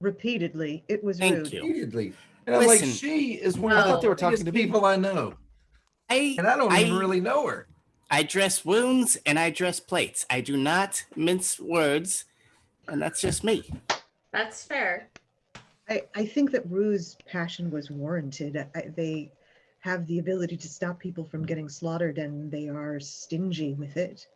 Repeatedly. It was
Thank
rude.
you.
repeatedly. And I'm like,
Listen.
she is one
I
of
thought
the
they
were talking
biggest
to me.
people I know. And I don't even really know her.
I dress wounds and I dress plates. I do not mince words, and that's just me.
That's fair.
I think that Rue's passion was warranted. They have the ability to stop people from getting slaughtered, and they are stingy with it.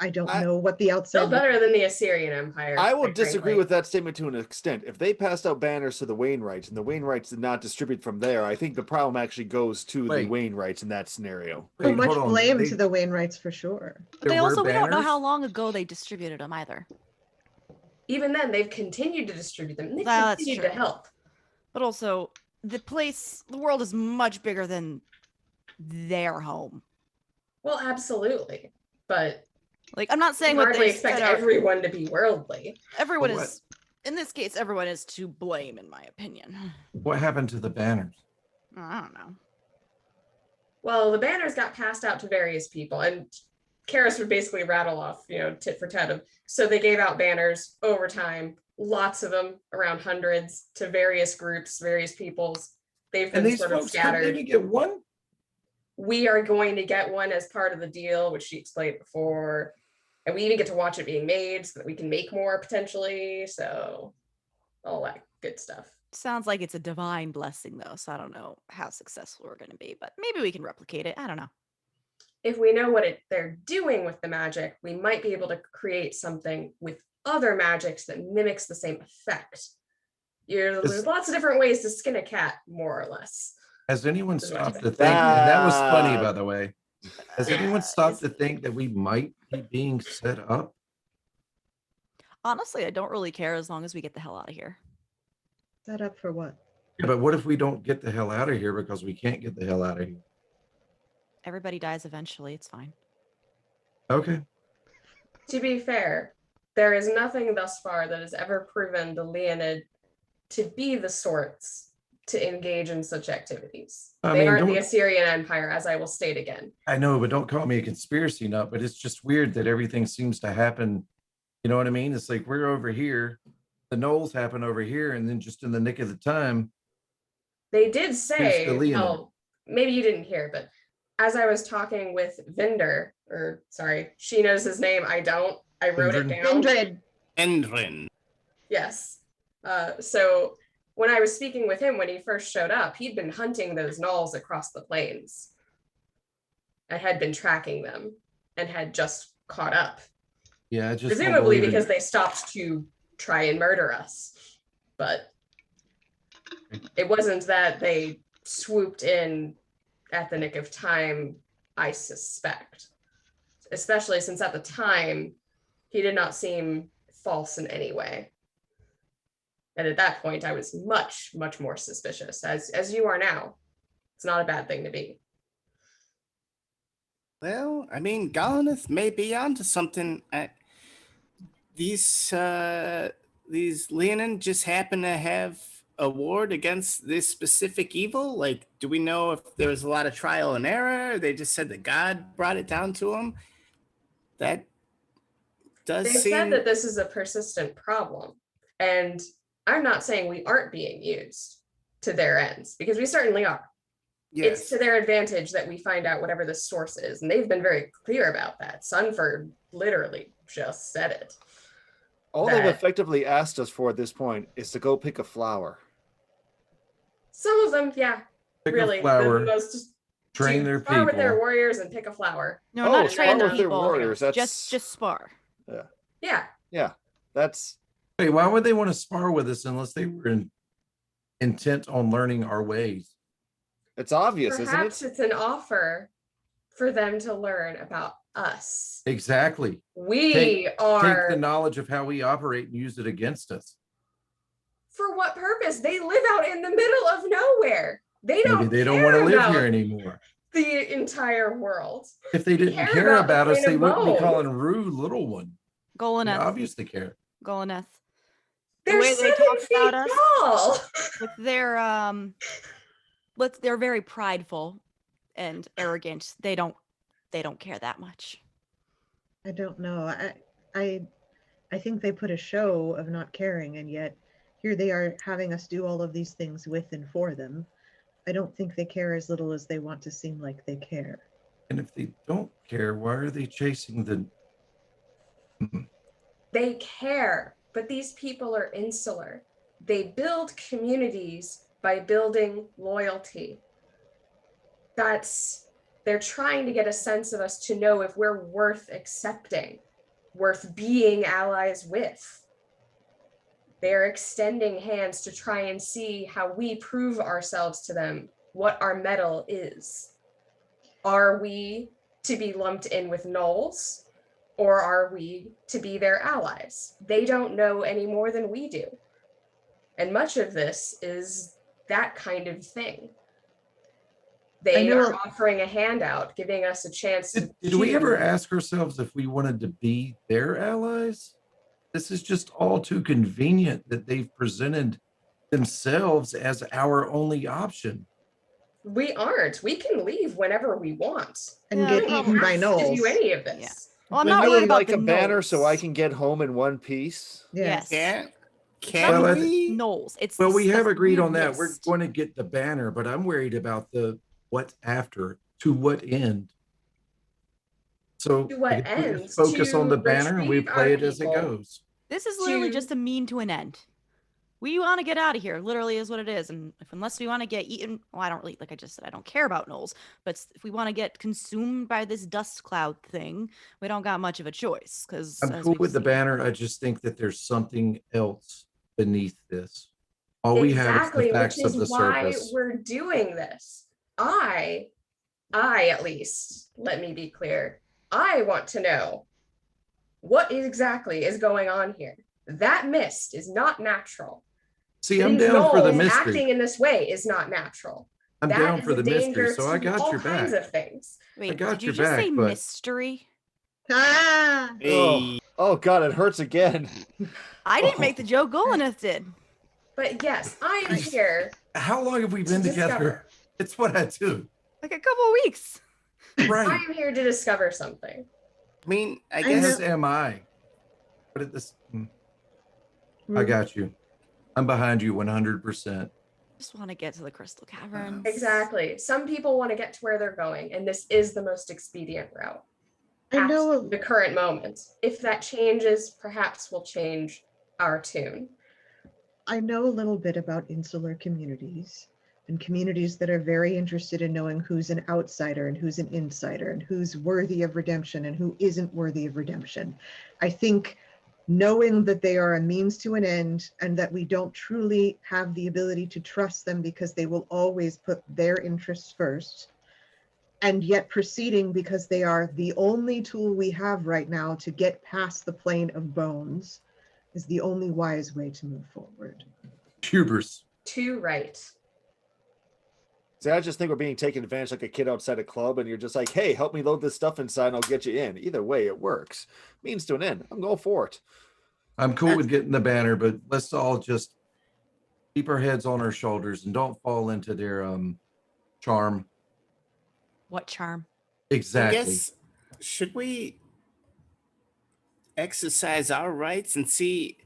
I don't know what the outside.
Still better than the Assyrian Empire.
I will
quite
disagree
frankly.
with that statement to an extent. If they passed out banners to the Wainwrights and the Wainwrights did not distribute from there, I think the problem actually goes to the
Wait.
Wainwrights in that scenario.
So
Wait,
much
hold on.
blame
They-
to the Wainwrights for sure.
But
there
they
were
also, we don't know
banners?
how long ago they distributed them either.
Even then, they've continued to distribute them. And they've
Well, that's
continued to
true.
help.
But also, the world is much bigger than their home.
Well, absolutely. But
Like, I'm not
you
saying
can
what
hardly
they
expect
said are,
everyone to be worldly.
everyone
What?
is, in this case, everyone is to blame, in my opinion.
What happened to the banners?
I don't know.
Well, the banners got passed out to various people, and Karis would basically rattle off, tit for tat of. So they gave out banners over time, lots of them, around hundreds, to various groups, various peoples. They've
And
been
these
sort of
folks
scattered.
didn't get one?
We are going to get one as part of the deal, which she explained before. And we even get to watch it being made so that we can make more potentially. So all that good stuff.
Sounds like it's a divine blessing, though, so I don't know how successful we're going to be, but maybe we can replicate it. I don't know.
If we know what they're doing with the magic, we might be able to create something with other magics that mimics the same effect. There's lots of different ways to skin a cat, more or less.
Has anyone
Is what I
stopped
said.
to think? And that was funny,
Ah.
by the way. Has anyone stopped
Is-
to think that we might be being set up?
Honestly, I don't really care as long as we get the hell out of here.
Set up for what?
Yeah, but what if we don't get the hell out of here because we can't get the hell out of here?
Everybody dies eventually. It's fine.
Okay.
To be fair, there is nothing thus far that has ever proven the Leonid to be the sorts to engage in such activities.
I
They
mean,
aren't the
don't-
Assyrian Empire, as I will state again.
I know, but don't call me a conspiracy nut, but it's just weird that everything seems to happen. You know what I mean? It's like we're over here, the Knolls happen over here, and then just in the nick of the time,
They did
here's
say,
the Leonid.
oh, maybe you didn't hear, but as I was talking with Vinder, or sorry, she knows his name, I don't. I wrote it
Vindrin.
down.
Kindred.
Endrin.
Yes. So when I was speaking with him when he first showed up, he'd been hunting those gnolls across the plains. I had been tracking them and had just caught up.
Yeah, I just don't
Presumably
believe
because
it.
they stopped to try and murder us. But it wasn't that they swooped in at the nick of time, I suspect. Especially since at the time, he did not seem false in any way. And at that point, I was much, much more suspicious, as you are now. It's not a bad thing to be.
Well, I mean, Galaneth may be onto something. These Leonin just happen to have a ward against this specific evil. Like, do we know if there was a lot of trial and error? They just said that God brought it down to them. That does
They've
seem.
said that this is a persistent problem. And I'm not saying we aren't being used to their ends, because we certainly are.
Yes.
It's to their advantage that we find out whatever the source is. And they've been very clear about that. Sunford literally just said it.
All they've
That-
effectively asked us for at this point is to go pick a flower.
Some of them, yeah,
Pick
really.
a flower,
The most
train
to
their
spar with their
people.
warriors and pick a flower.
No,
Oh,
not
spar
train the
with their
people.
warriors, that's-
Just spar.
Yeah.
Yeah, that's
Wait, why would they want to spar with us unless they were intent on learning our ways?
it's obvious,
Perhaps
isn't it?
it's an offer for them to learn about us.
Exactly.
We
Take
are.
the knowledge of how we operate and use it against us.
For what purpose? They live out in the middle of nowhere. They don't.
Maybe they don't want to
care
live
about
here anymore.
the entire world.
If they didn't
care
care
about the
about us,
grain
they
of
wouldn't be
bone.
calling Rue little one. They
Golaneth.
obviously care.
Golaneth. The
They're
way they
7
talk
feet
about us
tall.
with their they're very prideful and arrogant. They don't care that much.
I don't know. I think they put a show of not caring, and yet here they are having us do all of these things with and for them. I don't think they care as little as they want to seem like they care.
And if they don't care, why are they chasing the?
They care, but these people are insular. They build communities by building loyalty. They're trying to get a sense of us to know if we're worth accepting, worth being allies with. They're extending hands to try and see how we prove ourselves to them, what our mettle is. Are we to be lumped in with gnolls, or are we to be their allies? They don't know any more than we do. And much of this is that kind of thing. They are offering a handout, giving us a chance to
Did we ever
choose.
ask ourselves if we wanted to be their allies? This is just all too convenient that they've presented themselves as our only option.
We aren't. We can leave whenever we want.
And
Yeah,
get
We don't
eaten by
have to
gnolls.
do any of this.
Yeah. Well, I'm
Would
not
you
worried about
like
the
a banner so I
gnolls.
can get home in one piece.
Yes.
Can
Well,
we?
Gnolls. It's
Well,
this-
we have
the
agreed on that. We're
list.
going to get the banner, but I'm worried about the what after, to what end. So
To what
I guess we just
end?
focus on
To
the banner and we
retrieve
play
our
it as it
people.
goes.
This is literally
to-
just a mean to an end. We want to get out of here, literally is what it is. And unless we want to get eaten, well, I don't really, like I just said, I don't care about gnolls. But if we want to get consumed by this dust cloud thing, we don't got much of a choice. Because
I'm cool with the banner. I just think that there's something else beneath this. All we have is
Exactly,
the facts
which is
of the
why
surface.
we're doing this. I at least, let me be clear, I want to know what exactly is going on here. That mist is not natural.
See, I'm
These
down for the
gnolls
mystery.
acting in this way is not natural.
I'm
That
down
is
for
a
the mystery,
danger
so I
to
got
all
your
kinds
back.
of things.
Wait,
got
did you
your
just
back,
say
but-
mystery?
Ah!
Hey,
Oh God, it hurts again.
I didn't make the joke. Golaneth did.
But yes, I am here
How long have we
to
been together?
discover.
It's what I do.
Like a couple weeks.
I
Right.
am here to discover something.
I mean, I
I
guess
know.
As am I. But at this, I
Rue,
got you. I'm behind you 100%.
Just want to get to the Crystal Caverns.
Exactly. Some people want to get to where they're going, and this is the most expedient route
I
at
know.
the current moment. If that changes, perhaps we'll change our tune.
I know a little bit about insular communities and communities that are very interested in knowing who's an outsider and who's an insider and who's worthy of redemption and who isn't worthy of redemption. I think knowing that they are a means to an end and that we don't truly have the ability to trust them because they will always put their interests first, and yet proceeding because they are the only tool we have right now to get past the plane of bones, is the only wise way to move forward.
Hubers.
Too right.
See, I just think we're being taken advantage like a kid outside a club, and you're just like, hey, help me load this stuff inside and I'll get you in. Either way, it works. Means to an end. I'm going for it.
I'm cool with getting the banner, but let's all just keep our heads on our shoulders and don't fall into their charm.
What charm?
I
Exactly.
guess, should we exercise our rights and see?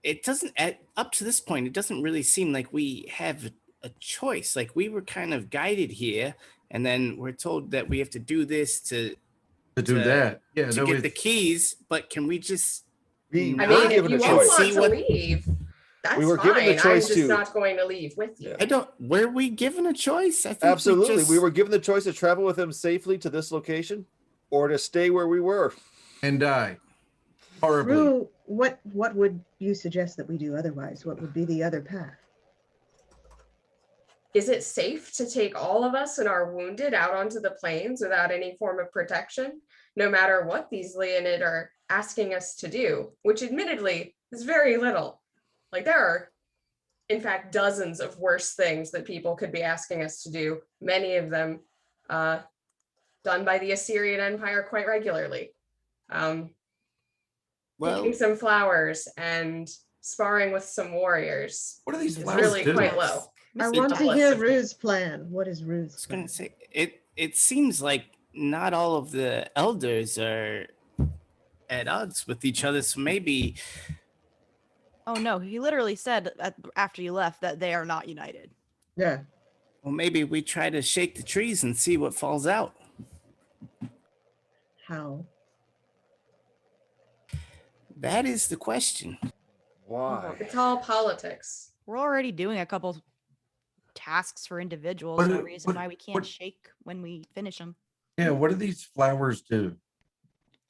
It doesn't, up to this point, it doesn't really seem like we have a choice. Like, we were kind of guided here, and then we're told that we have to do this to
do that. Yeah,
to
no,
get the
it's
keys. But can we just
We
I
were
mean, if
given a
you all
choice.
want
See
to
what-
leave, that's
We were
fine.
given the choice
I'm just
to-
not going to leave with you.
Yeah.
I don't. Were we given a choice? I think
Absolutely. We
just-
were given the choice to travel with him safely to this location or to stay where we were.
and die horribly.
Rue, what would you suggest that we do otherwise? What would be the other path?
Is it safe to take all of us and our wounded out onto the plains without any form of protection, no matter what these Leonid are asking us to do, which admittedly is very little. Like, there are, in fact, dozens of worse things that people could be asking us to do, many of them done by the Assyrian Empire quite regularly.
Well,
Picking some flowers and sparring with some warriors
What are these
is
flowers
really
do?
quite low.
I
Mr.
want to
Douglas,
hear
if-
Rue's plan. What is
I
Rue's
was gonna
plan?
say it seems like not all of the elders are at odds with each other, so maybe
Oh no, he literally said after you left that they are not united.
Yeah.
maybe we try to shake the trees and see what falls out.
How?
That is the question.
Why?
It's all politics.
We're already doing a couple tasks for individuals.
What
No
do-
reason
what-
why we can't
what-
shake when we finish them.
Yeah, what do these flowers do?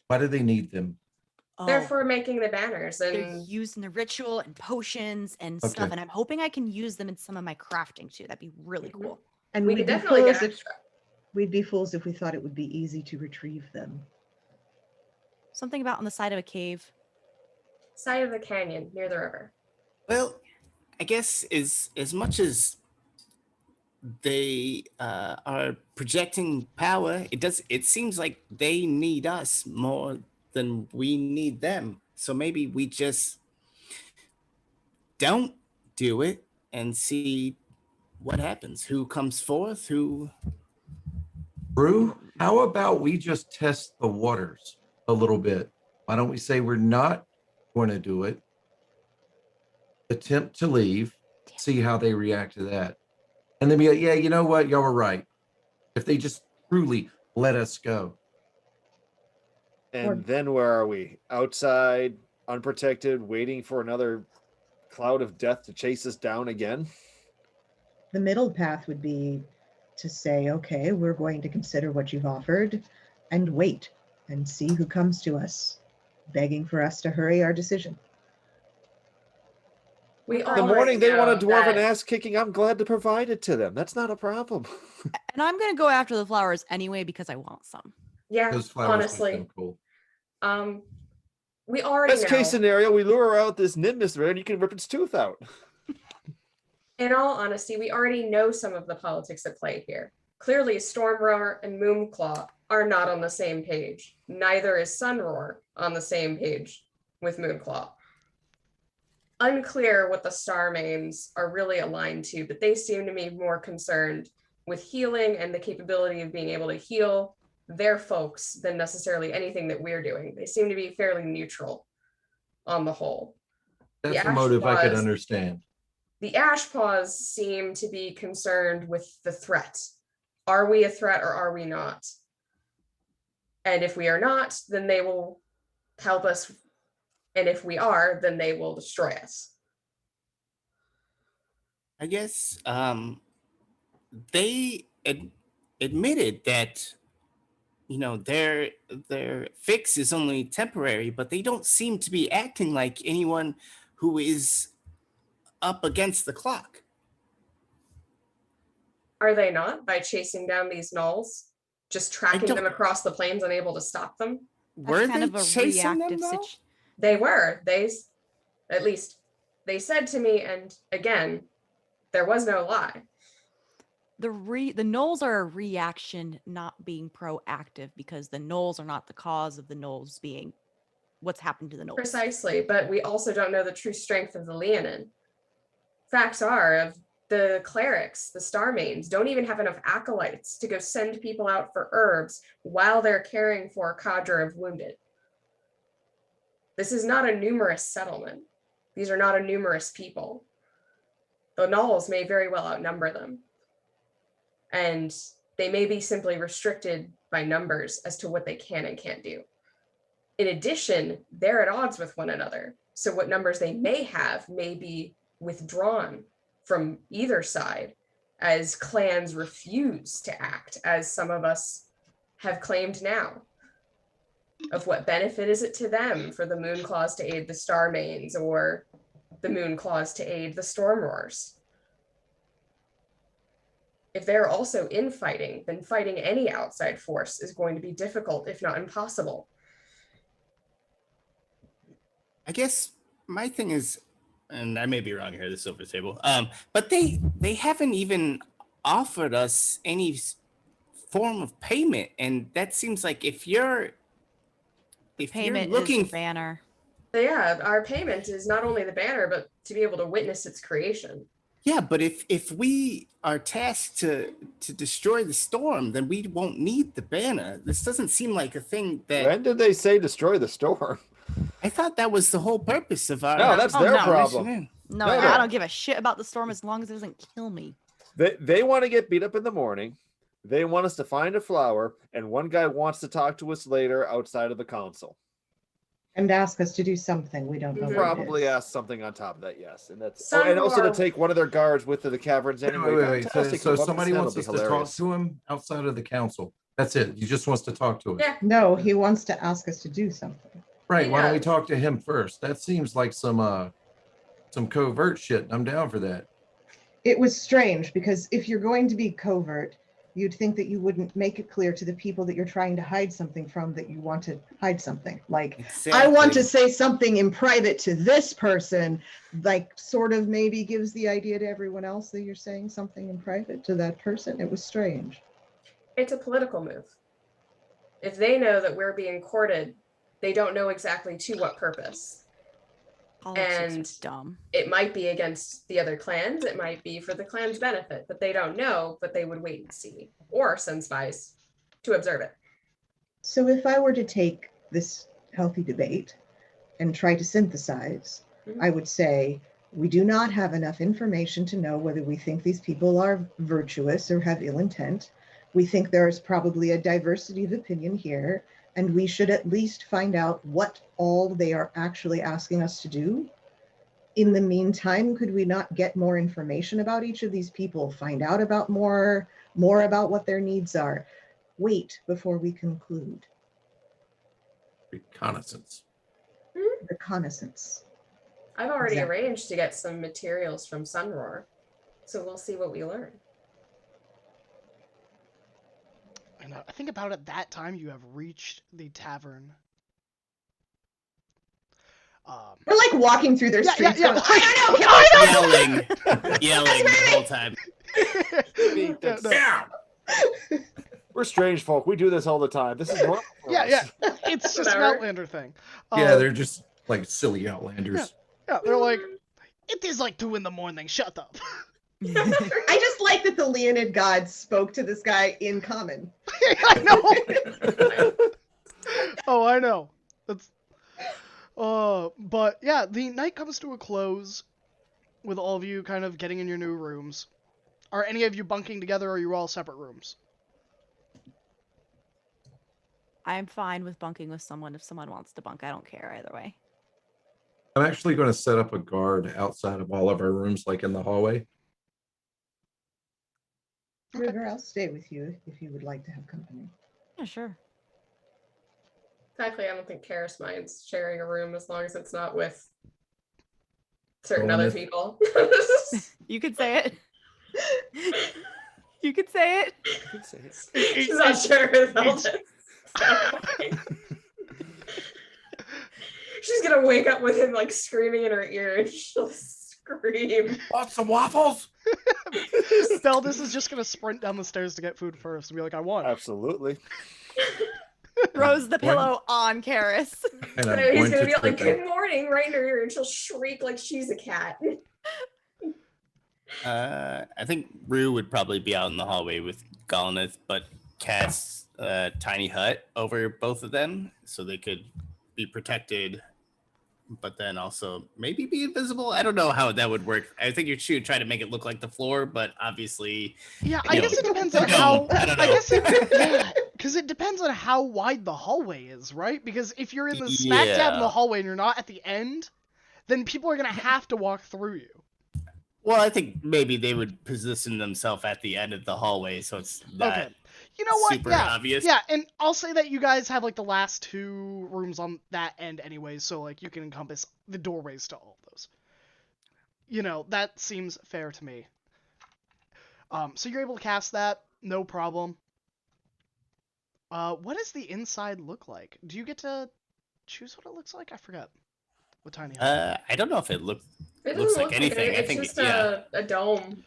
Why do they need them?
They're
Oh,
for making the banners
they're
and
used in the ritual and potions and stuff,
Okay.
and I'm hoping I can use them in some of my crafting too. That'd be really
Mhm.
cool.
And
we
we'd
could
be
definitely
fools
get
if
extra.
we'd be fools if we thought it would be easy to retrieve them.
Something about on the side of a cave.
Side of the canyon near the river.
Well, I guess as much as they are projecting power, it seems like they need us more than we need them. So maybe we just don't do it and see what happens. Who comes forth? Who?
Brew, how about we just test the waters a little bit? Why don't we say we're not going to do it? Attempt to leave, see how they react to that. And then be like, yeah, you know what? Y'all were right. If they just truly let us go.
And then where are we? Outside, unprotected, waiting for another cloud of death to chase us down again?
The middle path would be to say, okay, we're going to consider what you've offered and wait and see who comes to us, begging for us to hurry our decision.
We
The
The
already
morning they want a
know
dwarven
that-
ass kicking, I'm glad to provide it to them. That's not a problem.
And I'm gonna go after the flowers anyway because I want some.
Yeah,
Those flowers do
honestly.
sound cool.
We already
Best
know.
case scenario, we lure out this Nimbus there and you can rip its tooth out.
In all honesty, we already know some of the politics at play here. Clearly, Stormroar and Moonclaw are not on the same page. Neither is Sunroar on the same page with Moonclaw. Unclear what the Starmanes are really aligned to, but they seem to be more concerned with healing and the capability of being able to heal their folks than necessarily anything that we're doing. They seem to be fairly neutral on the whole.
That's
The
a motive I could
Ashpaws-
understand.
The Ashpaws seem to be concerned with the threat. Are we a threat or are we not? And if we are not, then they will help us. And if we are, then they will destroy us.
I guess they admitted that their fix is only temporary, but they don't seem to be acting like anyone who is up against the clock.
Are they not? By chasing down these gnolls? Just tracking them
don't-
across the plains, unable to stop them?
Were
That's kind
they
of a
chasing them
reactive
though?
situation.
They were. At least, they said to me, and again, there was no lie.
The gnolls are a reaction, not being proactive, because the gnolls are not the cause of the gnolls being what's happened to the gnolls.
Precisely, but we also don't know the true strength of the Leonin. Facts are, of the clerics, the Starmanes, don't even have enough acolytes to go send people out for herbs while they're caring for a cadre of wounded. This is not a numerous settlement. These are not a numerous people. The gnolls may very well outnumber them. And they may be simply restricted by numbers as to what they can and can't do. In addition, they're at odds with one another. So what numbers they may have may be withdrawn from either side as clans refuse to act, as some of us have claimed now. Of what benefit is it to them for the Moonclaws to aid the Starmanes or the Moonclaws to aid the Stormroars? If they're also infighting, then fighting any outside force is going to be difficult, if not impossible.
I guess my thing is, and I may be wrong here, this is over the table, but they haven't even offered us any form of payment, and that seems like if you're
Payment
looking
is the banner.
So yeah, our payment is not only the banner, but to be able to witness its creation.
Yeah, but if we are tasked to destroy the storm, then we won't need the banner. This doesn't seem like a thing that
When did they say destroy the storm?
I thought that was the whole purpose of our.
No, that's
Oh,
their
no.
problem.
mission.
No,
No,
I
no.
don't give a shit about the storm as long as it doesn't kill me.
They want to get beat up in the morning. They want us to find a flower, and one guy wants to talk to us later outside of the council.
And ask us to do something. We don't know what it
Probably
is.
ask something on top of that, yes. And that's
Some
and also to
are-
take one of their guards with to the caverns anyway.
Wait. So,
Fantastic.
so
Come up
somebody
and
wants
that'll
us
be
to talk
hilarious.
to him outside of the council. That's it. He just wants to talk to us.
Yeah,
No, he wants to ask us to do something.
Right. Why don't we
Yeah.
talk to him first? That seems like some covert shit. I'm down for that.
It was strange because if you're going to be covert, you'd think that you wouldn't make it clear to the people that you're trying to hide something from that you want to hide something. Like, I want to say something in private to this person, like sort of maybe gives the idea to everyone else that you're saying something in private to that person. It was strange.
it's a political move. If they know that we're being courted, they don't know exactly to what purpose.
Politics
And-
are dumb.
It might be against the other clans, it might be for the clan's benefit, but they don't know, but they would wait and see, or send spies to observe it.
So if I were to take this healthy debate and try to synthesize,
Mhm.
I would say we do not have enough information to know whether we think these people are virtuous or have ill intent. We think there is probably a diversity of opinion here, and we should at least find out what all they are actually asking us to do. In the meantime, could we not get more information about each of these people, find out about more about what their needs are? Wait before we conclude.
Reconnaissance.
Reconnaissance.
I've already
Exactly.
arranged to get some materials from Sunroar, so we'll see what we learn.
And I think about at that time you have reached the tavern.
We're like walking through their
Yeah, yeah,
streets
yeah.
going, I don't know.
Yelling the whole time.
Yeah, no.
Yeah. We're strange folk. We do this all the time. This is normal for
Yeah,
us.
yeah. It's just an
Whatever.
Outlander thing.
Yeah, they're just like silly Outlanders.
Yeah, they're like, it is like 2 a.m. Shut up.
I just like that the Leonid gods spoke to this guy in common.
I know. Oh, I know. That's. But yeah, the night comes to a close, with all of you kind of getting in your new rooms. Are any of you bunking together, or are you all separate rooms?
I'm fine with bunking with someone if someone wants to bunk. I don't care either way.
I'm actually going to set up a guard outside of all of our rooms, like in the hallway.
River, I'll stay with you if you would like to have company.
Yeah, sure.
Exactly. I don't think Karis minds sharing a room as long as it's not with certain
Well,
other
if-
people.
You could say it. You could say it.
She's not sure about this. She's gonna wake up with him like screaming in her ear and she'll scream.
Want some waffles?
Beldis is just gonna sprint down the stairs to get food first and be like, I won.
Absolutely.
Throws the pillow on Karis.
And
So
I'm
he's
going
gonna
to
be like,
trip
good
him.
morning, right in her ear, and she'll shriek like she's a cat.
I think Rue would probably be out in the hallway with Galnith, but cast a tiny hut over both of them so they could be protected, but then also maybe be invisible. I don't know how that would work. I think you should try to make it look like the floor, but obviously,
Yeah, I
you
guess
know,
it depends on
no,
how.
I don't
I
know.
guess yeah, because it depends on how wide the hallway is, right? Because if you're in the smack dab in the
Yeah.
hallway and you're not at the end, then people are gonna have to walk through you.
Well, I think maybe they would position themselves at the end of the hallway, so it's not
Okay. You know what?
super
Yeah.
obvious.
Yeah, and I'll say that you guys have like the last 2 rooms on that end anyways, so like you can encompass the doorways to all of those. You know, that seems fair to me. So you're able to cast that, no problem. What does the inside look like? Do you get to choose what it looks like? I forgot. What tiny hut?
I don't know if it looks
It
Looks
doesn't
like
look
anything. I
It's
think,
just
yeah.
a dome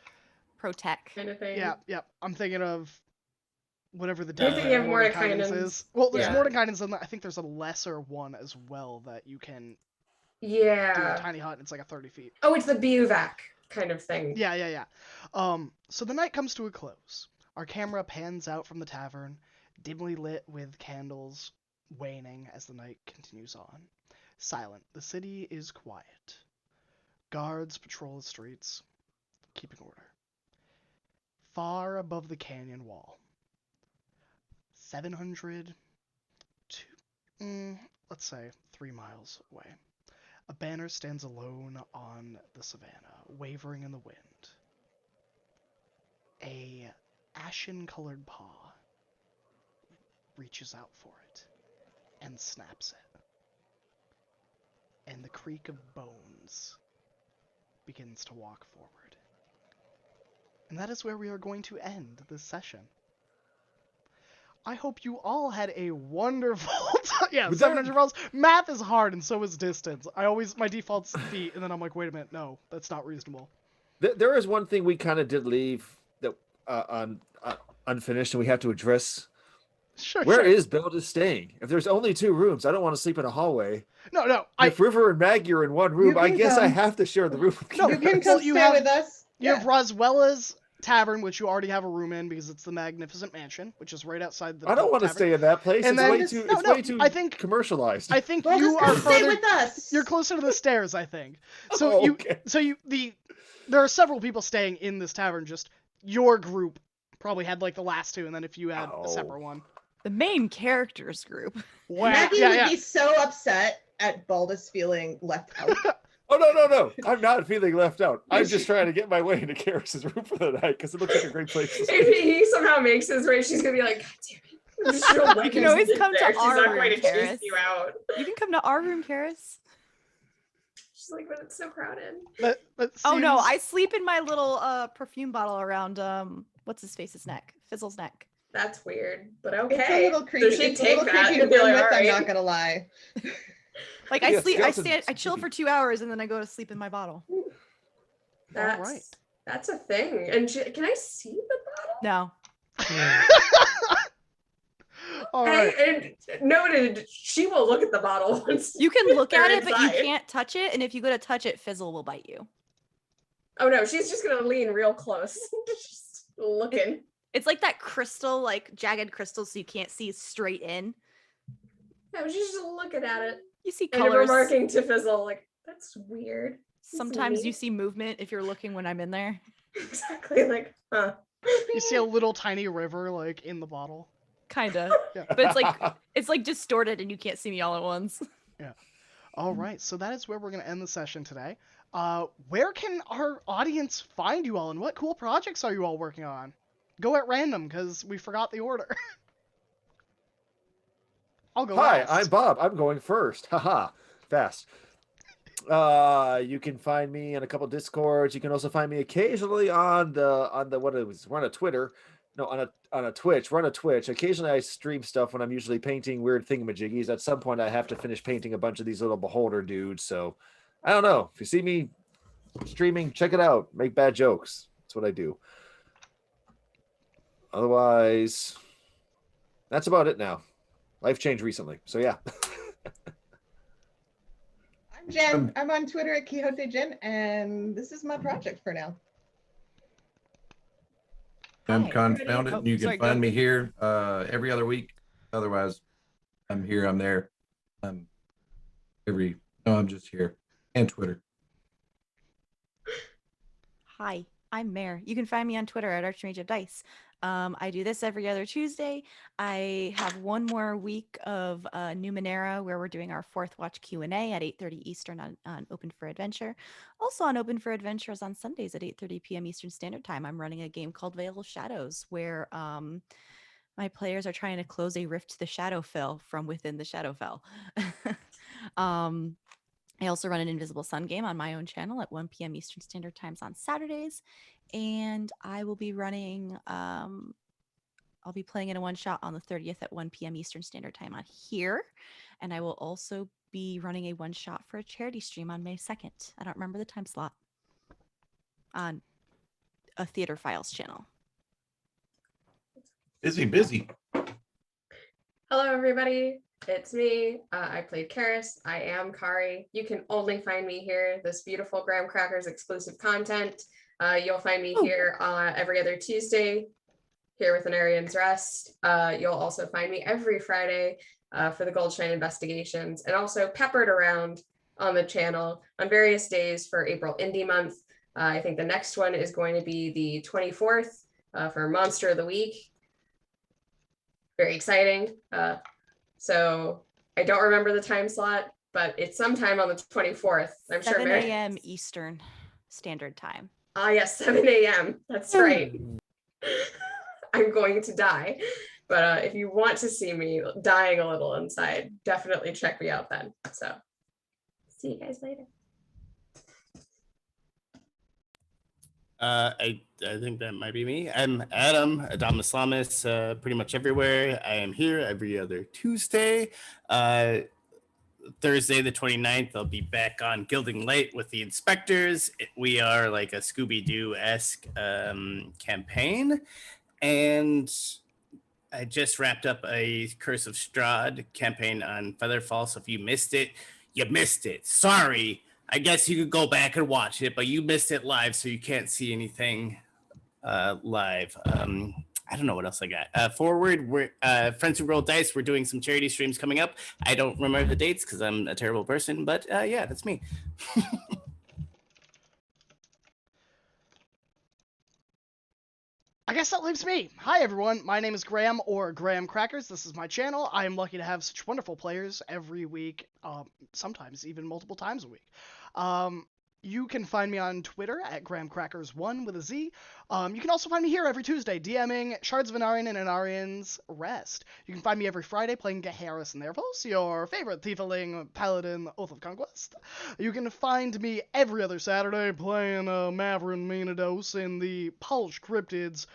Protect.
kind of thing.
Yeah. I'm thinking of whatever the
You're
death
thinking
of
of
Mordekainen's
Mordekainen's.
is. Well, there's
Yeah.
Mordekainen's, and I think there's a lesser one as well that you can do a
Yeah.
tiny hut, and it's like a 30 feet.
Oh, it's the bivouac kind of thing.
Yeah. So the night comes to a close. Our camera pans out from the tavern, dimly lit with candles waning as the night continues on. Silent. The city is quiet. Guards patrol the streets, keeping order. Far above the canyon wall, 700 to, let's say, 3 miles away, a banner stands alone on the savannah, wavering in the wind. A ashen-colored paw reaches out for it and snaps it. And the creak of bones begins to walk forward. And that is where we are going to end this session. I hope you all had a wonderful time. Yeah,
We
700
did.
rolls. Math is hard, and so is distance. My default's feet, and then I'm like, wait a minute, no, that's not reasonable.
There is one thing we kind of did leave that unfinished, and we have to address.
Sure,
Where
sure.
is Beldis staying? If there's only 2 rooms, I don't want to sleep in a hallway.
No,
If River and Maggie are in one room,
You
I
can
guess I
come.
have to share the room. with
No,
You
Kira.
can come
you
stay
have-
with us.
You have Roswella's Tavern, which you already have a room in because it's the Magnificent Mansion, which is right outside the
I don't want to
tavern.
stay in that place.
And
It's
then-
way too.
no,
It's
no,
way too
I think-
commercialized.
I think
Well,
you
just
are
come stay
further.
with us.
You're closer to the stairs, I think. So
Oh, okay.
there are several people staying in this tavern. Just your group probably had like the last 2, and then if you had
Oh.
a separate one.
The main characters group.
Wow.
Maggie
yeah.
would be so upset at Baldus feeling left out.
Oh no! I'm not feeling left out. I'm just trying to get my way into Karis's room for the night because it looks like a great place to
If
sleep.
he somehow makes his way, she's gonna be like, God damn it. She'll let
You can
us
always
sit
come to
there. She's
our
not
room,
going to chase
Karis.
you out.
You can come to our room, Karis.
She's like, but it's so crowded.
But
Oh no,
seems-
I sleep in my little perfume bottle around what's his face's neck, Fizzle's neck.
That's weird, but
It's
okay.
a little creepy.
So she'd
It's a little
take that
creepy to
and be
burn
like,
with.
all
I'm
right.
not gonna lie.
Like
Yeah,
I sleep,
skeleton's
I chill
creepy.
for 2 hours and then I go to sleep in my bottle.
That's
right.
that's a thing. And can I see the bottle?
No,
All
Hey,
right.
and noted, she will look at the bottle once
you can look
they're
at it, but you
inside.
can't touch it. And if you go to touch it, Fizzle will bite you.
Oh no, she's just gonna lean real close, just looking.
It's like that crystal, like jagged crystal, so you can't see straight in.
Yeah, she's just looking at it
You see
and
colors.
remarking to Fizzle, like, that's weird.
Sometimes you
neat.
see movement if you're looking when I'm in there.
Exactly, like, huh.
You see a little tiny river like in the bottle.
Kinda.
Yeah.
But it's like distorted and you can't see me all at once.
All right, so that is where we're going to end the session today. Where can our audience find you all, and what cool projects are you all working on? Go at random, because we forgot the order. I'll go
Hi,
last.
I'm Bob. I'm going first. Haha, fast. You can find me in a couple Discords. You can also find me occasionally on the what it was. We're on a Twitter. No, on a Twitch. We're on a Twitch. Occasionally I stream stuff when I'm usually painting weird thingamajiggies. At some point I have to finish painting a bunch of these little beholder dudes. So I don't know. If you see me streaming, check it out. Make bad jokes. That's what I do. Otherwise, that's about it now. Life changed recently. So yeah.
I'm Jen. I'm on Twitter at Quixote Jen, and this is my project for now.
I'm
Hi.
Confounded.
Oh,
and you can
sorry, go.
find me here every other week. Otherwise, I'm here, I'm there. I'm I'm just here. And Twitter.
Hi, I'm Mare. You can find me on Twitter at Archmage of Dice. I do this every other Tuesday. I have one more week of Numenera where we're doing our fourth watch Q&A at 8:30 Eastern on Open for Adventure. Also on Open for Adventures on Sundays at 8:30 p.m. Eastern Standard Time. I'm running a game called Veil of Shadows where my players are trying to close a rift to the Shadowfell from within the Shadowfell. I also run an Invisible Sun game on my own channel at 1 p.m. Eastern Standard Times on Saturdays. And I will be running, I'll be playing in a one-shot on the 30th at 1 p.m. Eastern Standard Time on here. And I will also be running a one-shot for a charity stream on May 2nd. I don't remember the time slot. On a Theater Files channel.
Busy.
Hello, everybody. It's me. I played Karis. I am Kari. You can only find me here. This beautiful Graham Crackers exclusive content. You'll find me here every other Tuesday here with Anarion's Rest. You'll also find me every Friday for the Goldshine Investigations, and also peppered around on the channel on various days for April Indie Month. I think the next one is going to be the 24th for Monster of the Week. Very exciting. So I don't remember the time slot, but it's sometime on the 24th. I'm sure
7
Mary.
a.m. Eastern Standard Time.
Ah, yes, 7 a.m. That's right. I'm going to die. But if you want to see me dying a little inside, definitely check me out then. So see you guys later.
I think that might be me. I'm Adam, Adam Islamis, pretty much everywhere. I am here every other Tuesday. Thursday, the 29th, I'll be back on Gilding Light with the Inspectors. We are like a Scooby-Doo-esque campaign. And I just wrapped up a Curse of Strahd campaign on Featherfall. So if you missed it, you missed it. Sorry. I guess you could go back and watch it, but you missed it live, so you can't see anything live. I don't know what else I got. Forward, we're Friends Who Roll Dice. We're doing some charity streams coming up. I don't remember the dates because I'm a terrible person, but yeah, that's me.
I guess that leaves me. Hi everyone, my name is Graham, or Graham Crackers. This is my channel. I am lucky to have such wonderful players every week, sometimes even multiple times a week. You can find me on Twitter at GrahamCrackers1 with a Z. You can also find me here every Tuesday DMing Shards of Anarion and Anarion's Rest. You can find me every Friday playing Geharis and Thervos, your favorite Tiefling Paladin Oath of Conquest. You can find me every other Saturday playing Mavrin Minados in the Polished Cryptids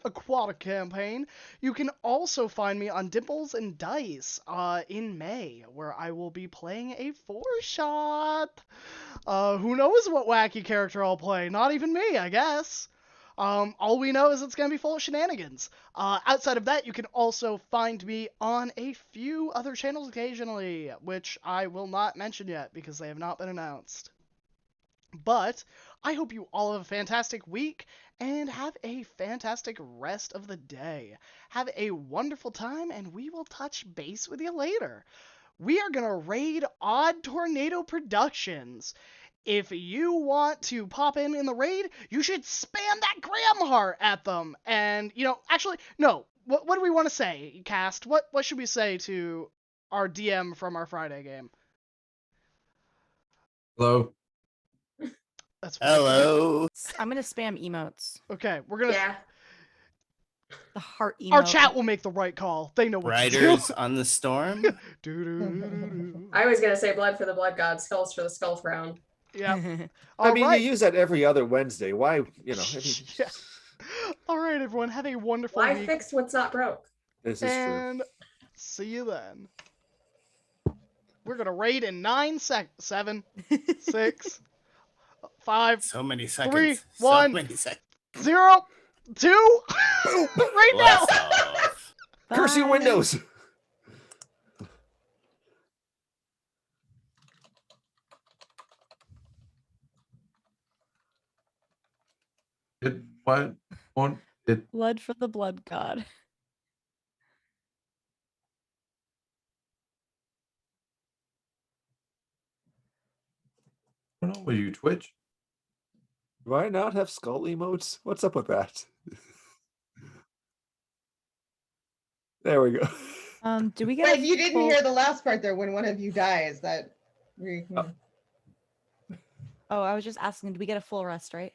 aquatic campaign. You can also find me on Dimples and Dice in May, where I will be playing a 4-shot. Who knows what wacky character I'll play? Not even me, I guess. All we know is it's going to be full of shenanigans. Outside of that, you can also find me on a few other channels occasionally, which I will not mention yet because they have not been announced. But I hope you all have a fantastic week and have a fantastic rest of the day. Have a wonderful time, and we will touch base with you later. We are going to raid Odd Tornado Productions. If you want to pop in the raid, you should spam that Graham heart at them. And, actually, no. What do we want to say, Cast? What should we say to our DM from our Friday game?
Hello.
That's fine.
Hello.
I'm gonna spam emotes.
Okay, we're gonna.
Yeah.
The heart emote.
Our chat will make the right call. They know what
Riders
to
on the storm.
do. Do-do-do-do-do.
I was gonna say blood for the blood god, skulls for the skull crown.
Yeah.
I
All
mean,
right.
you use that every other Wednesday. Why, I mean,
Yeah. All right, everyone. Have a wonderful
Why
week.
fix what's not broke?
this is true.
And see you then. We're gonna raid in 9 seconds. 7, 6, 5,
So many seconds.
3,
So
1,
many seconds.
0, 2. Right now.
Blast off.
Curse you,
Bye.
Windows.
It what won't it?
Blood for the blood god.
I don't know. Will you Twitch?
Do I not have skull emotes? What's up with that? There we go.
Do we get?
Wait,
a
you didn't
full-
hear the last part there when one of you dies.
Oh, I was just asking. Do we get a full rest, right?